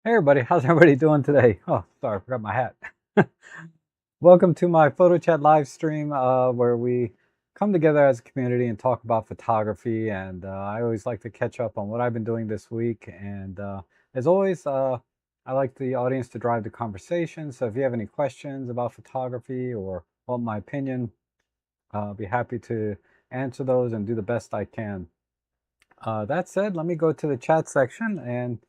Hey everybody, how's everybody doing today? Oh, sorry, I forgot my hat. Welcome to my photo chat live stream where we come together as a community and talk about photography. And I always like to catch up on what I've been doing this week. And as always, I like the audience to drive the conversation. So if you have any questions about photography or want my opinion, I'll be happy to answer those and do the best I can. That said, let me go to the chat section and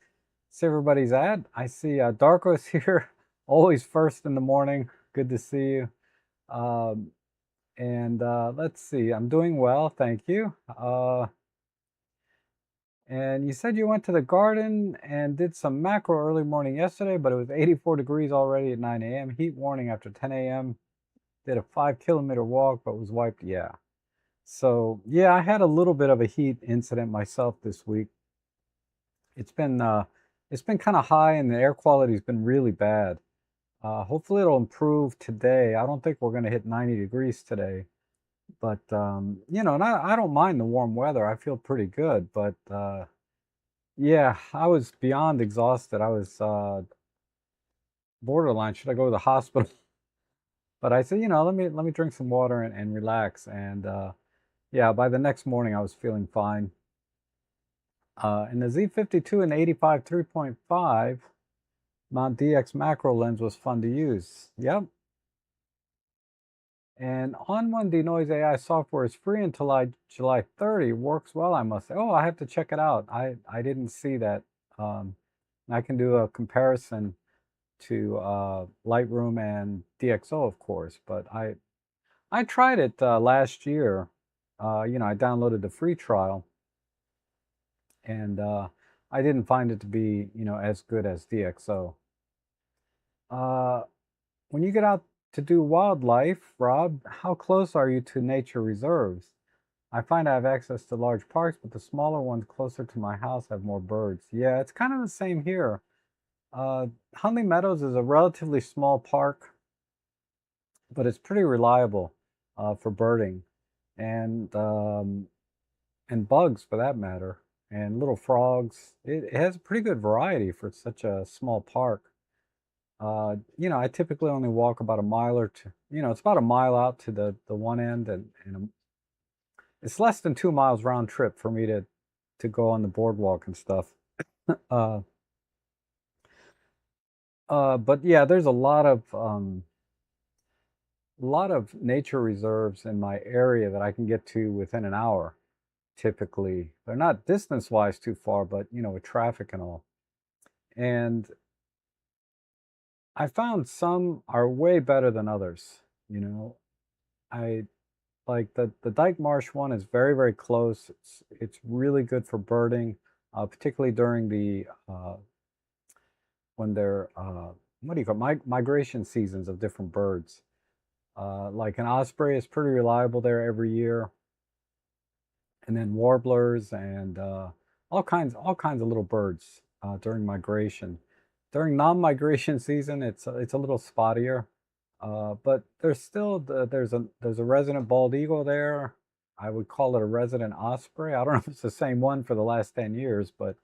see everybody's at. I see Darko's here, always first in the morning. Good to see you. Um, and let's see, I'm doing well, thank you. And you said you went to the garden and did some macro early morning yesterday, but it was 84 degrees already at 9 a.m. Heat warning after 10 a.m. Did a 5 kilometer walk, but was wiped. Yeah. So yeah, I had a little bit of a heat incident myself this week. It's been uh, it's been kind of high, and the air quality's been really bad. Hopefully it'll improve today. I don't think we're going to hit 90 degrees today, but and I don't mind the warm weather. I feel pretty good, but yeah, I was beyond exhausted. I was borderline. Should I go to the hospital? But I said, let me drink some water and relax. And yeah, by the next morning, I was feeling fine. And the Z52 and 85 3.5 Mount DX macro lens was fun to use. Yep. And On1 Denoise AI software is free until July 30. Works well, I must say. Oh, I have to check it out. I didn't see that. Um, I can do a comparison to Lightroom and DxO, of course. But I tried it last year. I downloaded the free trial, and I didn't find it to be as good as DxO. Uh, When you get out to do wildlife, Rob, how close are you to nature reserves? I find I have access to large parks, but the smaller ones closer to my house have more birds. Yeah, it's kind of the same here. Huntley Meadows is a relatively small park, but it's pretty reliable for birding and um, and bugs for that matter, and little frogs. It has a pretty good variety for such a small park. I typically only walk about a mile or two. It's about a mile out to the one end, and it's less than 2 miles round trip for me to go on the boardwalk and stuff. Uh, but yeah, there's a lot of nature reserves in my area that I can get to within an hour. Typically, they're not distance-wise too far, but with traffic and all. And I found some are way better than others. You know, I Like the Dyke Marsh one is very, very close. It's really good for birding, particularly during the when they're what do you call migration seasons of different birds. Like an osprey is pretty reliable there every year, and then warblers and all kinds of little birds during migration. During non-migration season, it's a little spottier, but there's a resident bald eagle there. I would call it a resident osprey. I don't know if it's the same one for the last 10 years, but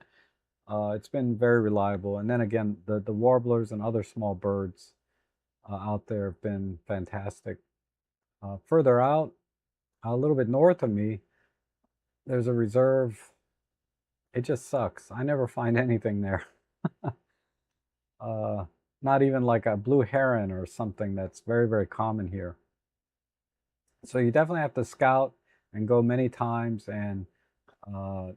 it's been very reliable. And then again, the warblers and other small birds out there have been fantastic. Further out, a little bit north of me, there's a reserve. It just sucks. I never find anything there. Uh, Not even like a blue heron or something that's very, very common here. So you definitely have to scout and go many times. And uh,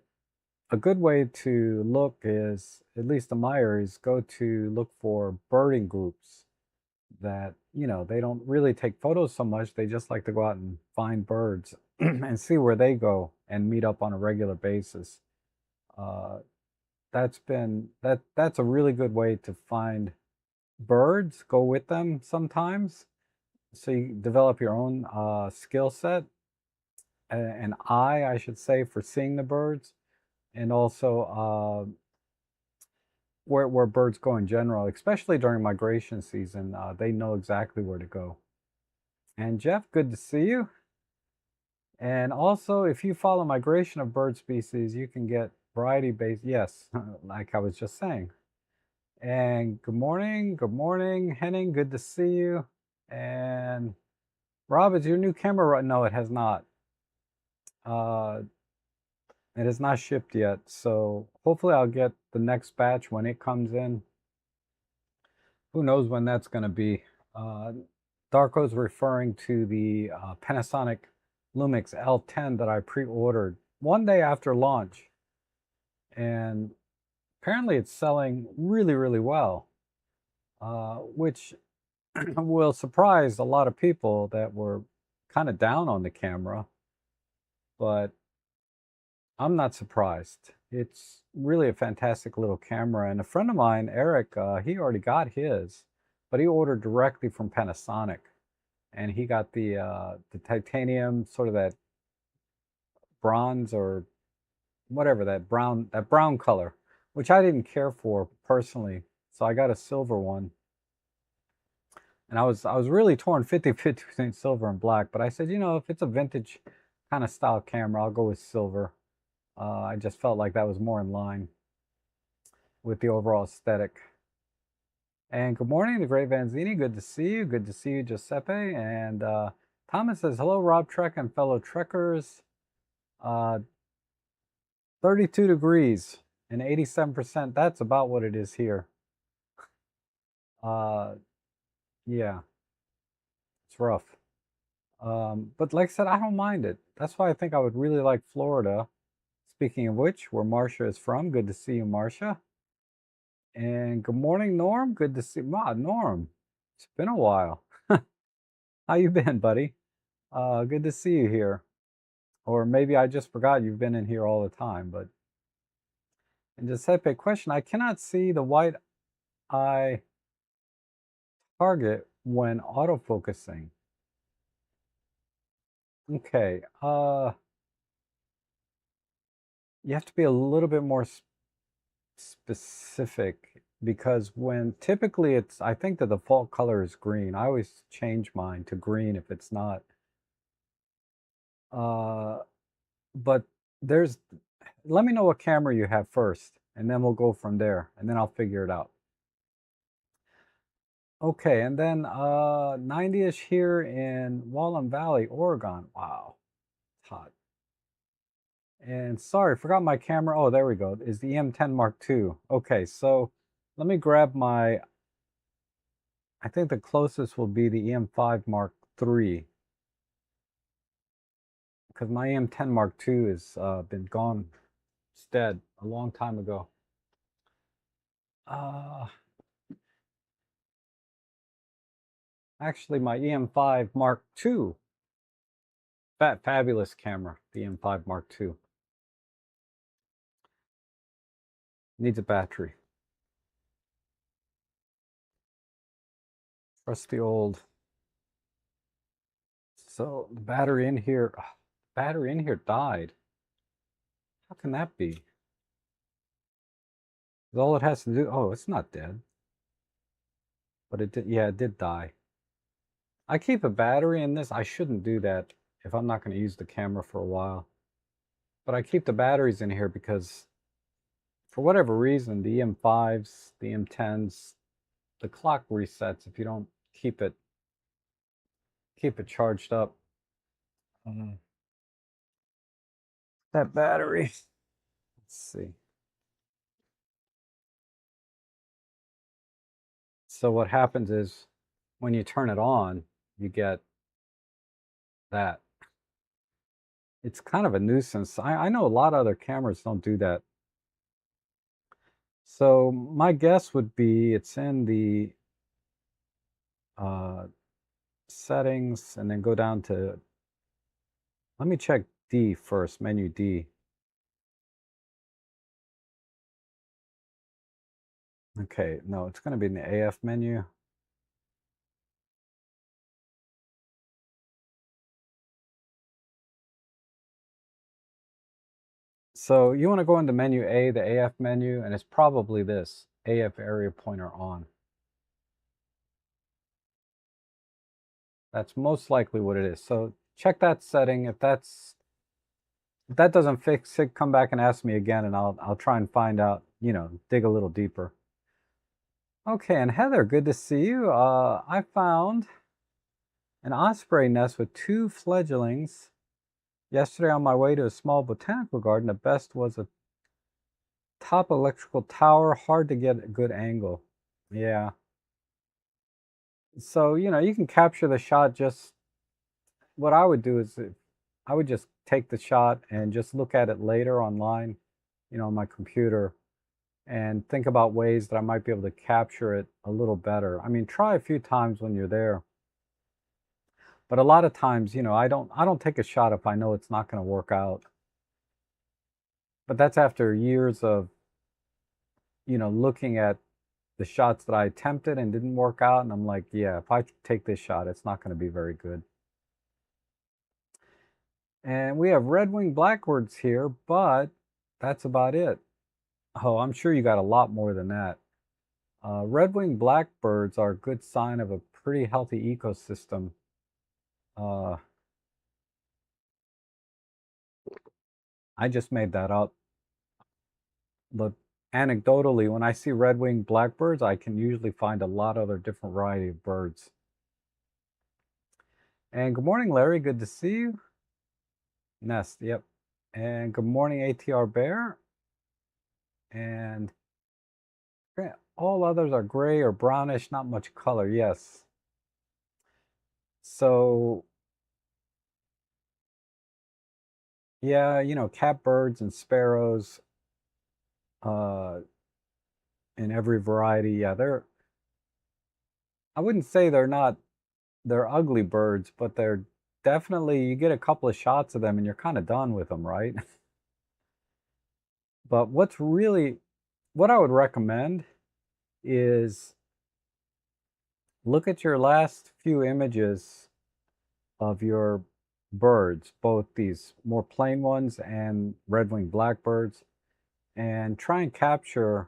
a good way to look is, at least in my areas, go to look for birding groups that, they don't really take photos so much. They just like to go out and find birds and see where they go and meet up on a regular basis. Uh, that's a really good way to find birds. Go with them sometimes, so you develop your own skill set, an eye, I should say, for seeing the birds, and also where birds go in general, especially during migration season. They know exactly where to go. And Jeff, good to see you. And also, if you follow migration of bird species, you can get variety based. Yes, like I was just saying. And good morning, Henning. Good to see you. And Rob, is your new camera right? No, it has not. Uh, it has not shipped yet. So hopefully I'll get the next batch when it comes in. Who knows when that's going to be? Uh, Darko's referring to the Panasonic Lumix L10 that I pre-ordered one day after launch, and apparently it's selling really, really well, which will surprise a lot of people that were kind of down on the camera, but I'm not surprised. It's really a fantastic little camera. And a friend of mine, Eric, he already got his, but he ordered directly from Panasonic, and he got the titanium, sort of that bronze or whatever that brown color, which I didn't care for personally. So I got a silver one. And I was really torn 50-50 between silver and black, but I said, if it's a vintage kind of style camera, I'll go with silver. I just felt like that was more in line with the overall aesthetic. And good morning, the great Vanzini. Good to see you. Good to see you, Giuseppe. And Thomas says, hello, Rob Trek and fellow Trekkers. 32 degrees and 87%. That's about what it is here. Uh, yeah, it's rough. But like I said, I don't mind it. That's why I think I would really like Florida. Speaking of which, where Marcia is from, good to see you, Marcia. And good morning, Norm. Good to see Norm. It's been a while. How you been, buddy? Good to see you here. Or maybe I just forgot you've been in here all the time. But and Giuseppe, question: I cannot see the white eye target when autofocusing. Okay. You have to be a little bit more specific, because when typically I think the default color is green. I always change mine to green if it's not. Uh, but there's, let me know what camera you have first, and then we'll go from there, and then I'll figure it out. Okay, and then 90-ish here in Wallen Valley, Oregon. Wow, it's hot. And sorry, forgot my camera. Oh, there we go. Is the EM10 Mark II. Okay, so let me grab my, I think the closest will be the EM5 Mark III, because my EM10 Mark II has been gone. It's dead a long time ago. Actually, my EM5 Mark II, fabulous camera, the EM5 Mark II. Needs a battery. Trusty old. So the battery in here, died. How can that be? All it has to do, oh, it's not dead. But it did, yeah, it did die. I keep a battery in this. I shouldn't do that if I'm not going to use the camera for a while. But I keep the batteries in here because for whatever reason, the EM5s, the EM10s, the clock resets if you don't keep it charged up. That battery. Let's see. So what happens is when you turn it on, you get that. It's kind of a nuisance. I know a lot of other cameras don't do that. So my guess would be it's in the settings, and then go down to, let me check D first, menu D. Okay, no, it's going to be in the AF menu. So you want to go into menu A, the AF menu, and it's probably this, AF area pointer on. That's most likely what it is. So check that setting. If that doesn't fix it, come back and ask me again, and I'll try and find out, dig a little deeper. Okay, and Heather, good to see you. I found an osprey nest with two fledglings yesterday on my way to a small botanical garden. The best was a top electrical tower, hard to get a good angle. Yeah. So, you can capture the shot. Just what I would do is I would just take the shot and just look at it later online, on my computer, and think about ways that I might be able to capture it a little better. I mean, try a few times when you're there. But a lot of times, I don't take a shot if I know it's not going to work out. But that's after years of, looking at the shots that I attempted and didn't work out, and I'm like, yeah, if I take this shot, it's not going to be very good. And we have red-winged blackbirds here, but that's about it. Oh, I'm sure you got a lot more than that. Red-winged blackbirds are a good sign of a pretty healthy ecosystem. Uh, I just made that up. But anecdotally, when I see red-winged blackbirds, I can usually find a lot of other different variety of birds. And good morning, Larry. Good to see you. Nest, yep. And good morning, ATR Bear. And all others are gray or brownish, not much color. Yes. So, yeah, catbirds and sparrows uh, in every variety. Yeah, I wouldn't say they're ugly birds, but they're definitely, you get a couple of shots of them and you're kind of done with them, right? But what I would recommend is look at your last few images of your birds, both these more plain ones and red-winged blackbirds, and try and capture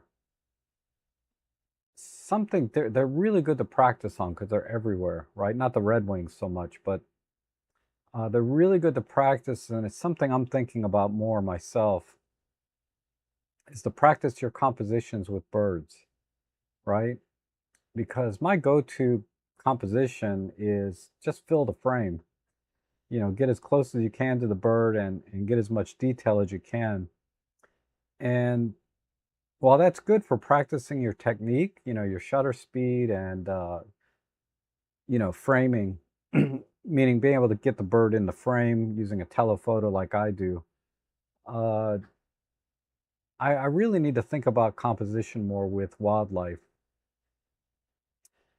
something. They're really good to practice on because they're everywhere, right? Not the red wings so much, but they're really good to practice, and it's something I'm thinking about more myself, is to practice your compositions with birds, right? Because my go-to composition is just fill the frame. Get as close as you can to the bird and get as much detail as you can. And while that's good for practicing your technique, your shutter speed and, framing, meaning being able to get the bird in the frame using a telephoto like I do, uh, I really need to think about composition more with wildlife.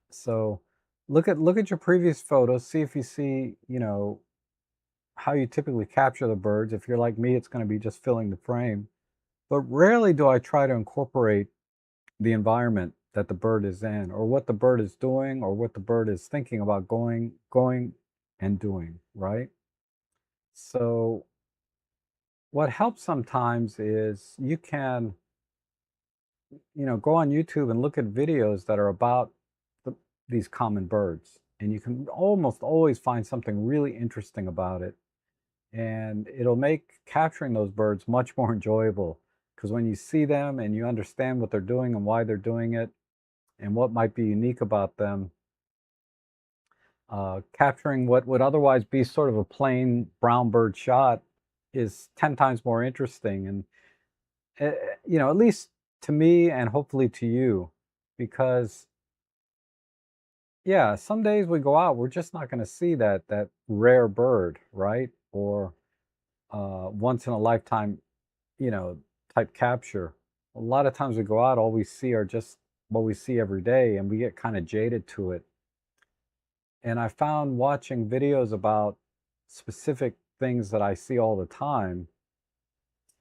So look at your previous photos, see if you see, how you typically capture the birds. If you're like me, it's going to be just filling the frame. But rarely do I try to incorporate the environment that the bird is in, or what the bird is doing, or what the bird is thinking about going and doing, right? So what helps sometimes is you can, go on YouTube and look at videos that are about the, these common birds, and you can almost always find something really interesting about it. And it'll make capturing those birds much more enjoyable because when you see them and you understand what they're doing and why they're doing it and what might be unique about them, capturing what would otherwise be sort of a plain brown bird shot is 10 times more interesting. And, at least to me and hopefully to you, because yeah, some days we go out, we're just not going to see that rare bird, right? Or once in a lifetime, you know, type capture. A lot of times we go out, all we see are just what we see every day, and we get kind of jaded to it. And I found watching videos about specific things that I see all the time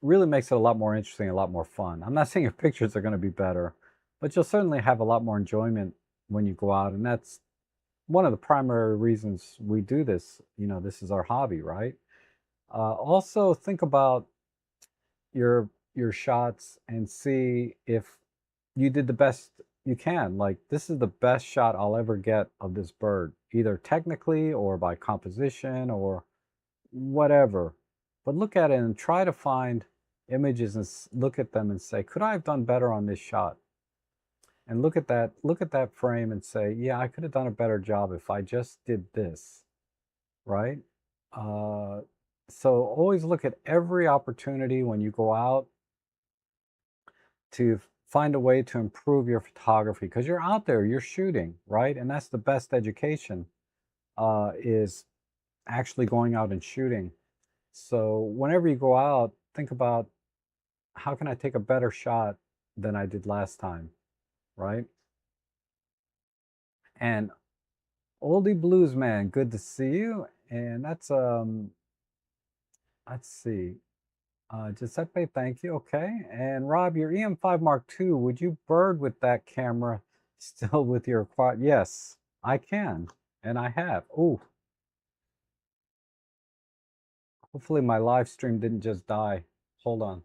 really makes it a lot more interesting, a lot more fun. I'm not saying your pictures are going to be better, but you'll certainly have a lot more enjoyment when you go out. And that's one of the primary reasons we do this. This is our hobby, right? Also, think about your shots and see if you did the best you can. Like, this is the best shot I'll ever get of this bird, either technically or by composition or whatever. But look at it and try to find images and look at them and say, could I have done better on this shot? and look at that frame and say, yeah, I could have done a better job if I just did this, right? So always look at every opportunity when you go out to find a way to improve your photography, because you're out there, you're shooting, right? And that's the best education, is actually going out and shooting. So whenever you go out, think about, how can I take a better shot than I did last time, right? And Oldie Blues Man, good to see you. And that's let's see. Giuseppe, thank you. Okay. And Rob, your EM5 Mark II, would you bird with that camera still with your quad? Yes, I can. And I have. Oh, hopefully my live stream didn't just die. Hold on.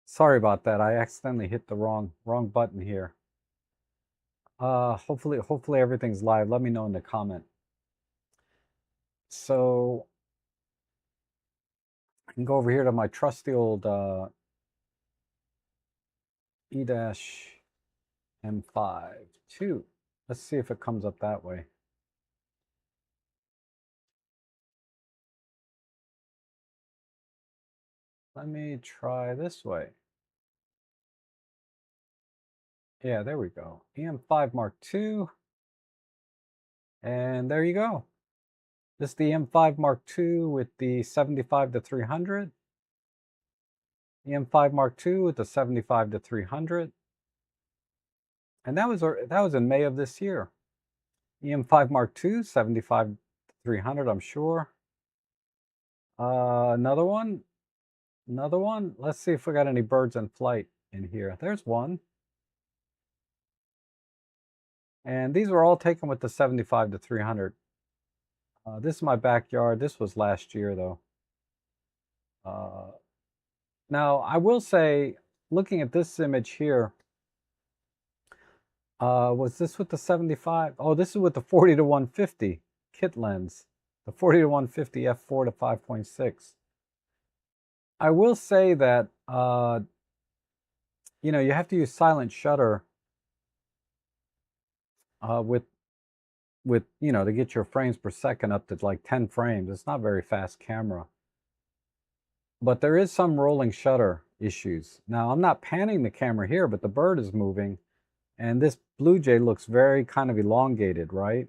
Sorry about that. I accidentally hit the wrong button here. Hopefully everything's live. Let me know in the comment. So I can go over here to my trusty old E-M5 II. Let's see if it comes up that way. Let me try this way. Yeah, there we go. EM5 Mark II. And there you go. This is the M5 Mark II with the 75 to 300. EM5 Mark II with the 75 to 300. And that was in May of this year. EM5 Mark II, 75 to 300, I'm sure. Another one. Let's see if we got any birds in flight in here. There's one. And these were all taken with the 75 to 300. This is my backyard. This was last year, though. Now, I will say, looking at this image here, was this with the 75? Oh, this is with the 40 to 150 kit lens. The 40 to 150 f4 to 5.6. I will say that, you have to use silent shutter with to get your frames per second up to like 10 frames. It's not a very fast camera. But there is some rolling shutter issues. Now, I'm not panning the camera here, but the bird is moving. And this blue jay looks very kind of elongated, right?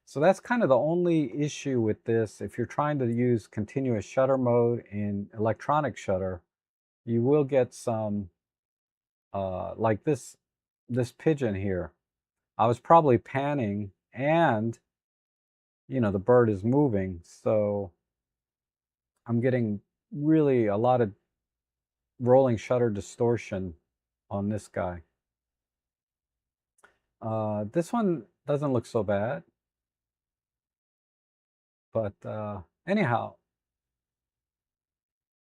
So that's kind of the only issue with this. If you're trying to use continuous shutter mode in electronic shutter, you will get some, like this pigeon here. I was probably panning and, the bird is moving. So I'm getting really a lot of rolling shutter distortion on this guy. This one doesn't look so bad. But anyhow,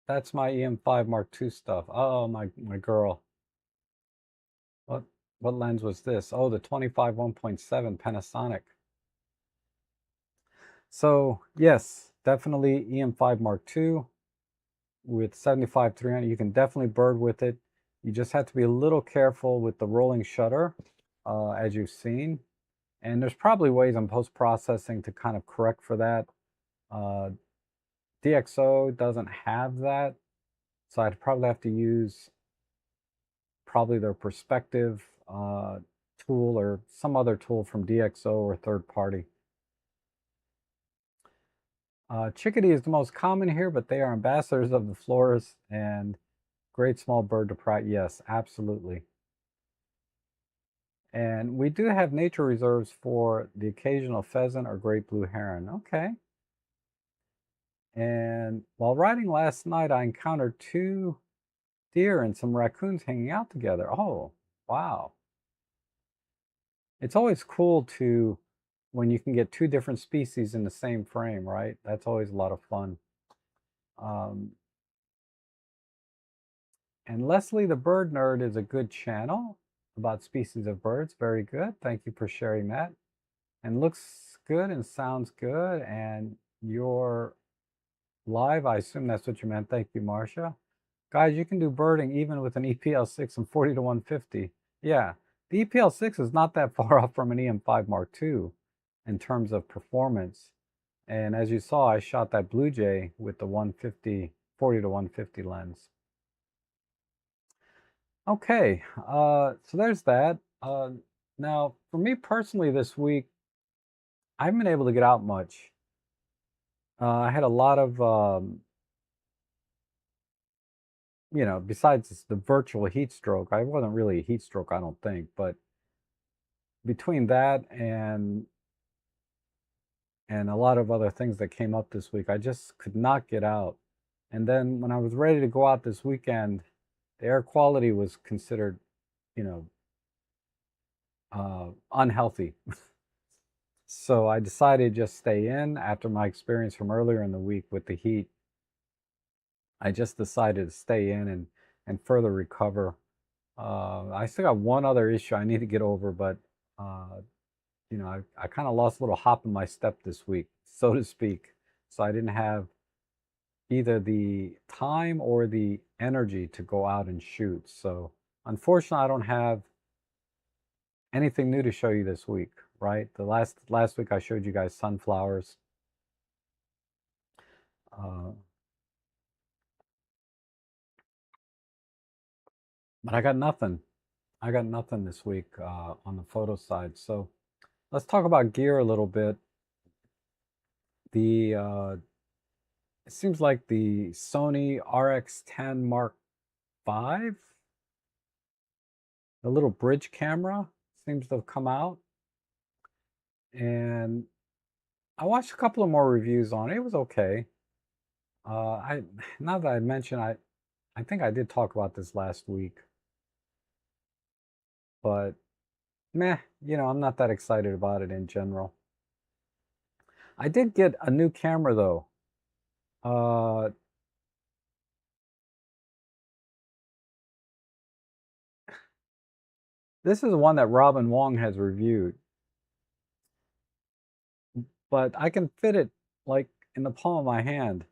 that's my EM5 Mark II stuff. Oh, my girl. What lens was this? Oh, the 25 1.7 Panasonic. So yes, definitely EM5 Mark II with 75 300. You can definitely bird with it. You just have to be a little careful with the rolling shutter, as you've seen. And there's probably ways in post-processing to kind of correct for that. DxO doesn't have that, so I'd probably have to use their perspective tool or some other tool from DxO or third party. Chickadee is the most common here, but they are ambassadors of the florist and great small bird to practice. Yes, absolutely. And we do have nature reserves for the occasional pheasant or great blue heron. Okay. And while riding last night, I encountered 2 deer and some raccoons hanging out together. Oh, wow. It's always cool to when you can get 2 different species in the same frame, right? That's always a lot of fun. And Leslie the Bird Nerd is a good channel about species of birds. Very good. Thank you for sharing that. And looks good and sounds good. And you're live. I assume that's what you meant. Thank you, Marcia. Guys, you can do birding even with an EPL6 and 40 to 150. Yeah, the EPL6 is not that far off from an EM5 Mark II in terms of performance. And as you saw, I shot that Blue Jay with the 150, 40 to 150 lens. Okay, so there's that. Now, for me personally this week, I haven't been able to get out much. I had a lot of, besides the virtual heat stroke, I wasn't really a heat stroke, I don't think, but between that and a lot of other things that came up this week, I just could not get out. And then when I was ready to go out this weekend, the air quality was considered, you know, unhealthy. So I decided to just stay in after my experience from earlier in the week with the heat. I just decided to stay in and further recover. I still got one other issue I need to get over, but I kind of lost a little hop in my step this week, so to speak. So I didn't have either the time or the energy to go out and shoot. So unfortunately, I don't have anything new to show you this week, right? The last week I showed you guys sunflowers. But I got nothing. I got nothing this week on the photo side. So let's talk about gear a little bit. It seems like the Sony RX10 Mark V, the little bridge camera, seems to have come out. And I watched a couple of more reviews on it. It was okay. I now that I mentioned, I think I did talk about this last week, but meh, I'm not that excited about it in general. I did get a new camera though. This is one that Robin Wong has reviewed, but I can fit it like in the palm of my hand.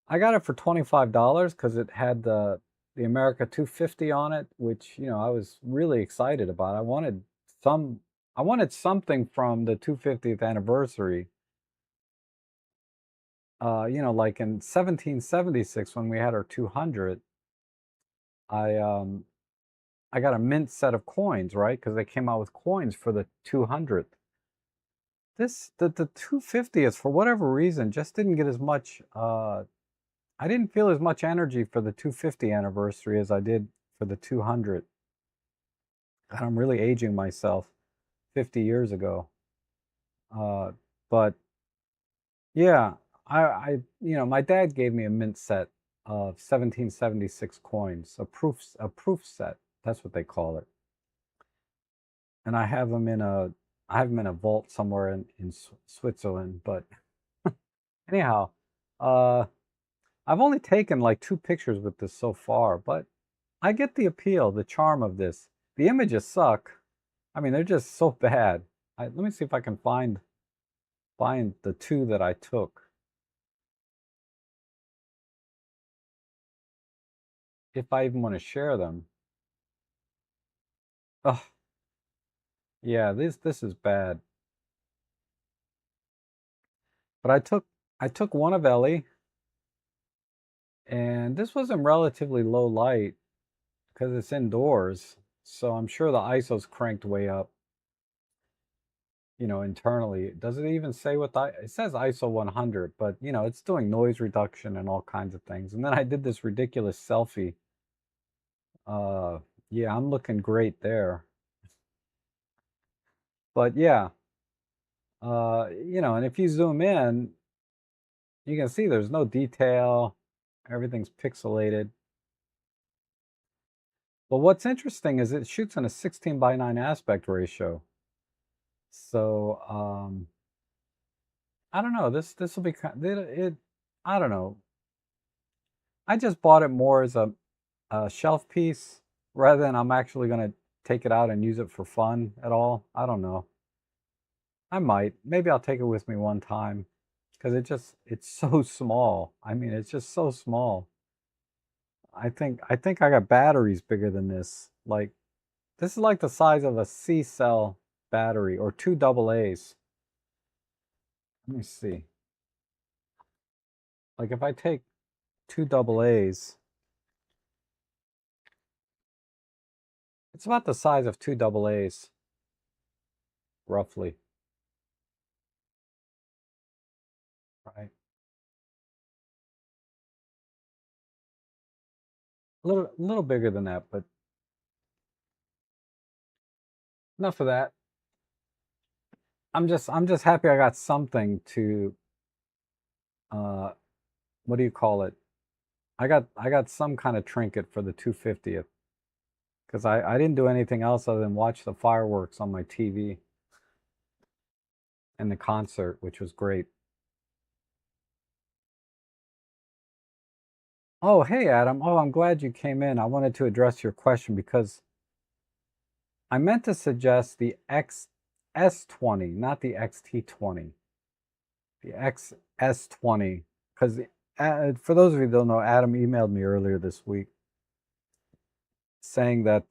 I got it for $25 because it had the America 250 on it, which I was really excited about. I wanted something from the 250th anniversary. Like in 1776 when we had our 200, I got a mint set of coins, right? Because they came out with coins for the 200th. The 250th, for whatever reason, just didn't get as much. I didn't feel as much energy for the 250 anniversary as I did for the 200. And I'm really aging myself 50 years ago. But yeah, my dad gave me a mint set of 1776 coins, a proof set. That's what they call it. And I have them in a vault somewhere in Switzerland. But anyhow, I've only taken like 2 pictures with this so far, but I get the appeal, the charm of this. The images suck. I mean, they're just so bad. Let me see if I can find the 2 that I took. If I even want to share them. Oh, yeah, this is bad. But I took one of Ellie, and this was in relatively low light because it's indoors. So I'm sure the ISO's cranked way up, internally. Does it even say what it says ISO 100, but it's doing noise reduction and all kinds of things. And then I did this ridiculous selfie. Yeah, I'm looking great there. But yeah, and if you zoom in, you can see there's no detail. Everything's pixelated. But what's interesting is it shoots in a 16:9 aspect ratio. So, I don't know. This will be it. I don't know. I just bought it more as a shelf piece rather than I'm actually going to take it out and use it for fun at all. I don't know. I might. Maybe I'll take it with me one time. because it's so small. I mean, it's just so small. I think I got batteries bigger than this. Like this is like the size of a C cell battery or two double A's. Let me see. Like if I take two double A's, it's about the size of two double A's, roughly. Right. A little bigger than that, but enough of that. I'm just happy I got something to uh what do you call it? I got some kind of trinket for the 250th because I didn't do anything else other than watch the fireworks on my TV and the concert, which was great. Oh, hey Adam. Oh, I'm glad you came in. I wanted to address your question because I meant to suggest the XS20, not the XT20. The XS20 because for those of you who don't know, Adam emailed me earlier this week saying that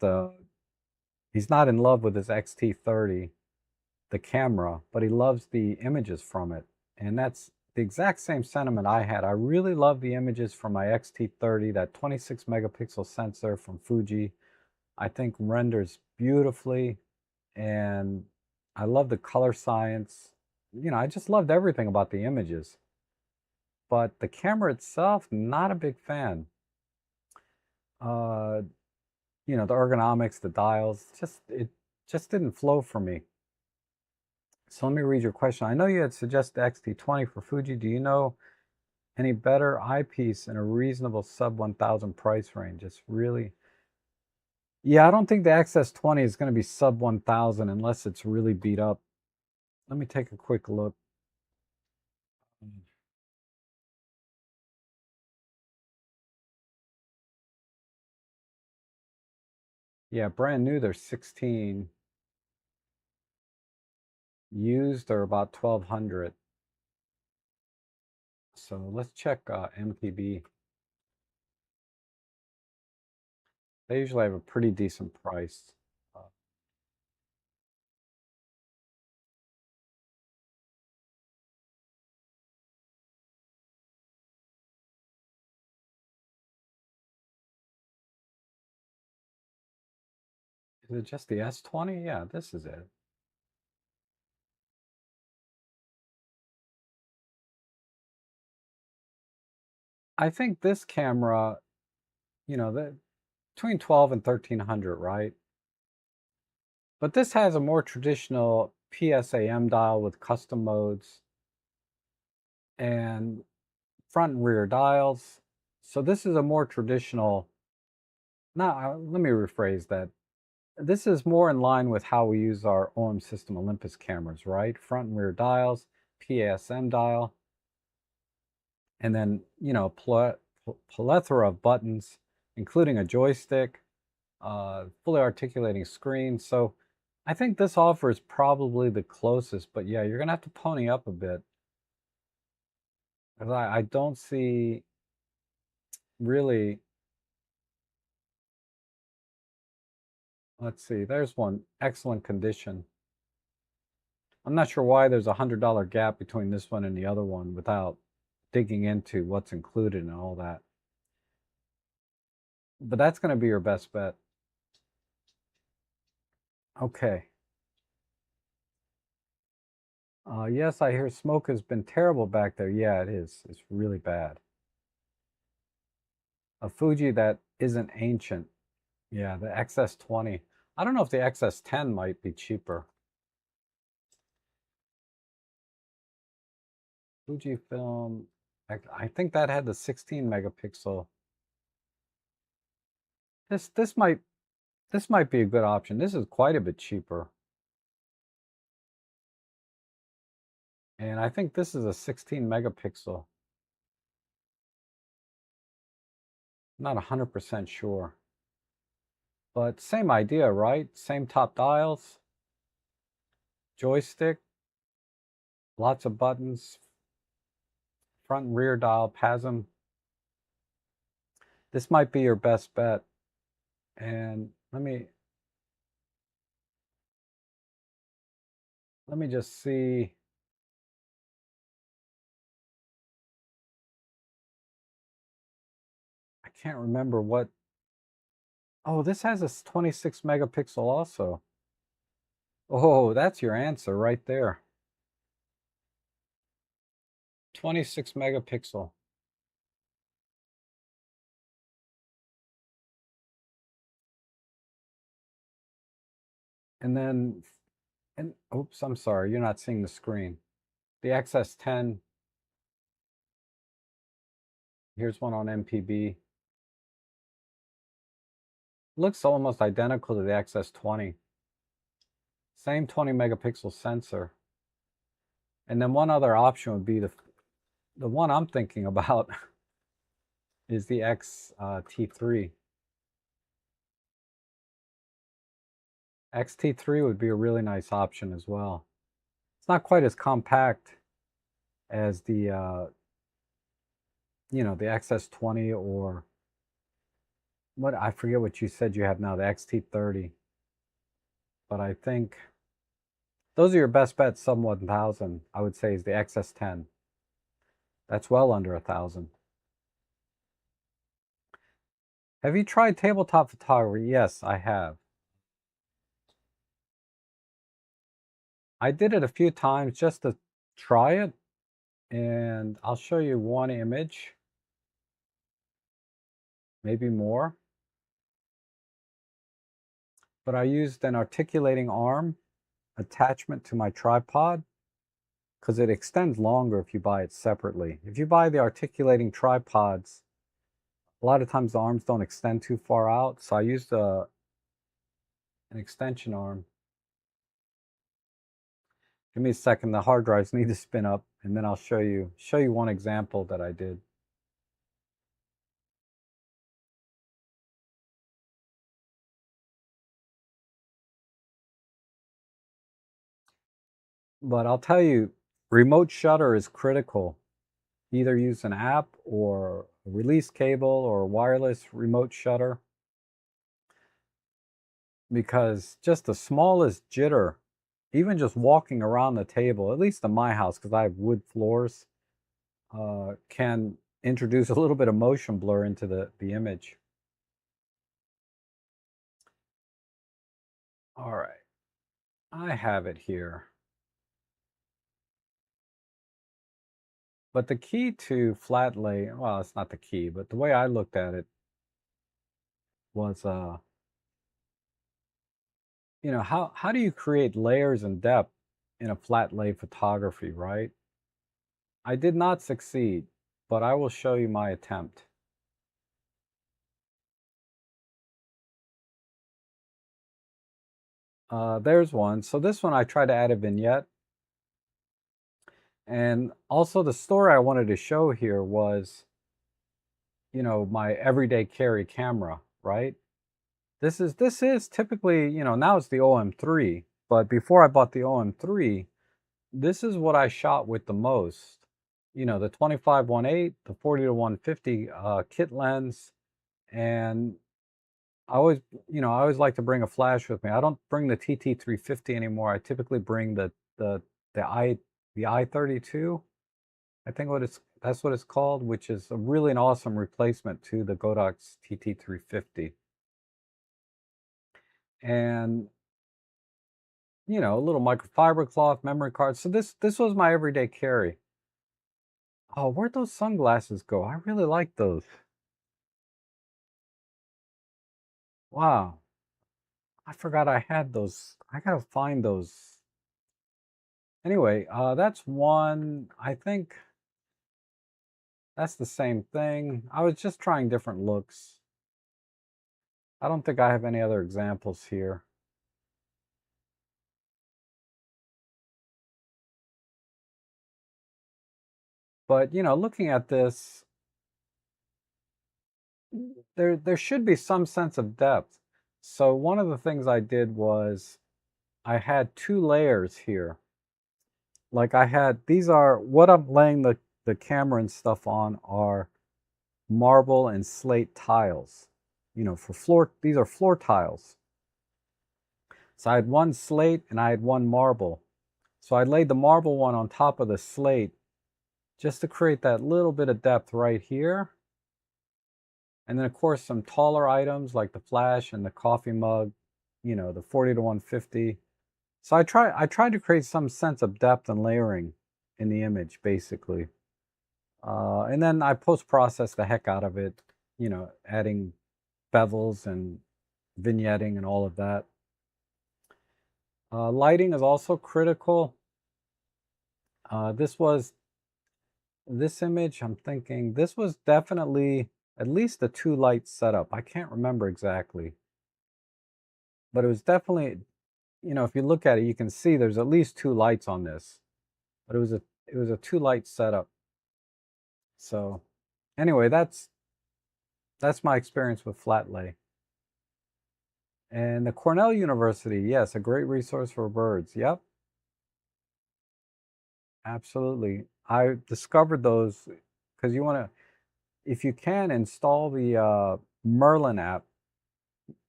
he's not in love with his XT30, the camera, but he loves the images from it. And that's the exact same sentiment I had. I really love the images from my XT30, that 26 megapixel sensor from Fuji. I think renders beautifully, and I love the color science. I just loved everything about the images. But the camera itself, not a big fan. Uh, the ergonomics, the dials, it just didn't flow for me. So let me read your question. I know you had suggested XT20 for Fuji. Do you know any better eyepiece in a reasonable sub 1000 price range? It's really, yeah, I don't think the XS20 is going to be sub 1000 unless it's really beat up. Let me take a quick look. Yeah, brand new, they're 16. Used, they're about 1200. So let's check MPB. They usually have a pretty decent price. Uh, is it just the S20? Yeah, this is it. I think this camera, the between 12 and 1300, right? But this has a more traditional PSAM dial with custom modes and front and rear dials. So this is a more traditional, not, let me rephrase that. This is more in line with how we use our OM System Olympus cameras, right? Front and rear dials, PSM dial, and then, plethora of buttons, including a joystick, fully articulating screen. So I think this offer is probably the closest, but yeah, you're gonna have to pony up a bit. 'Cause I don't see really, let's see, there's one, excellent condition. I'm not sure why there's $100 gap between this one and the other one without digging into what's included and all that. But that's gonna be your best bet. Okay. Yes, I hear smoke has been terrible back there. Yeah, it is. It's really bad. A Fuji that isn't ancient. Yeah, the XS20. I don't know if the XS10 might be cheaper. Fujifilm, I think that had the 16 megapixel. This might be a good option. This is quite a bit cheaper. And I think this is a 16 megapixel. Not 100% sure. But same idea, right? Same top dials, joystick, lots of buttons, front and rear dial, PASM. This might be your best bet. And let me just see. I can't remember what. Oh, this has a 26 megapixel also. Oh, that's your answer right there. 26 megapixel. And then, oops, I'm sorry, you're not seeing the screen. The XS10, here's one on MPB. Looks almost identical to the XS20. Same 20 megapixel sensor. And then one other option would be the one I'm thinking about is the XT3. XT3 would be a really nice option as well. It's not quite as compact as the you know, the XS20 or what, I forget what you said you have now, the XT30. But I think those are your best bets sub 1000, I would say, is the XS10. That's well under 1000. Have you tried tabletop photography? Yes, I have. I did it a few times just to try it, and I'll show you one image, maybe more. But I used an articulating arm attachment to my tripod because it extends longer if you buy it separately. If you buy the articulating tripods, a lot of times the arms don't extend too far out, so I used an extension arm. Give me a second, the hard drives need to spin up, and then I'll show you one example that I did. But I'll tell you, remote shutter is critical. Either use an app or a release cable or wireless remote shutter, because just the smallest jitter, even just walking around the table, at least in my house because I have wood floors, can introduce a little bit of motion blur into the image. All right, I have it here. But the key to flat lay, well, it's not the key, but the way I looked at it was, you know, how do you create layers and depth in a flat lay photography, right? I did not succeed, but I will show you my attempt. There's one. So this one I tried to add a vignette. And also the story I wanted to show here was, you know, my everyday carry camera, right? This is typically, you know, now it's the OM3, but before I bought the OM3, this is what I shot with the most. You know, the 25-1.8, the 40-150 kit lens, and I always, you know, I always like to bring a flash with me. I don't bring the TT350 anymore. I typically bring the i32. I think that's what it's called, which is a really an awesome replacement to the Godox TT350. And you know, a little microfiber cloth, memory card. So this was my everyday carry. Oh, where'd those sunglasses go? I really like those. Wow. I forgot I had those. I gotta find those. Anyway, that's one. I think that's the same thing. I was just trying different looks. I don't think I have any other examples here. But, you know, looking at this, there should be some sense of depth. So one of the things I did was I had two layers here. Like I had, these are what I'm laying the the camera and stuff on are marble and slate tiles. You know, for floor, these are floor tiles. So I had one slate and I had one marble. So I laid the marble one on top of the slate just to create that little bit of depth right here. And then of course some taller items like the flash and the coffee mug, you know, the 40 to 150. So I tried to create some sense of depth and layering in the image, basically. And then I post-process the heck out of it, you know, adding bevels and vignetting and all of that. Lighting is also critical. This image, I'm thinking, this was definitely at least a 2-light setup. I can't remember exactly. But it was definitely, you know, if you look at it, you can see there's at least 2 lights on this. But it was a 2-light setup. So anyway, that's my experience with flat lay. And the Cornell University, yes, a great resource for birds. Yep, absolutely. I discovered those because you want to, if you can, install the Merlin app.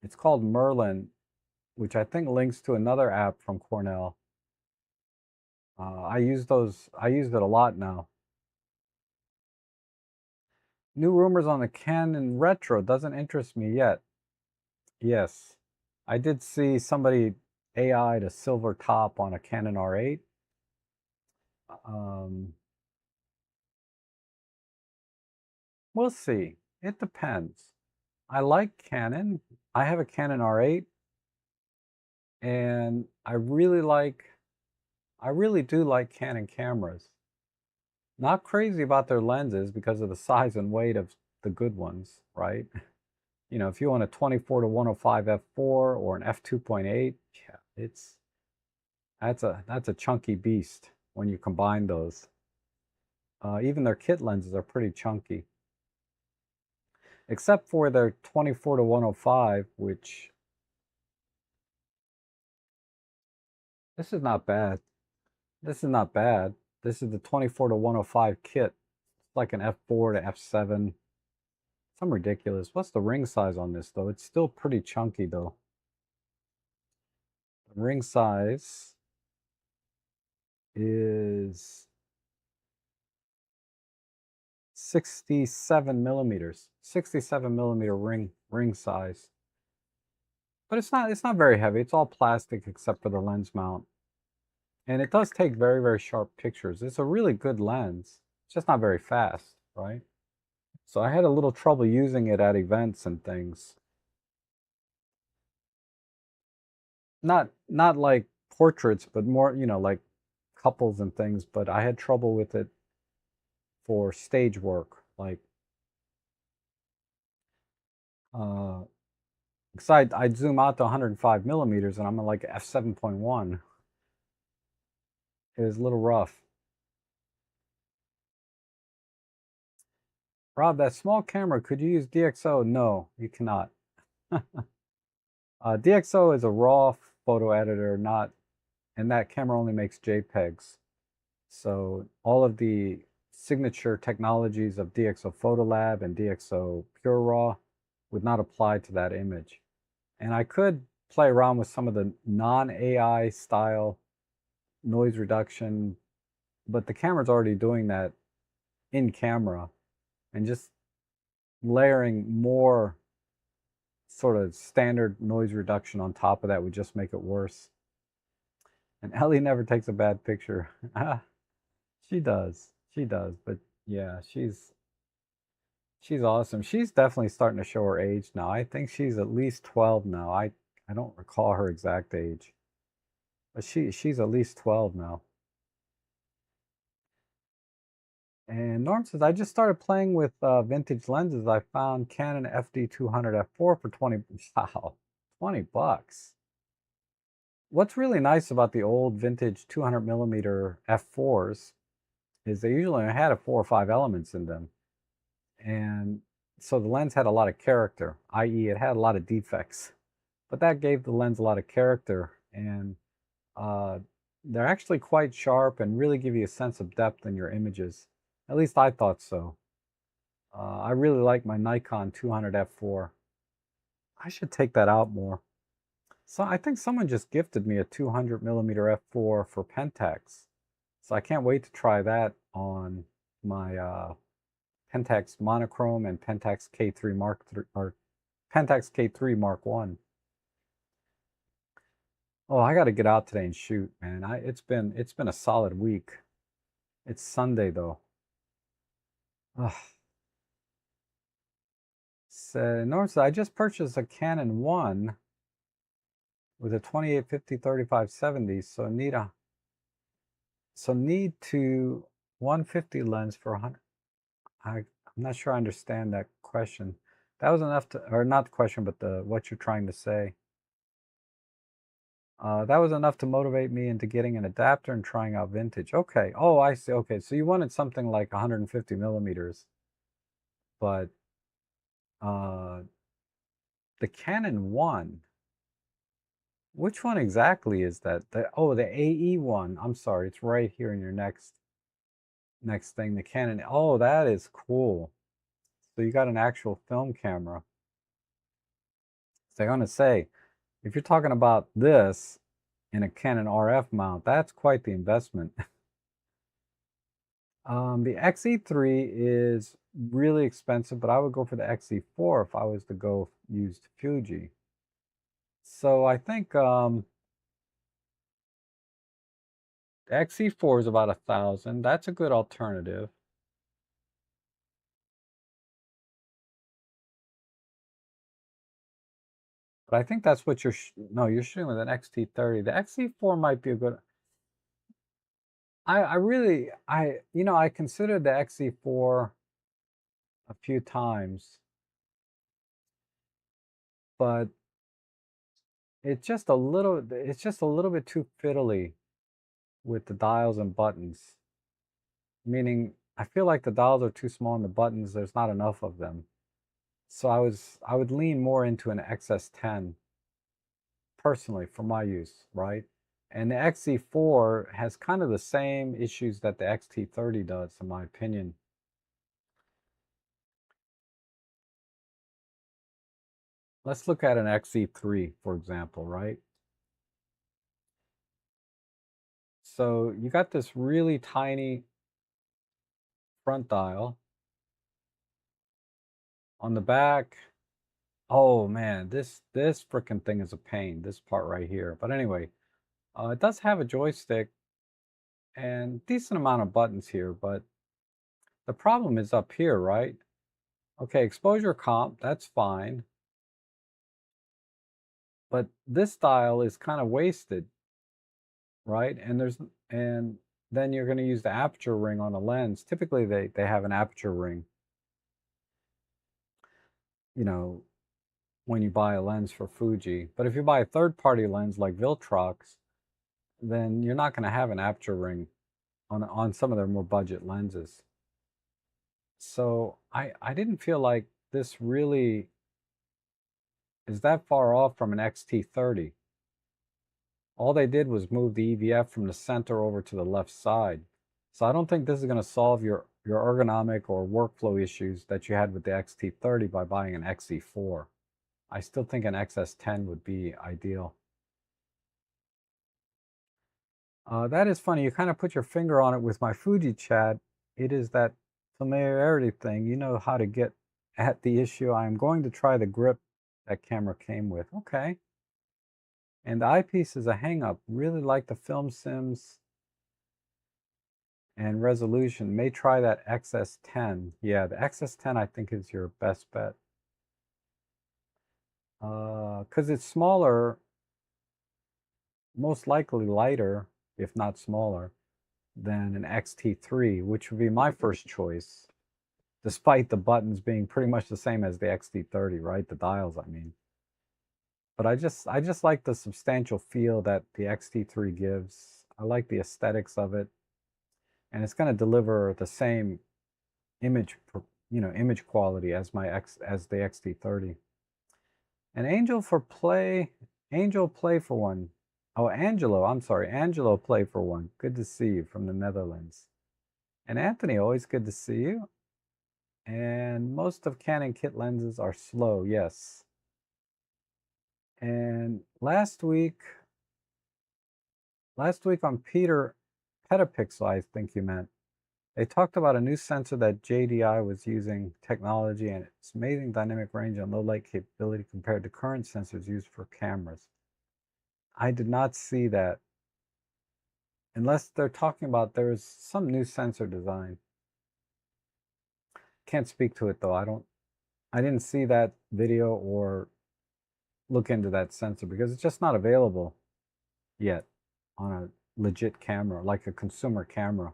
It's called Merlin, which I think links to another app from Cornell. I use those. I used it a lot now. New rumors on the Canon Retro doesn't interest me yet. Yes, I did see somebody AI'd a silver top on a Canon R8. Um, we'll see. It depends. I like Canon. I have a Canon R8, and I really do like Canon cameras. Not crazy about their lenses because of the size and weight of the good ones, right? You know, if you want a 24 to 105 f4 or an f2.8, yeah, that's a chunky beast when you combine those. Even their kit lenses are pretty chunky, except for their 24 to 105, which this is not bad. This is not bad. This is the 24 to 105 kit. It's like an f4 to f7. Some ridiculous. What's the ring size on this though? It's still pretty chunky though. The ring size is 67 millimeters. 67 millimeter ring size. But it's not very heavy. It's all plastic except for the lens mount. And it does take very, very sharp pictures. It's a really good lens. It's just not very fast, right? So I had a little trouble using it at events and things. Not like portraits, but more, you know, like couples and things, but I had trouble with it for stage work, like because I'd zoom out to 105 millimeters and I'm at like f7.1. It was a little rough. Rob, that small camera, could you use DxO? No, you cannot. DxO is a raw photo editor, not, and that camera only makes JPEGs. So all of the signature technologies of DxO Photolab and DxO Pure Raw would not apply to that image. And I could play around with some of the non-AI style noise reduction, but the camera's already doing that in camera, and just layering more sort of standard noise reduction on top of that would just make it worse. And Ellie never takes a bad picture. She does. She does. But yeah, she's awesome. She's definitely starting to show her age now. I think she's at least 12 now. I don't recall her exact age. But she's at least 12 now. And Norm says, I just started playing with vintage lenses. I found Canon FD200 f4 for 20, wow, 20 bucks. What's really nice about the old vintage 200 millimeter f4s is they usually had a 4 or 5 elements in them. And so the lens had a lot of character, i.e. it had a lot of defects, but that gave the lens a lot of character. And they're actually quite sharp and really give you a sense of depth in your images. At least I thought so. I really like my Nikon 200 f4. I should take that out more. So I think someone just gifted me a 200 millimeter f4 for Pentax. So I can't wait to try that on my Pentax Monochrome and Pentax K3 Mark III, or Pentax K3 Mark 1. Oh, I got to get out today and shoot, man. It's been a solid week. It's Sunday though. Ugh. So, North, I just purchased a Canon 1 with a 2850 3570, need to 150 lens for 100. I'm not sure I understand that question. That was enough to, or not the question, but the what you're trying to say. That was enough to motivate me into getting an adapter and trying out vintage. Okay. Oh, I see. Okay, so you wanted something like 150 millimeters, but uh, the Canon 1. Which one exactly is that? The AE one. I'm sorry, it's right here in your next thing. The Canon. Oh, that is cool. So you got an actual film camera. So I'm gonna say, if you're talking about this in a Canon RF mount, that's quite the investment. The XE3 is really expensive, but I would go for the XE4 if I was to go use Fuji. So I think the XE4 is about 1,000. That's a good alternative. But I think that's what no, you're shooting with an XT30. The XT4 might be a good. I really, I considered the XT4 a few times, but it's just a little bit too fiddly with the dials and buttons. Meaning, I feel like the dials are too small and the buttons, there's not enough of them. So I would lean more into an XS10 personally for my use, right? And the XE4 has kind of the same issues that the XT30 does, in my opinion. Let's look at an XE3, for example, right? So you got this really tiny front dial. On the back, oh man, this freaking thing is a pain, this part right here. But anyway, it does have a joystick and decent amount of buttons here, but the problem is up here, right? Okay, exposure comp, that's fine. But this dial is kind of wasted, right? And then you're going to use the aperture ring on a lens. Typically they have an aperture ring, you know, when you buy a lens for Fuji. But if you buy a third-party lens like Viltrox, then you're not going to have an aperture ring on some of their more budget lenses. So I didn't feel like this really is that far off from an XT30. All they did was move the EVF from the center over to the left side. So I don't think this is going to solve your ergonomic or workflow issues that you had with the XT30 by buying an XE4. I still think an XS10 would be ideal. That is funny. You kind of put your finger on it with my Fuji chat. It is that familiarity thing. You know how to get at the issue. I am going to try the grip that camera came with. Okay. And the eyepiece is a hang-up. Really like the film sims and resolution. May try that XS10. Yeah, the XS10 I think is your best bet. Because it's smaller, most likely lighter, if not smaller, than an XT3, which would be my first choice, despite the buttons being pretty much the same as the XT30, right? The dials, I mean. But I just like the substantial feel that the XT3 gives. I like the aesthetics of it, and it's going to deliver the same image, image quality as as the XT30. And Angel Play for one. Oh, Angelo, I'm sorry, Angelo Play for one. Good to see you from the Netherlands. And Anthony, always good to see you. And most of Canon kit lenses are slow, yes. And last week on Peter Petapixel, I think you meant, they talked about a new sensor that JDI was using technology and its amazing dynamic range and low light capability compared to current sensors used for cameras. I did not see that. Unless they're talking about there's some new sensor design. Can't speak to it though. I didn't see that video or look into that sensor because it's just not available yet on a legit camera, like a consumer camera.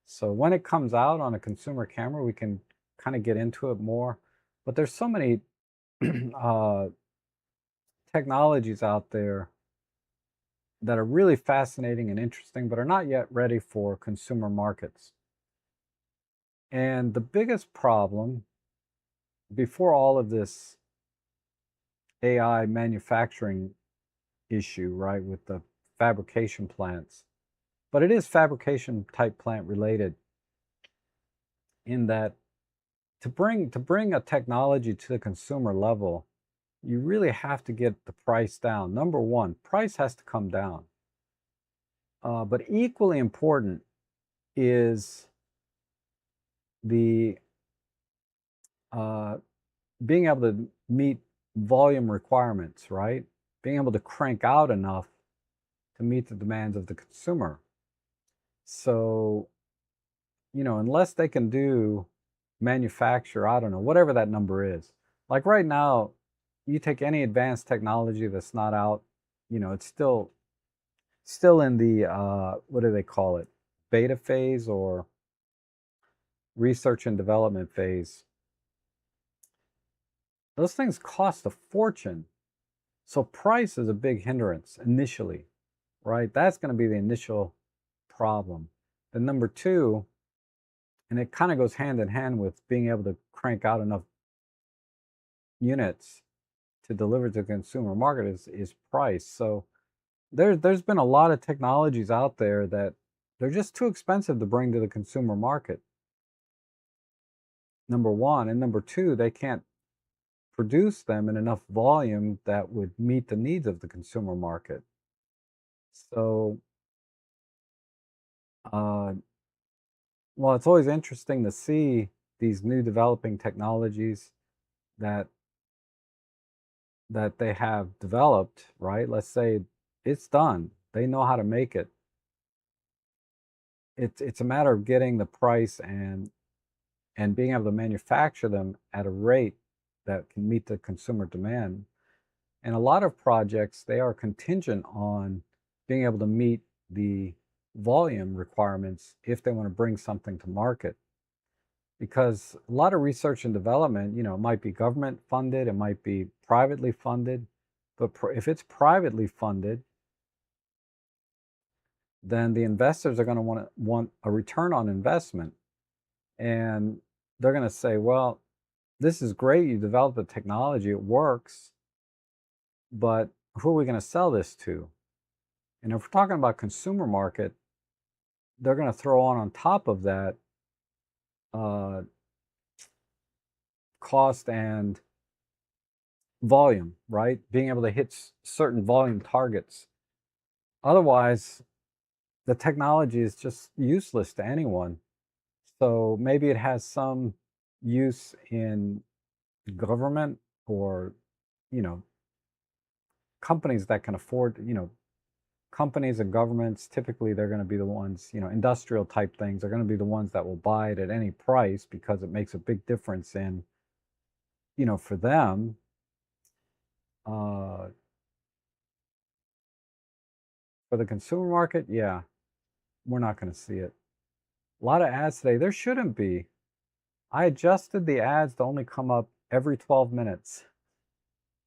So when it comes out on a consumer camera, we can kind of get into it more. But there's so many technologies out there that are really fascinating and interesting, but are not yet ready for consumer markets. And the biggest problem before all of this AI manufacturing issue, right, with the fabrication plants, but it is fabrication type plant related in that to bring a technology to the consumer level, you really have to get the price down. Number one, price has to come down. But equally important is the being able to meet volume requirements, right? Being able to crank out enough to meet the demands of the consumer. So, unless they can do manufacture, I don't know, whatever that number is. Like right now, you take any advanced technology that's not out, it's still in the what do they call it? Beta phase or research and development phase. Those things cost a fortune. So price is a big hindrance initially, right? That's going to be the initial problem. Then number two, and it kind of goes hand in hand with being able to crank out enough units to deliver to the consumer market is price. So there's been a lot of technologies out there that they're just too expensive to bring to the consumer market. Number one. And number two, they can't produce them in enough volume that would meet the needs of the consumer market. So, well, it's always interesting to see these new developing technologies that they have developed, right? Let's say it's done. They know how to make it. It's a matter of getting the price and being able to manufacture them at a rate that can meet the consumer demand. And a lot of projects, they are contingent on being able to meet the volume requirements if they want to bring something to market. Because a lot of research and development, it might be government funded, it might be privately funded, but if it's privately funded, then the investors are going to want a return on investment. And they're going to say, well, this is great, you developed the technology, it works, but who are we going to sell this to? And if we're talking about consumer market, they're going to throw on top of that cost and volume, right? Being able to hit certain volume targets. Otherwise, the technology is just useless to anyone. So maybe it has some use in government or, companies that can afford, companies and governments, typically they're going to be the ones, industrial type things are going to be the ones that will buy it at any price because it makes a big difference in, for them. For the consumer market, yeah, we're not going to see it. A lot of ads today, there shouldn't be. I adjusted the ads to only come up every 12 minutes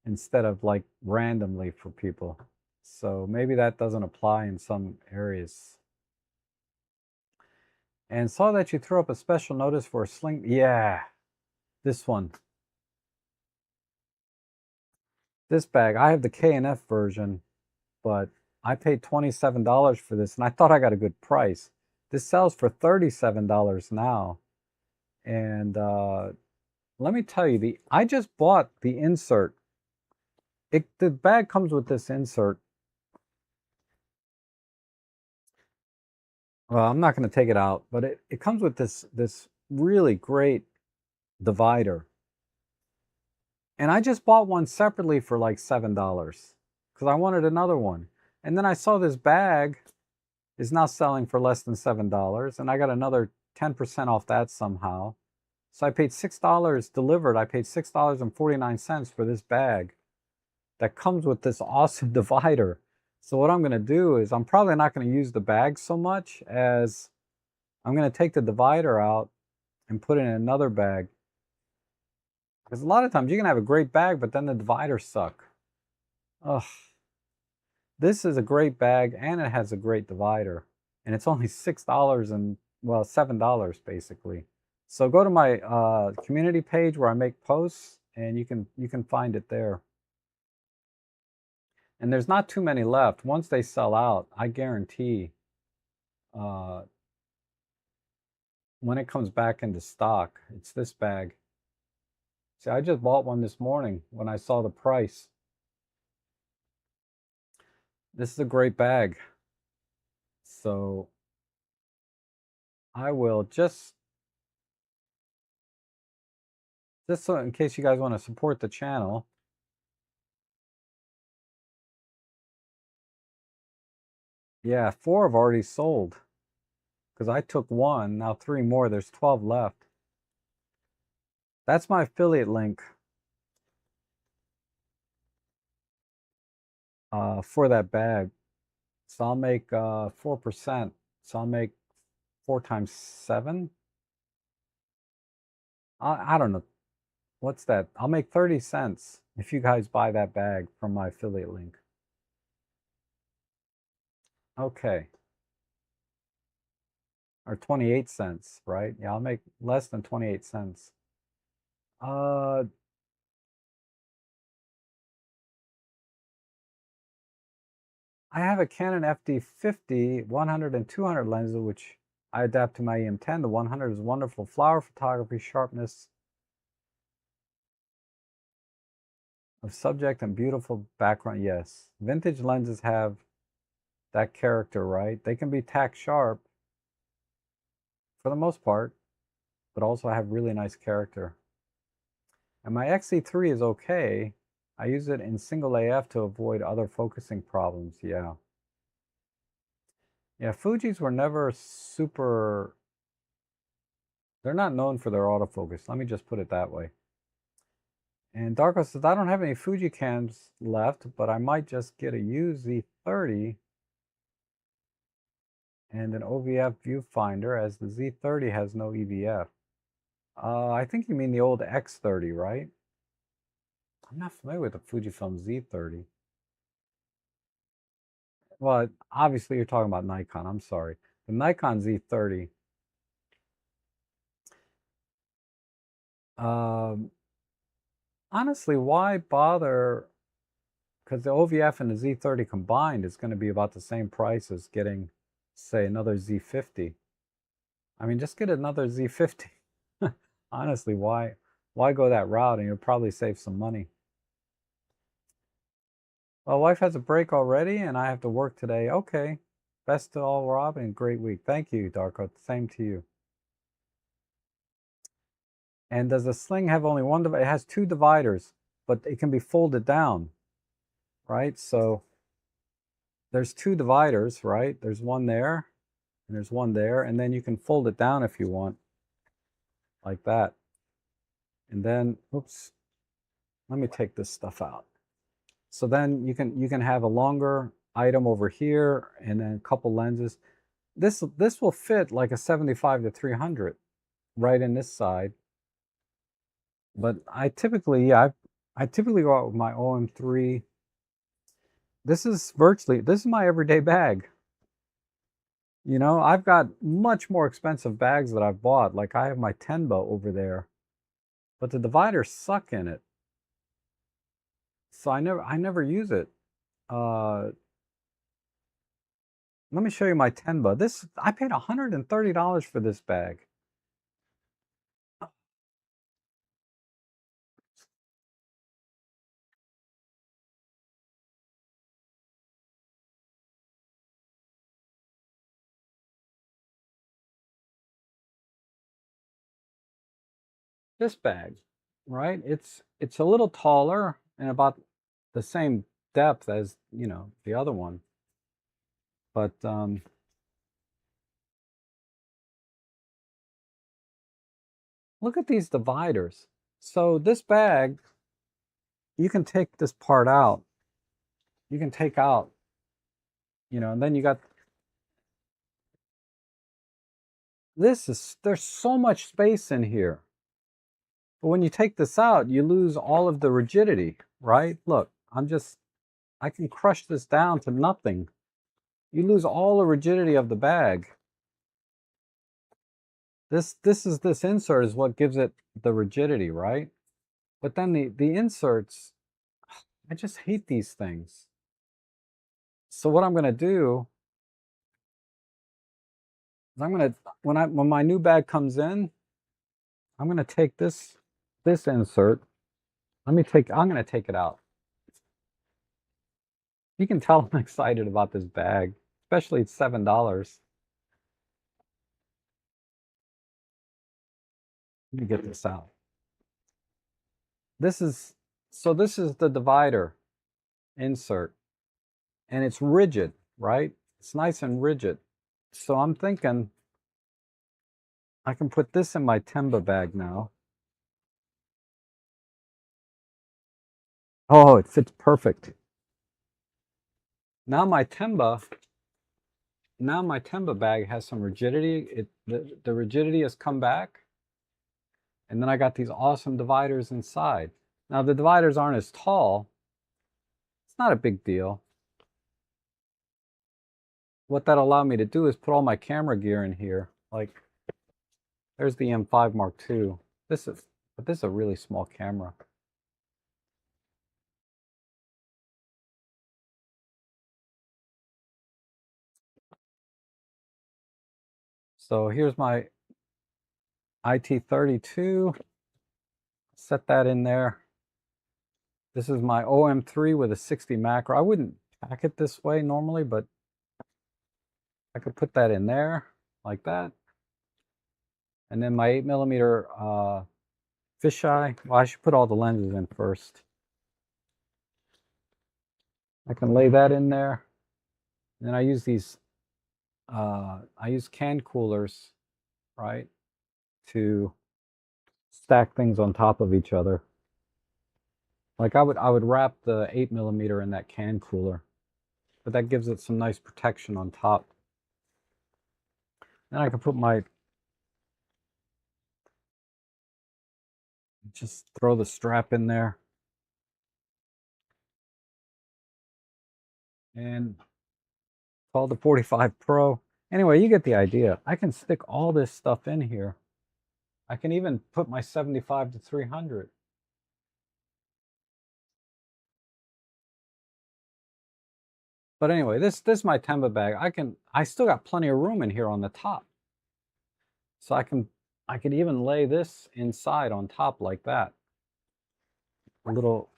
instead of like randomly for people. So maybe that doesn't apply in some areas. And saw that you threw up a special notice for a sling. Yeah, this one. This bag. I have the K&F version, but I paid $27 for this, and I thought I got a good price. This sells for $37 now. And let me tell you, I just bought the insert. The bag comes with this insert. Well, I'm not going to take it out, but it comes with this really great divider. And I just bought one separately for like $7 because I wanted another one. And then I saw this bag is now selling for less than $7, and I got another 10% off that somehow. So I paid $6 delivered. I paid $6.49 for this bag that comes with this awesome divider. So what I'm going to do is I'm probably not going to use the bag so much as I'm going to take the divider out and put it in another bag. Because a lot of times you can have a great bag, but then the dividers suck. Ugh. This is a great bag and it has a great divider. And it's only $6 and, well, $7 basically. So go to my community page where I make posts and you can find it there. And there's not too many left. Once they sell out, I guarantee when it comes back into stock, it's this bag. See, I just bought one this morning when I saw the price. This is a great bag. So I will just so in case you guys want to support the channel. Yeah, 4 have already sold. Because I took 1, now 3 more, there's 12 left. That's my affiliate link for that bag. So I'll make 4%. So I'll make 4 times 7. I don't know. What's that? I'll make 30 cents if you guys buy that bag from my affiliate link. Okay. Or 28 cents, right? Yeah, I'll make less than 28 cents. I have a Canon FD50 100 and 200 lenses, which I adapt to my EM10. The 100 is wonderful flower photography, sharpness of subject, and beautiful background. Yes, vintage lenses have that character, right? They can be tack sharp for the most part, but also have really nice character. And my XE3 is okay. I use it in single AF to avoid other focusing problems. Yeah. Yeah, Fujis were never super... They're not known for their autofocus. Let me just put it that way. And Darko says, I don't have any Fuji cams left, but I might just get a used Z30 and an OVF viewfinder, as the Z30 has no EVF. I think you mean the old X30, right? I'm not familiar with the Fujifilm Z30. Well, obviously you're talking about Nikon. I'm sorry. The Nikon Z30. Honestly, why bother? Because the OVF and the Z30 combined is going to be about the same price as getting, say, another Z50. I mean, just get another Z50. Honestly, why go that route? And you'll probably save some money. Well, wife has a break already, and I have to work today. Okay. Best to all, Rob, and great week. Thank you, Darko. Same to you. And does the Sling have only one divider? It has 2 dividers, but it can be folded down, right? So there's 2 dividers, right? There's one there, and there's one there, and then you can fold it down if you want, like that. And then, oops, let me take this stuff out. So then you can have a longer item over here, and then a couple lenses. This will fit like a 75 to 300 right in this side. But I typically, yeah, I typically go out with my OM3. This is my everyday bag. You know, I've got much more expensive bags that I've bought. Like I have my Tenba over there, but the dividers suck in it. So I never use it. let me show you my Tenba. This, I paid $130 for this bag. This bag, right? It's a little taller and about the same depth as, you know, the other one. But look at these dividers. So this bag, you can take this part out. You can take out, you know, and then you got there's so much space in here. But when you take this out, you lose all of the rigidity, right? Look, I can crush this down to nothing. You lose all the rigidity of the bag. This insert is what gives it the rigidity, right? But then the inserts, I just hate these things. So what I'm gonna do is when my new bag comes in, I'm gonna take this insert. I'm gonna take it out. You can tell I'm excited about this bag, especially it's $7. Let me get this out. This is the divider insert, and it's rigid, right? It's nice and rigid. So I'm thinking I can put this in my Tenba bag now. Oh, it fits perfect. Now my Tenba bag has some rigidity. The rigidity has come back. And then I got these awesome dividers inside. Now the dividers aren't as tall. It's not a big deal. What that allowed me to do is put all my camera gear in here. Like, there's the M5 Mark II. This is a really small camera. So here's my IT32. Set that in there. This is my OM3 with a 60 macro. I wouldn't pack it this way normally, but I could put that in there like that. And then my 8mm fisheye. Well, I should put all the lenses in first. I can lay that in there. And then I use these, I use can coolers, right, to stack things on top of each other. Like I would wrap the 8mm in that can cooler, but that gives it some nice protection on top. Then I can put just throw the strap in there. And call the 45 Pro. Anyway, you get the idea. I can stick all this stuff in here. I can even put my 75 to 300. But anyway, this is my Tenba bag. I still got plenty of room in here on the top. So I could even lay this inside on top like that. A little,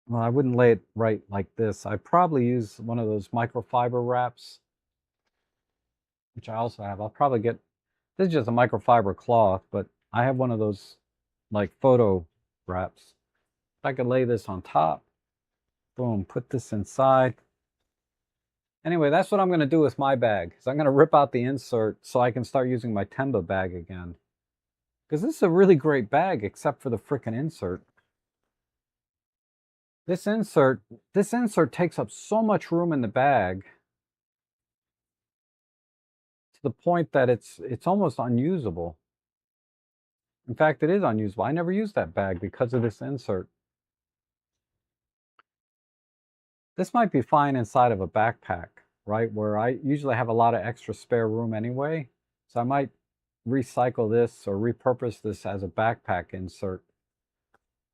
well, I wouldn't lay it right like this. I'd probably use one of those microfiber wraps, which I also have. I'll probably get, this is just a microfiber cloth, but I have one of those like photo wraps. I could lay this on top. Boom, put this inside. Anyway, that's what I'm going to do with my bag. So I'm going to rip out the insert so I can start using my Tenba bag again. Because this is a really great bag, except for the frickin' insert. This insert takes up so much room in the bag to the point that it's almost unusable. In fact, it is unusable. I never used that bag because of this insert. This might be fine inside of a backpack, right? Where I usually have a lot of extra spare room anyway. So I might recycle this or repurpose this as a backpack insert.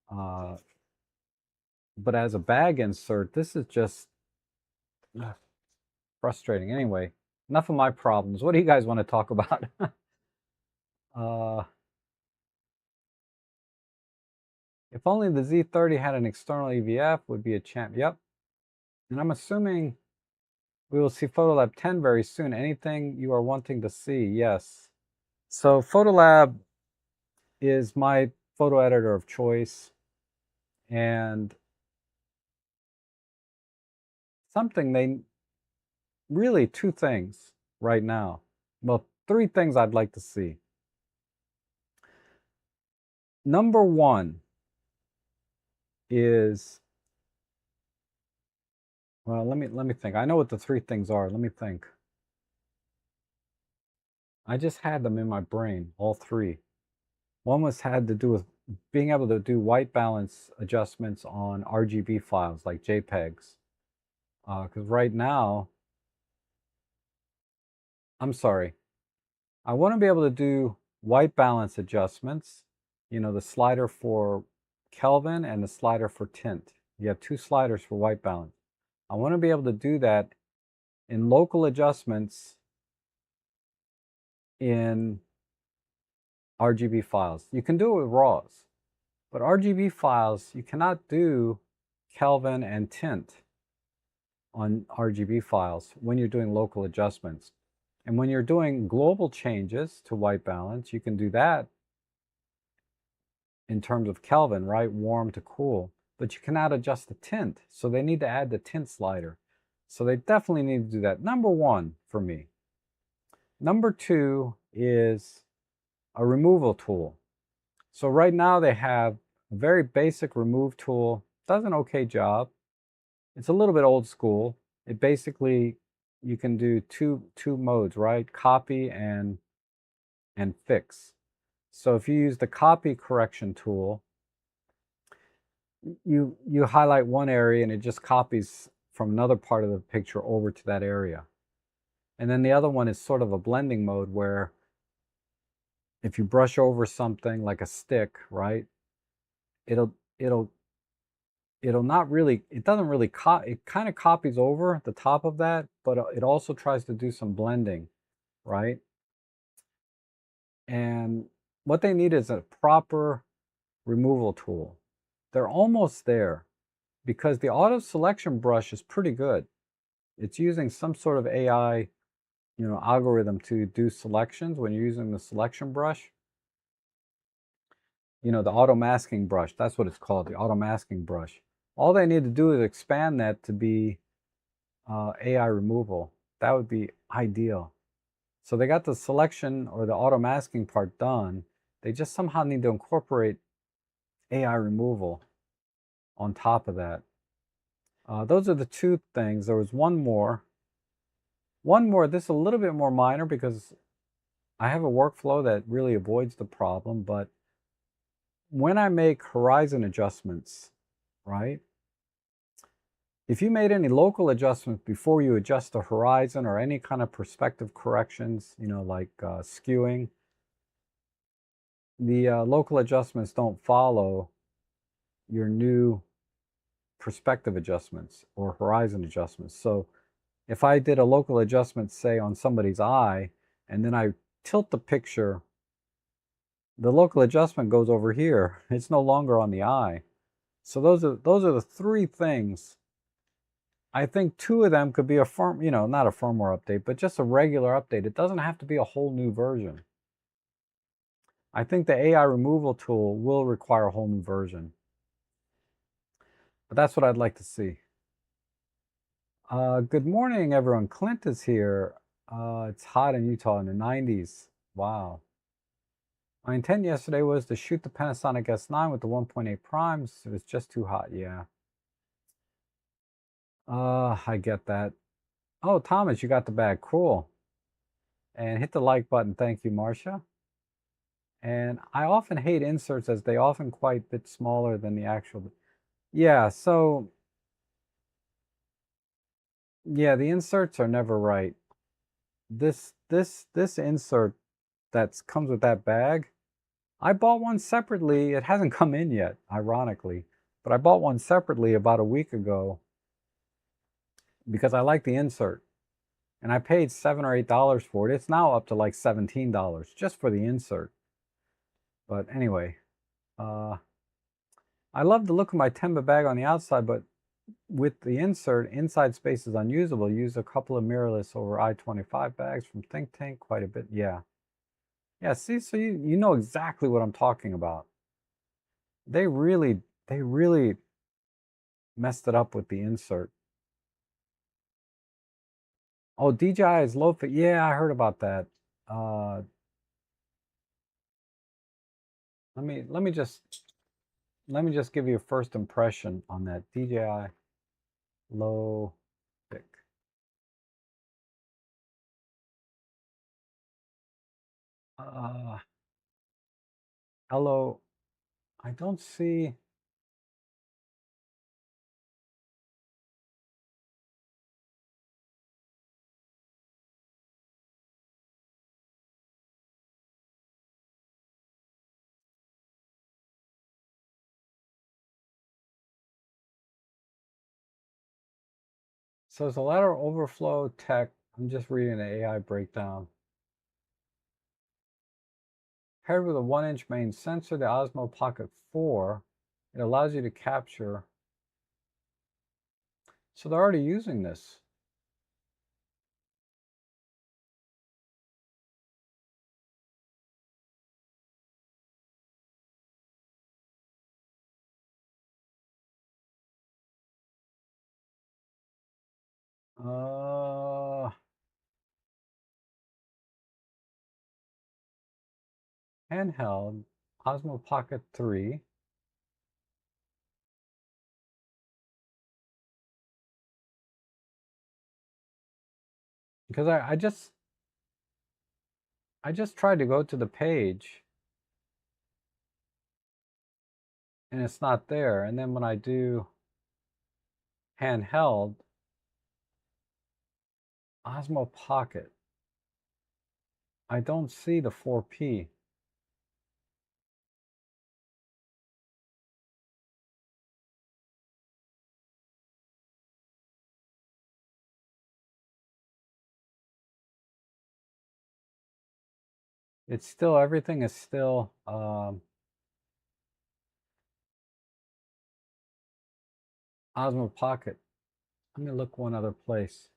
But as a bag insert, this is just, Frustrating. Anyway, enough of my problems. What do you guys want to talk about? uh, if only the Z30 had an external EVF, would be a champ. Yep. And I'm assuming we will see Photolab 10 very soon. Anything you are wanting to see? Yes. So Photolab is my photo editor of choice, and really two things right now. Well, three things I'd like to see. Number one is, well, let me think. I know what the three things are. Let me think. I just had them in my brain, all three. One had to do with being able to do white balance adjustments on RGB files like JPEGs. Because right now, I'm sorry, I want to be able to do white balance adjustments, you know, the slider for Kelvin and the slider for tint. You have two sliders for white balance. I want to be able to do that in local adjustments in RGB files. You can do it with RAWs, but RGB files, you cannot do Kelvin and tint on RGB files when you're doing local adjustments. And when you're doing global changes to white balance, you can do that in terms of Kelvin, right? Warm to cool. But you cannot adjust the tint. So they need to add the tint slider. So they definitely need to do that. Number one for me. Number two is a removal tool. So right now they have a very basic remove tool. Does an okay job. It's a little bit old school. It basically, you can do two modes, right? Copy and fix. So if you use the copy correction tool, you highlight one area and it just copies from another part of the picture over to that area. And then the other one is sort of a blending mode where if you brush over something like a stick, right, it'll not really, it doesn't really, it kind of copies over the top of that, but it also tries to do some blending, right? And what they need is a proper removal tool. They're almost there because the auto selection brush is pretty good. It's using some sort of AI, you know, algorithm to do selections when you're using the selection brush. You know, the auto masking brush, that's what it's called, the auto masking brush. All they need to do is expand that to be AI removal. That would be ideal. So they got the selection or the auto masking part done. They just somehow need to incorporate AI removal on top of that. Those are the two things. There was one more. This is a little bit more minor because I have a workflow that really avoids the problem, but when I make horizon adjustments, right? If you made any local adjustments before you adjust the horizon or any kind of perspective corrections, you know, like skewing, the local adjustments don't follow your new perspective adjustments or horizon adjustments. So if I did a local adjustment, say on somebody's eye, and then I tilt the picture, the local adjustment goes over here. It's no longer on the eye. So those are the three things. I think two of them could be a not a firmware update, but just a regular update. It doesn't have to be a whole new version. I think the AI removal tool will require a whole new version. But that's what I'd like to see. Good morning, everyone. Clint is here. It's hot in Utah in the 90s. Wow. My intent yesterday was to shoot the Panasonic S9 with the 1.8 primes. It was just too hot, yeah. I get that. Oh, Thomas, you got the bag. Cool. And hit the like button. Thank you, Marcia. And I often hate inserts as they often quite a bit smaller than the actual. Yeah, so yeah, the inserts are never right. This insert that comes with that bag, I bought one separately. It hasn't come in yet, ironically, but I bought one separately about a week ago because I like the insert. And I paid $7 or $8 for it. It's now up to like $17 just for the insert. But anyway, I love the look of my Tenba bag on the outside, but with the insert, inside space is unusable. Use a couple of mirrorless over I-25 bags from Think Tank quite a bit. Yeah. Yeah, see, so you know exactly what I'm talking about. They really messed it up with the insert. Oh, DJI is low fit. Yeah, I heard about that. Uh, let me just give you a first impression on that DJI low pick. Hello. I don't see. So it's a lateral overflow tech. I'm just reading the AI breakdown. Paired with a 1-inch main sensor, the Osmo Pocket 4, it allows you to capture. So they're already using this. Handheld, Osmo Pocket 3. Because I just tried to go to the page and it's not there. And then when I do handheld, Osmo Pocket, I don't see the 4P. It's still, everything is still Osmo Pocket. Let me look one other place.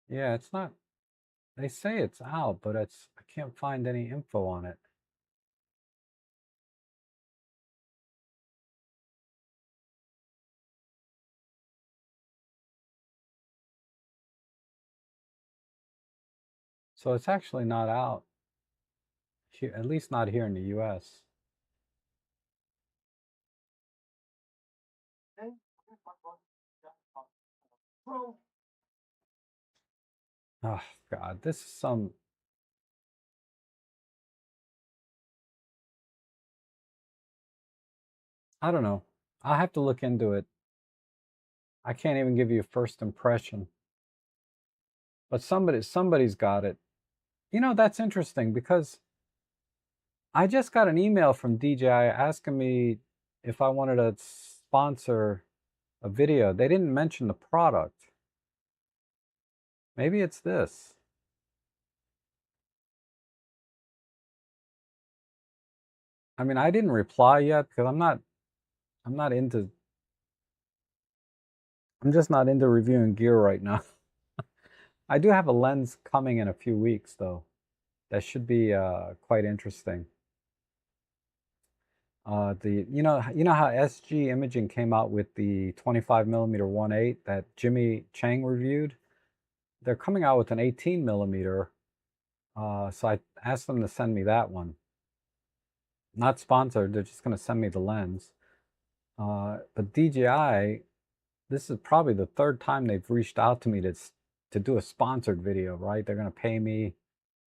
Yeah, it's not, they say it's out, but I can't find any info on it. So it's actually not out, here, at least not here in the US. Oh, God, this is some, I don't know. I'll have to look into it. I can't even give you a first impression. But somebody's got it. You know, that's interesting because I just got an email from DJI asking me if I wanted to sponsor a video. They didn't mention the product. Maybe it's this. I mean, I didn't reply yet because I'm not into I'm just not into reviewing gear right now. I do have a lens coming in a few weeks though. That should be quite interesting. You know how SG Imaging came out with the 25mm 1.8 that Jimmy Chang reviewed? They're coming out with an 18mm. So I asked them to send me that one. Not sponsored, they're just going to send me the lens. But DJI, this is probably the third time they've reached out to me to do a sponsored video, right? They're going to pay me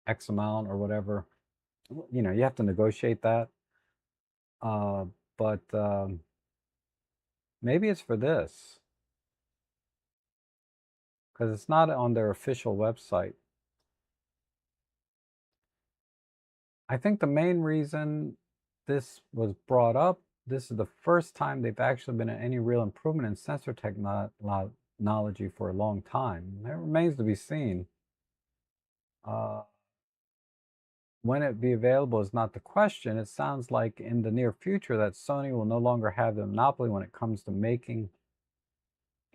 X amount or whatever. You know, you have to negotiate that. But maybe it's for this. because it's not on their official website. I think the main reason this was brought up, this is the first time they've actually been at any real improvement in sensor technology for a long time. That remains to be seen. When it be available is not the question. It sounds like in the near future that Sony will no longer have the monopoly when it comes to making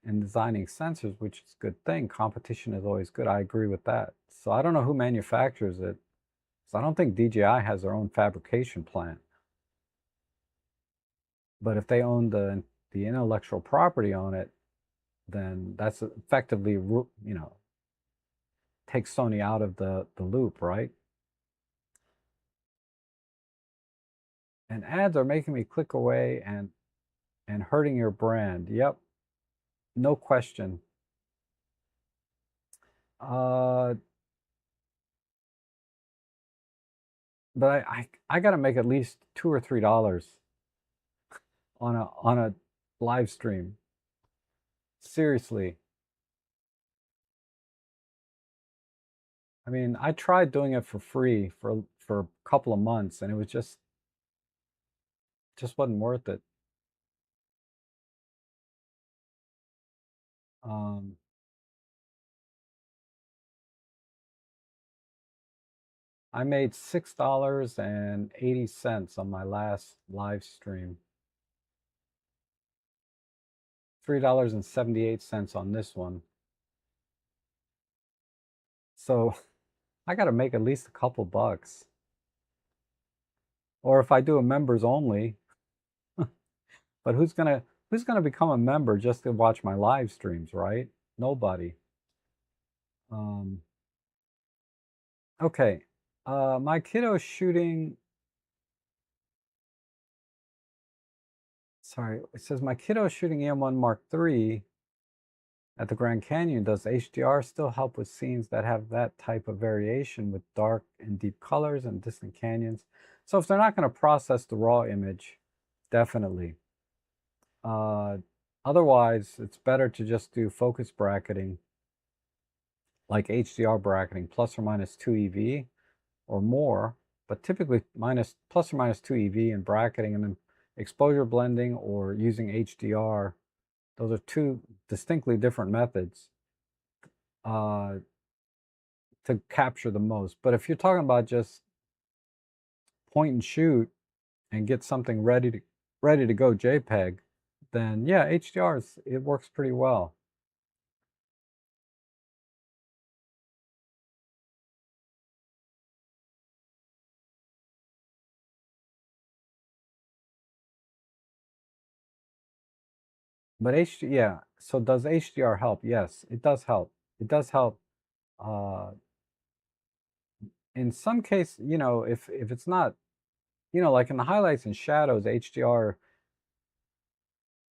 and designing sensors, which is a good thing. Competition is always good. I agree with that. So I don't know who manufactures it. So I don't think DJI has their own fabrication plant. But if they own the intellectual property on it, then that's effectively, takes Sony out of the loop, right? And ads are making me click away and hurting your brand. Yep, no question. But I got to make at least $2 or $3 on a live stream. Seriously. I mean, I tried doing it for free for a couple of months, and it was just wasn't worth it. Um, I made $6.80 on my last live stream. $3.78 on this one. So I got to make at least a couple bucks. Or if I do a members only, but who's gonna become a member just to watch my live streams, right? Nobody. Okay. My kiddo's shooting. Sorry, it says my kiddo's shooting EM1 Mark III at the Grand Canyon. Does HDR still help with scenes that have that type of variation with dark and deep colors and distant canyons? So if they're not going to process the raw image, definitely. Otherwise, it's better to just do focus bracketing, like HDR bracketing, plus or minus 2 EV or more, but typically plus or minus 2 EV in bracketing, and then exposure blending or using HDR. Those are two distinctly different methods to capture the most. But if you're talking about just point and shoot and get something ready to go JPEG, then yeah, HDR it works pretty well. But yeah, so does HDR help? Yes, it does help. It does help. In some case, if it's not, like in the highlights and shadows, HDR,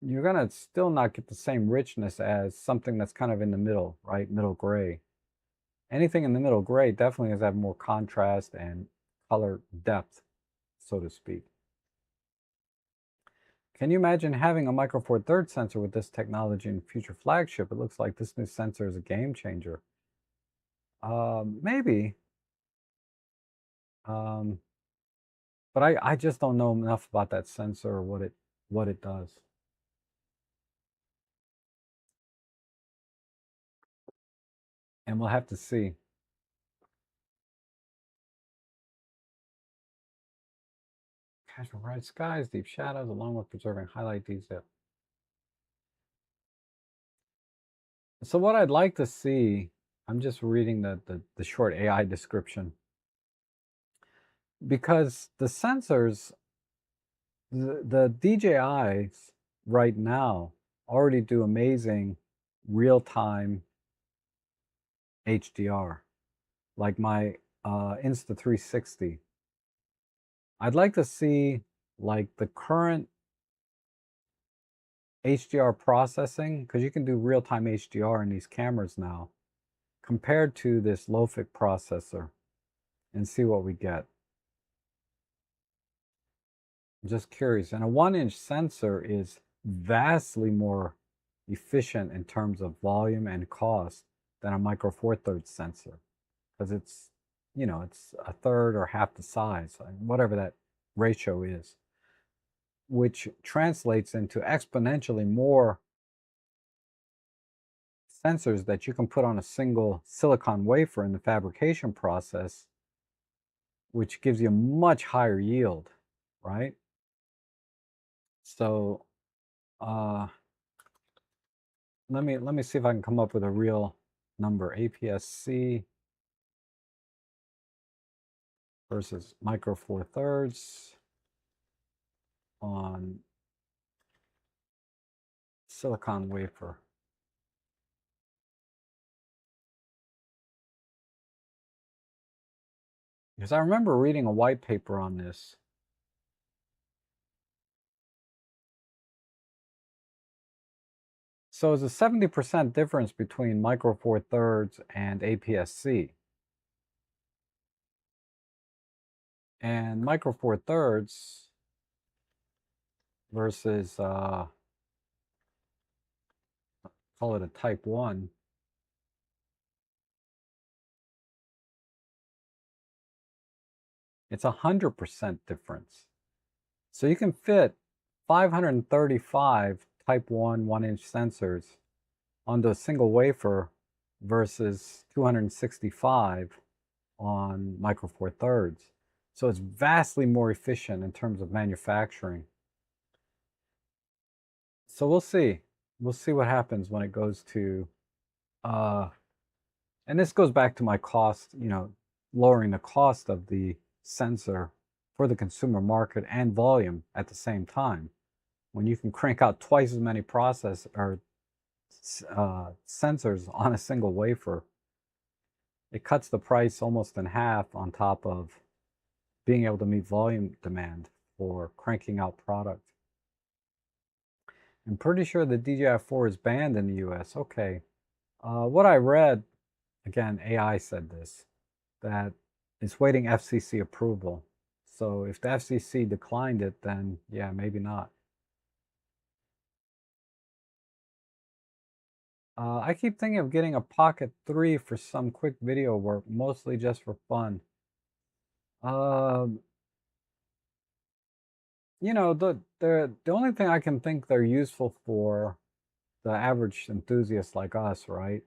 you're gonna still not get the same richness as something that's kind of in the middle, right? Middle gray. Anything in the middle gray definitely has to have more contrast and color depth, so to speak. Can you imagine having a Micro Four Thirds sensor with this technology in future flagship? It looks like this new sensor is a game changer. Maybe. Um, but I just don't know enough about that sensor or what it does. And we'll have to see. Casual bright skies, deep shadows, along with preserving highlight detail. So what I'd like to see, I'm just reading the short AI description, because the sensors, the DJIs right now already do amazing real-time HDR, like my Insta360. I'd like to see like the current HDR processing, because you can do real-time HDR in these cameras now, compared to this LOFIC processor, and see what we get. I'm just curious. And a 1-inch sensor is vastly more efficient in terms of volume and cost than a Micro Four Thirds sensor, because it's, it's a third or half the size, whatever that ratio is, which translates into exponentially more sensors that you can put on a single silicon wafer in the fabrication process, which gives you a much higher yield, right? So let me see if I can come up with a real number. APS-C versus Micro Four Thirds on silicon wafer. Because I remember reading a white paper on this. So it's a 70% difference between Micro Four Thirds and APS-C. And Micro Four Thirds versus, call it a type 1, it's 100% difference. So you can fit 535 type 1 1-inch sensors onto a single wafer versus 265 on Micro Four Thirds. So it's vastly more efficient in terms of manufacturing. So we'll see. We'll see what happens when it goes to, and this goes back to my cost, lowering the cost of the sensor for the consumer market and volume at the same time. When you can crank out twice as many sensors on a single wafer, it cuts the price almost in half, on top of being able to meet volume demand for cranking out product. I'm pretty sure the DJI-4 is banned in the US. Okay. What I read, again, AI said this, that it's waiting FCC approval. So if the FCC declined it, then yeah, maybe not. I keep thinking of getting a Pocket 3 for some quick video work, mostly just for fun. The only thing I can think they're useful for the average enthusiast like us, right?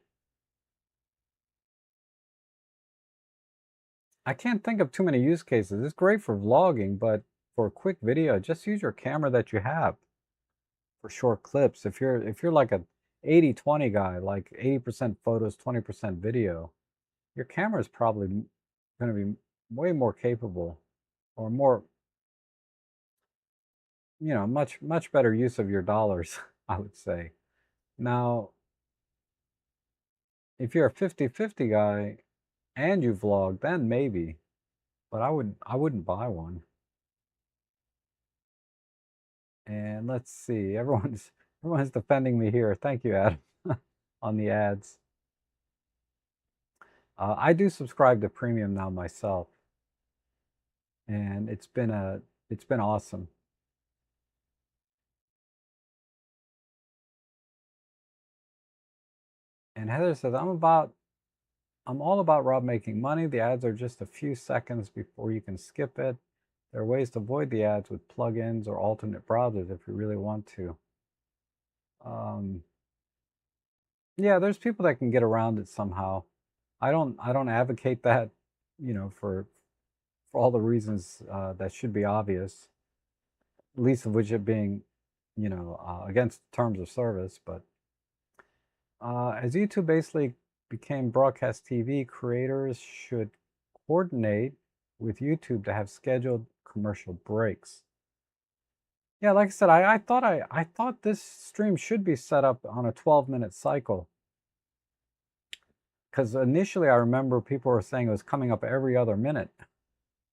I can't think of too many use cases. It's great for vlogging, but for a quick video, just use your camera that you have for short clips. If you're like a 80-20 guy, like 80% photos, 20% video, your camera is probably going to be way more capable, or more, much better use of your dollars, I would say. Now, if you're a 50-50 guy and you vlog, then maybe, but I wouldn't buy one. And let's see, everyone's defending me here. Thank you, Adam, on the ads. I do subscribe to Premium now myself, and it's been awesome. And Heather says, I'm all about Rob making money. The ads are just a few seconds before you can skip it. There are ways to avoid the ads with plugins or alternate browsers if you really want to. Yeah, there's people that can get around it somehow. I don't advocate that, for all the reasons that should be obvious, least of which it being, against terms of service. But as YouTube basically became broadcast TV, creators should coordinate with YouTube to have scheduled commercial breaks. Yeah, like I said, I thought this stream should be set up on a 12-minute cycle. Because initially I remember people were saying it was coming up every other minute,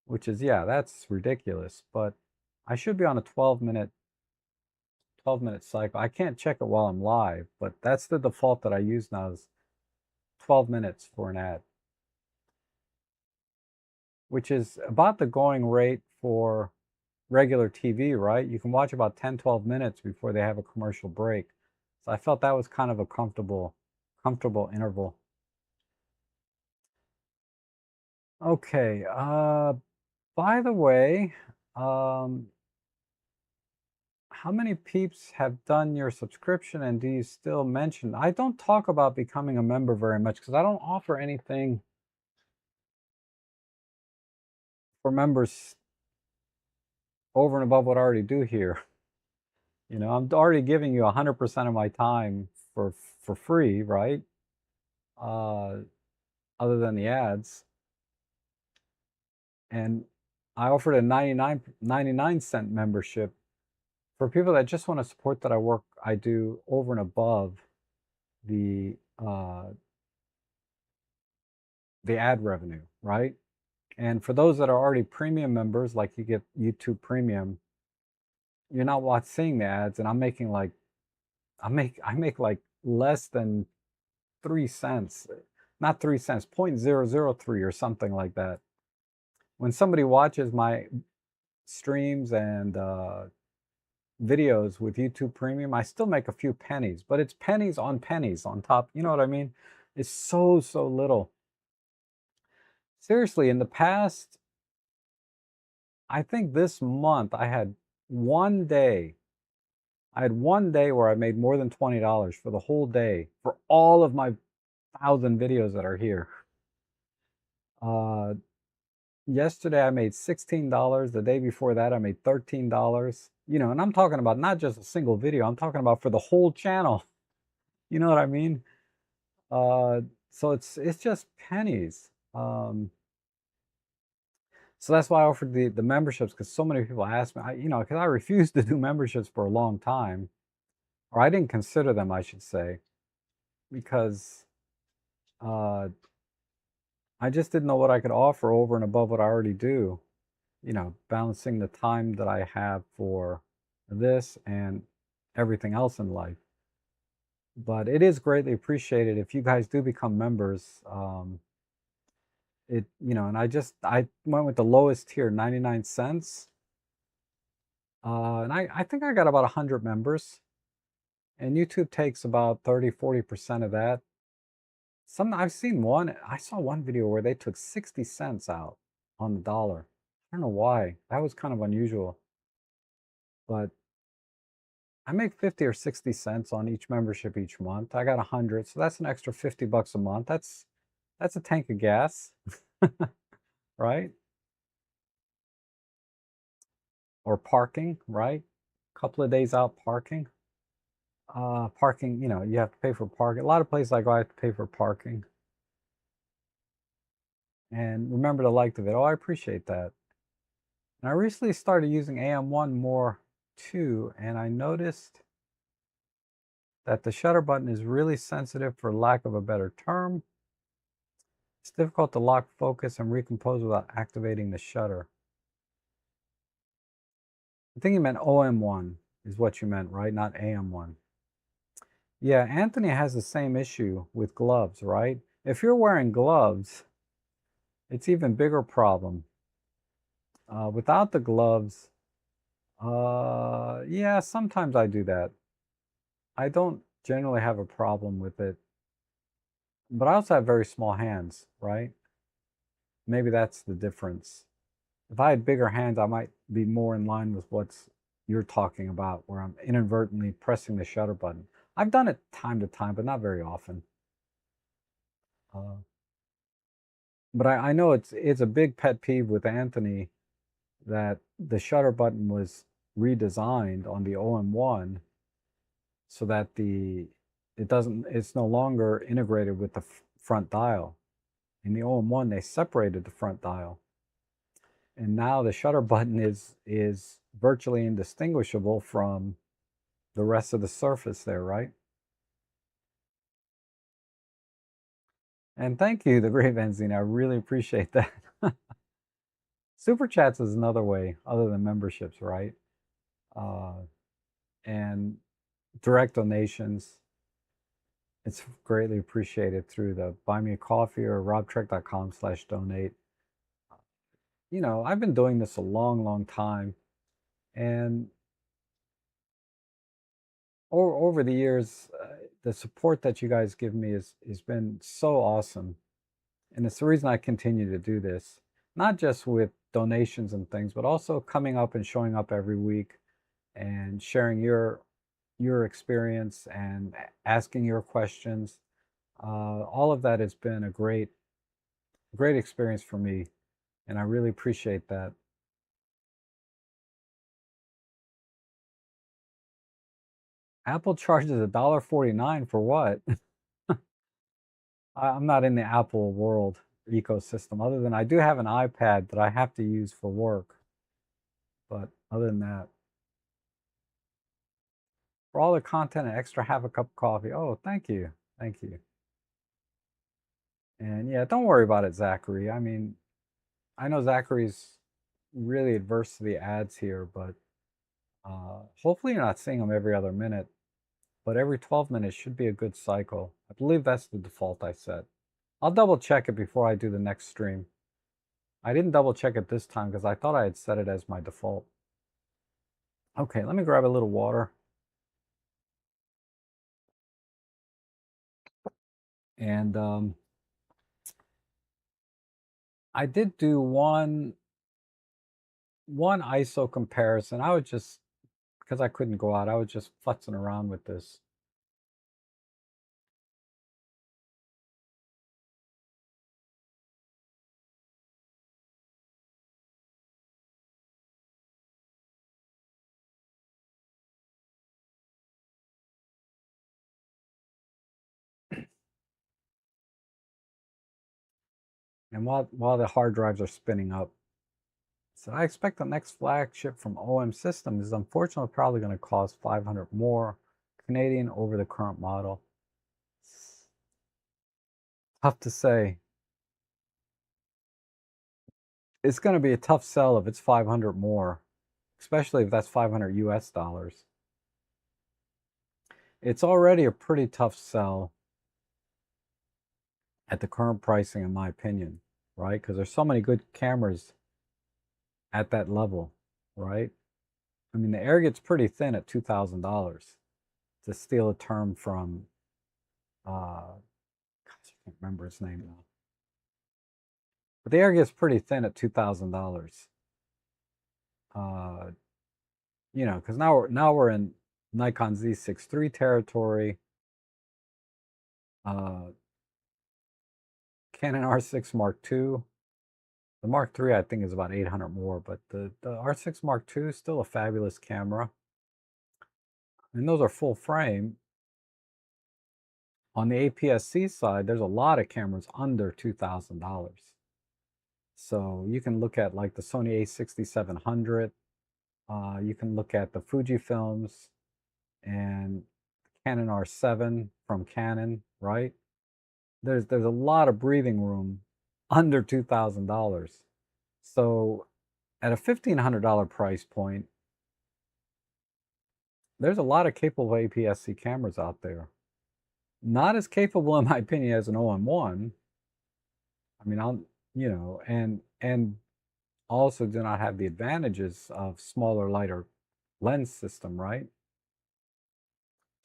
which is, yeah, that's ridiculous. But I should be on a 12-minute cycle. I can't check it while I'm live, but that's the default that I use now, is 12 minutes for an ad, which is about the going rate for regular TV, right? You can watch about 10-12 minutes before they have a commercial break. So I felt that was kind of a comfortable interval. Okay. By the way, um, how many peeps have done your subscription and do you still mention? I don't talk about becoming a member very much because I don't offer anything for members over and above what I already do here. You know, I'm already giving you 100% of my time for free, right? Uh, Other than the ads. And I offered a 99 cent membership for people that just want to support that I do over and above the uh, the ad revenue, right? And for those that are already premium members, like you get YouTube Premium, you're not seeing the ads, and I'm making like I make like less than 3 cents, not 3 cents, 0.003 or something like that. When somebody watches my streams and videos with YouTube Premium, I still make a few pennies, but it's pennies on top. You know what I mean? It's so little. Seriously, in the past, I think this month one day. I had one day where I made more than $20 for the whole day for all of my 1,000 videos that are here. Uh, Yesterday I made $16. The day before that I made $13. You know, and I'm talking about not just a single video. I'm talking about for the whole channel. You know what I mean? Uh, so it's just pennies. So that's why I offered the memberships because so many people ask me. You know, because I refused to do memberships for a long time, or I didn't consider them, I should say, because uh, I just didn't know what I could offer over and above what I already do. You know, balancing the time that I have for this and everything else in life. But it is greatly appreciated if you guys do become members. You know, and I went with the lowest tier, 99 cents. And I think I got about 100 members, and YouTube takes about 30-40% of that. I saw one video where they took 60 cents out on the dollar. I don't know why. That was kind of unusual. But I make 50 or 60 cents on each membership each month. I got 100, so that's an extra $50 a month. That's a tank of gas, right? Or parking, right? A couple of days out parking. Parking, you know, you have to pay for parking. A lot of places I go, I have to pay for parking. And remember to like the video. Oh, I appreciate that. And I recently started using AM1 more too, and I noticed that the shutter button is really sensitive, for lack of a better term. It's difficult to lock focus and recompose without activating the shutter. I think you meant OM1 is what you meant, right? Not AM1. Yeah, Anthony has the same issue with gloves, right? If you're wearing gloves, it's even bigger problem. Without the gloves, yeah, sometimes I do that. I don't generally have a problem with it, but I also have very small hands, right? Maybe that's the difference. If I had bigger hands, I might be more in line with what's you're talking about, where I'm inadvertently pressing the shutter button. I've done it time to time, but not very often. Uh, but I know it's a big pet peeve with Anthony that the shutter button was redesigned on the OM1 so that it's no longer integrated with the front dial. In the OM1, they separated the front dial, and now the shutter button is virtually indistinguishable from the rest of the surface there, right? And thank you, the Great Benzine. I really appreciate that. Super chats is another way other than memberships, right? Uh, and direct donations. It's greatly appreciated through the Buy Me a Coffee or robtrek.com/donate. You know, I've been doing this a long time, and over the years, the support that you guys give me has been so awesome. And it's the reason I continue to do this, not just with donations and things, but also coming up and showing up every week and sharing your experience and asking your questions. All of that has been a great experience for me, and I really appreciate that. Apple charges $1.49 for what? I'm not in the Apple world ecosystem, other than I do have an iPad that I have to use for work. But other than that, for all the content and extra, have a cup of coffee. Oh, thank you. Thank you. And yeah, don't worry about it, Zachary. I mean, I know Zachary's really adverse to the ads here, but hopefully you're not seeing them every other minute. But every 12 minutes should be a good cycle. I believe that's the default I set. I'll double check it before I do the next stream. I didn't double check it this time because I thought I had set it as my default. Okay, let me grab a little water. And I did do one ISO comparison. I was just, because I couldn't go out, I was just futzing around with this. And while the hard drives are spinning up, so I expect the next flagship from OM Systems is unfortunately probably going to cost 500 more Canadian over the current model. Tough to say. It's going to be a tough sell if it's 500 more, especially if that's 500 US dollars. It's already a pretty tough sell at the current pricing, in my opinion, right? Because there's so many good cameras at that level, right? I mean, the air gets pretty thin at $2,000, to steal a term from, gosh, I can't remember his name now. But the air gets pretty thin at $2,000. Uh, you know, because now we're in Nikon Z6 III territory. Uh, Canon R6 Mark II. The Mark III, I think, is about 800 more, but the R6 Mark II is still a fabulous camera. And those are full frame. On the APS-C side, there's a lot of cameras under $2,000. So you can look at like the Sony a6700. You can look at the Fujifilms and Canon R7 from Canon, right? There's a lot of breathing room under $2,000. So at a $1,500 price point, there's a lot of capable APS-C cameras out there. Not as capable, in my opinion, as an OM1. I mean, and also do not have the advantages of smaller, lighter lens system, right?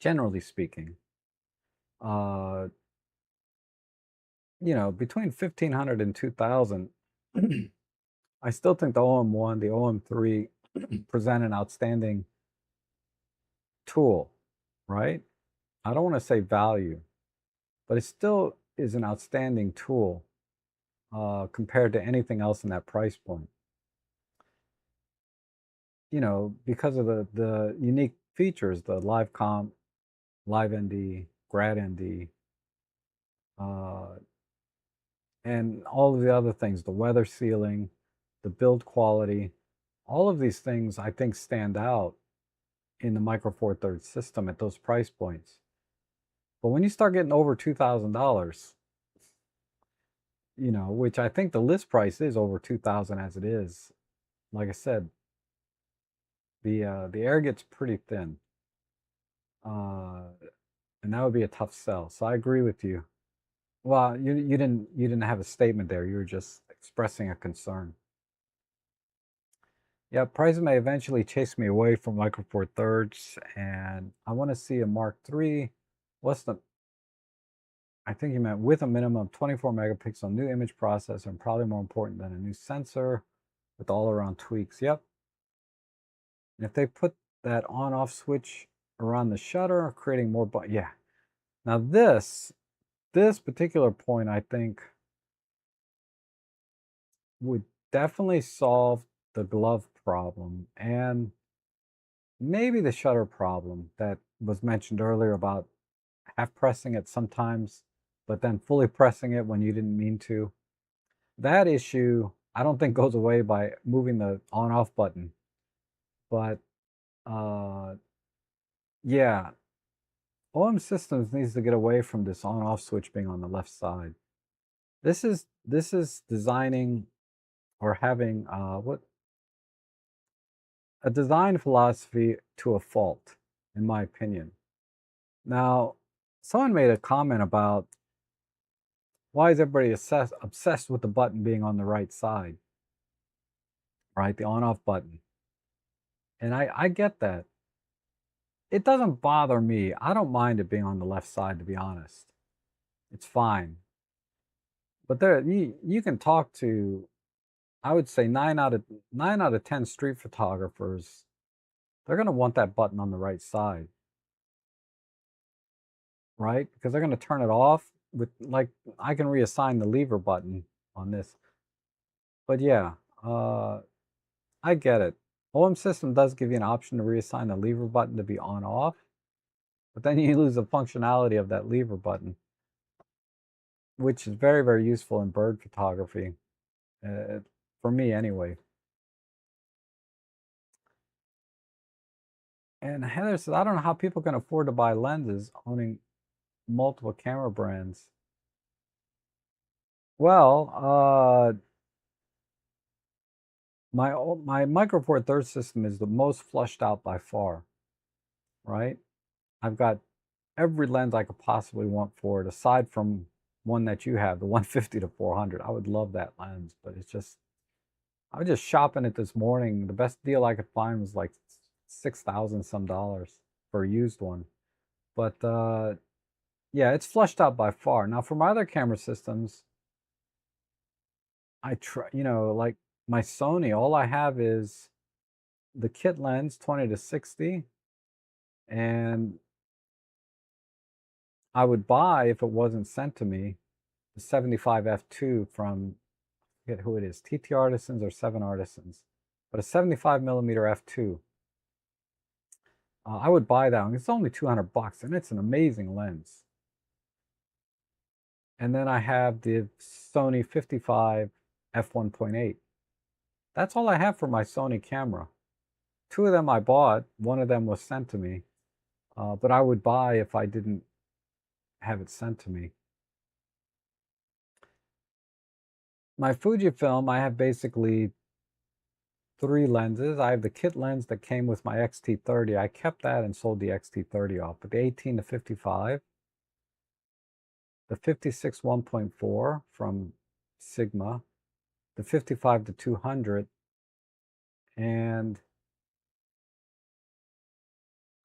Generally speaking, uh, between 1,500 and 2,000, I still think the OM1, the OM3 present an outstanding tool, right? I don't want to say value, but it still is an outstanding tool compared to anything else in that price point. Because of the unique features, the live comp, live ND, grad ND, uh, and all of the other things, the weather sealing, the build quality, all of these things I think stand out in the Micro Four Thirds system at those price points. But when you start getting over $2,000, which I think the list price is over 2,000 as it is, like I said, the air gets pretty thin. And that would be a tough sell. So I agree with you. Well, you didn't have a statement there. You were just expressing a concern. Yeah, prices may eventually chase me away from Micro Four Thirds, and I want to see a Mark III. What's the I think you meant with a minimum of 24 megapixel new image processor, and probably more important than a new sensor with all around tweaks. Yep. And if they put that on off switch around the shutter, creating more, but yeah. Now this particular point, I think, would definitely solve the glove problem and maybe the shutter problem that was mentioned earlier about half pressing it sometimes, but then fully pressing it when you didn't mean to. That issue, I don't think goes away by moving the on-off button. But yeah, OM Systems needs to get away from this on-off switch being on the left side. This is designing or having what a design philosophy to a fault, in my opinion. Now, someone made a comment about why is everybody obsessed with the button being on the right side, right? The on-off button. And I get that. It doesn't bother me. I don't mind it being on the left side, to be honest. It's fine. But there, you can talk to, I would say 9 out of 10 street photographers. They're going to want that button on the right side, right? Because they're going to turn it off with, like, I can reassign the lever button on this. But yeah, I get it. OM System does give you an option to reassign the lever button to be on off, but then you lose the functionality of that lever button, which is very, very useful in bird photography, for me anyway. And Heather says, I don't know how people can afford to buy lenses owning multiple camera brands. Well, my Micro Four Thirds system is the most flushed out by far, right? I've got every lens I could possibly want for it, aside from one that you have, the 150 to 400. I would love that lens, but it's just, I was just shopping it this morning. The best deal I could find was like 6,000 some dollars for a used one. But yeah, it's flushed out by far. Now for my other camera systems, I try, like my Sony, all I have is the kit lens 20 to 60, and I would buy, if it wasn't sent to me, the 75 f2 from, I forget who it is, TT Artisans or 7 Artisans, but a 75 millimeter f2. I would buy that one. It's only 200 bucks, and it's an amazing lens. And then I have the Sony 55 f1.8. That's all I have for my Sony camera. 2 of them I bought. 1 of them was sent to me, but I would buy if I didn't have it sent to me. My Fujifilm, I have basically 3 lenses. I have the kit lens that came with my X-T30. I kept that and sold the X-T30 off. But the 18 to 55, the 56 1.4 from Sigma, the 55 to 200, and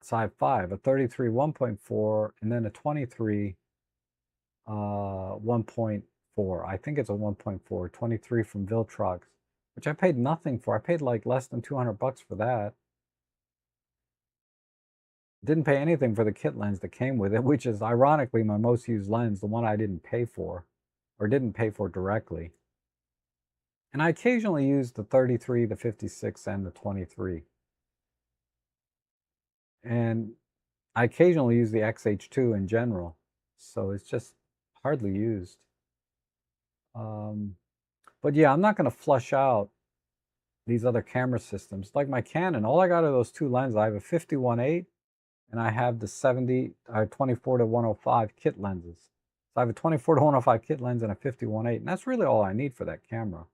so I have 5, a 33 1.4, and then a 23 1.4. I think it's a 1.4, 23 from Viltrox, which I paid nothing for. I paid like less than 200 bucks for that. Didn't pay anything for the kit lens that came with it, which is ironically my most used lens, the one I didn't pay for, or didn't pay for directly. And I occasionally use the 33, the 56, and the 23. And I occasionally use the XH2 in general, so it's just hardly used. But yeah, I'm not going to flush out these other camera systems. Like my Canon, all I got are those 2 lenses. I have a 51.8 and I have the 24 to 105 kit lenses. So I have a 24 to 105 kit lens and a 51.8, and that's really all I need for that camera.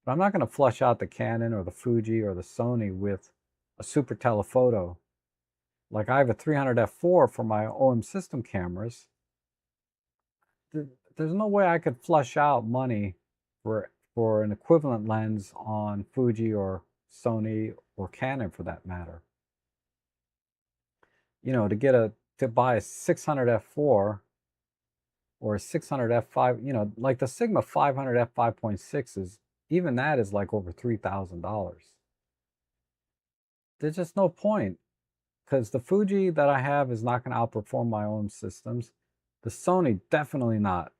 But I'm not going to flush out the Canon or the Fuji or the Sony with a super telephoto. Like I have a 300 f4 for my OM System cameras. There's no way I could flush out money for an equivalent lens on Fuji or Sony or Canon for that matter. To buy a 600 f4 or a 600 f5, like the Sigma 500 f5.6 is, even that is like over $3,000. There's just no point, because the Fuji that I have is not going to outperform my own systems. The Sony, definitely not.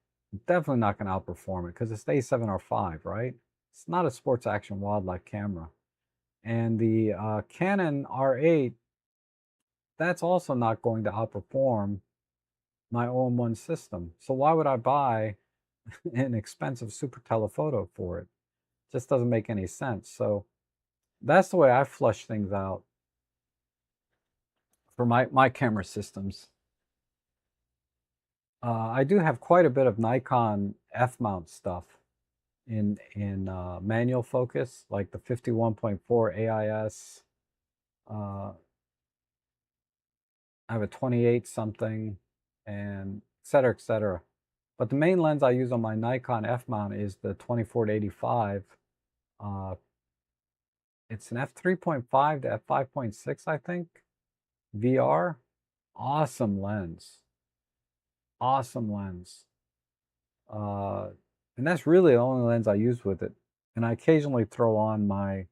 Definitely not going to outperform it, because it's the A7R5, right? It's not a sports action wildlife camera. And the Canon R8, that's also not going to outperform my OM1 system. So why would I buy an expensive super telephoto for it? Just doesn't make any sense. So that's the way I flush things out for my camera systems. I do have quite a bit of Nikon F-mount stuff in manual focus, like the 51.4 AIS. I have a 28 something, and et cetera, et cetera. But the main lens I use on my Nikon F-mount is the 24-85. It's an f3.5 to f5.6, I think. VR. Awesome lens. Awesome lens. And that's really the only lens I use with it. And I occasionally throw on my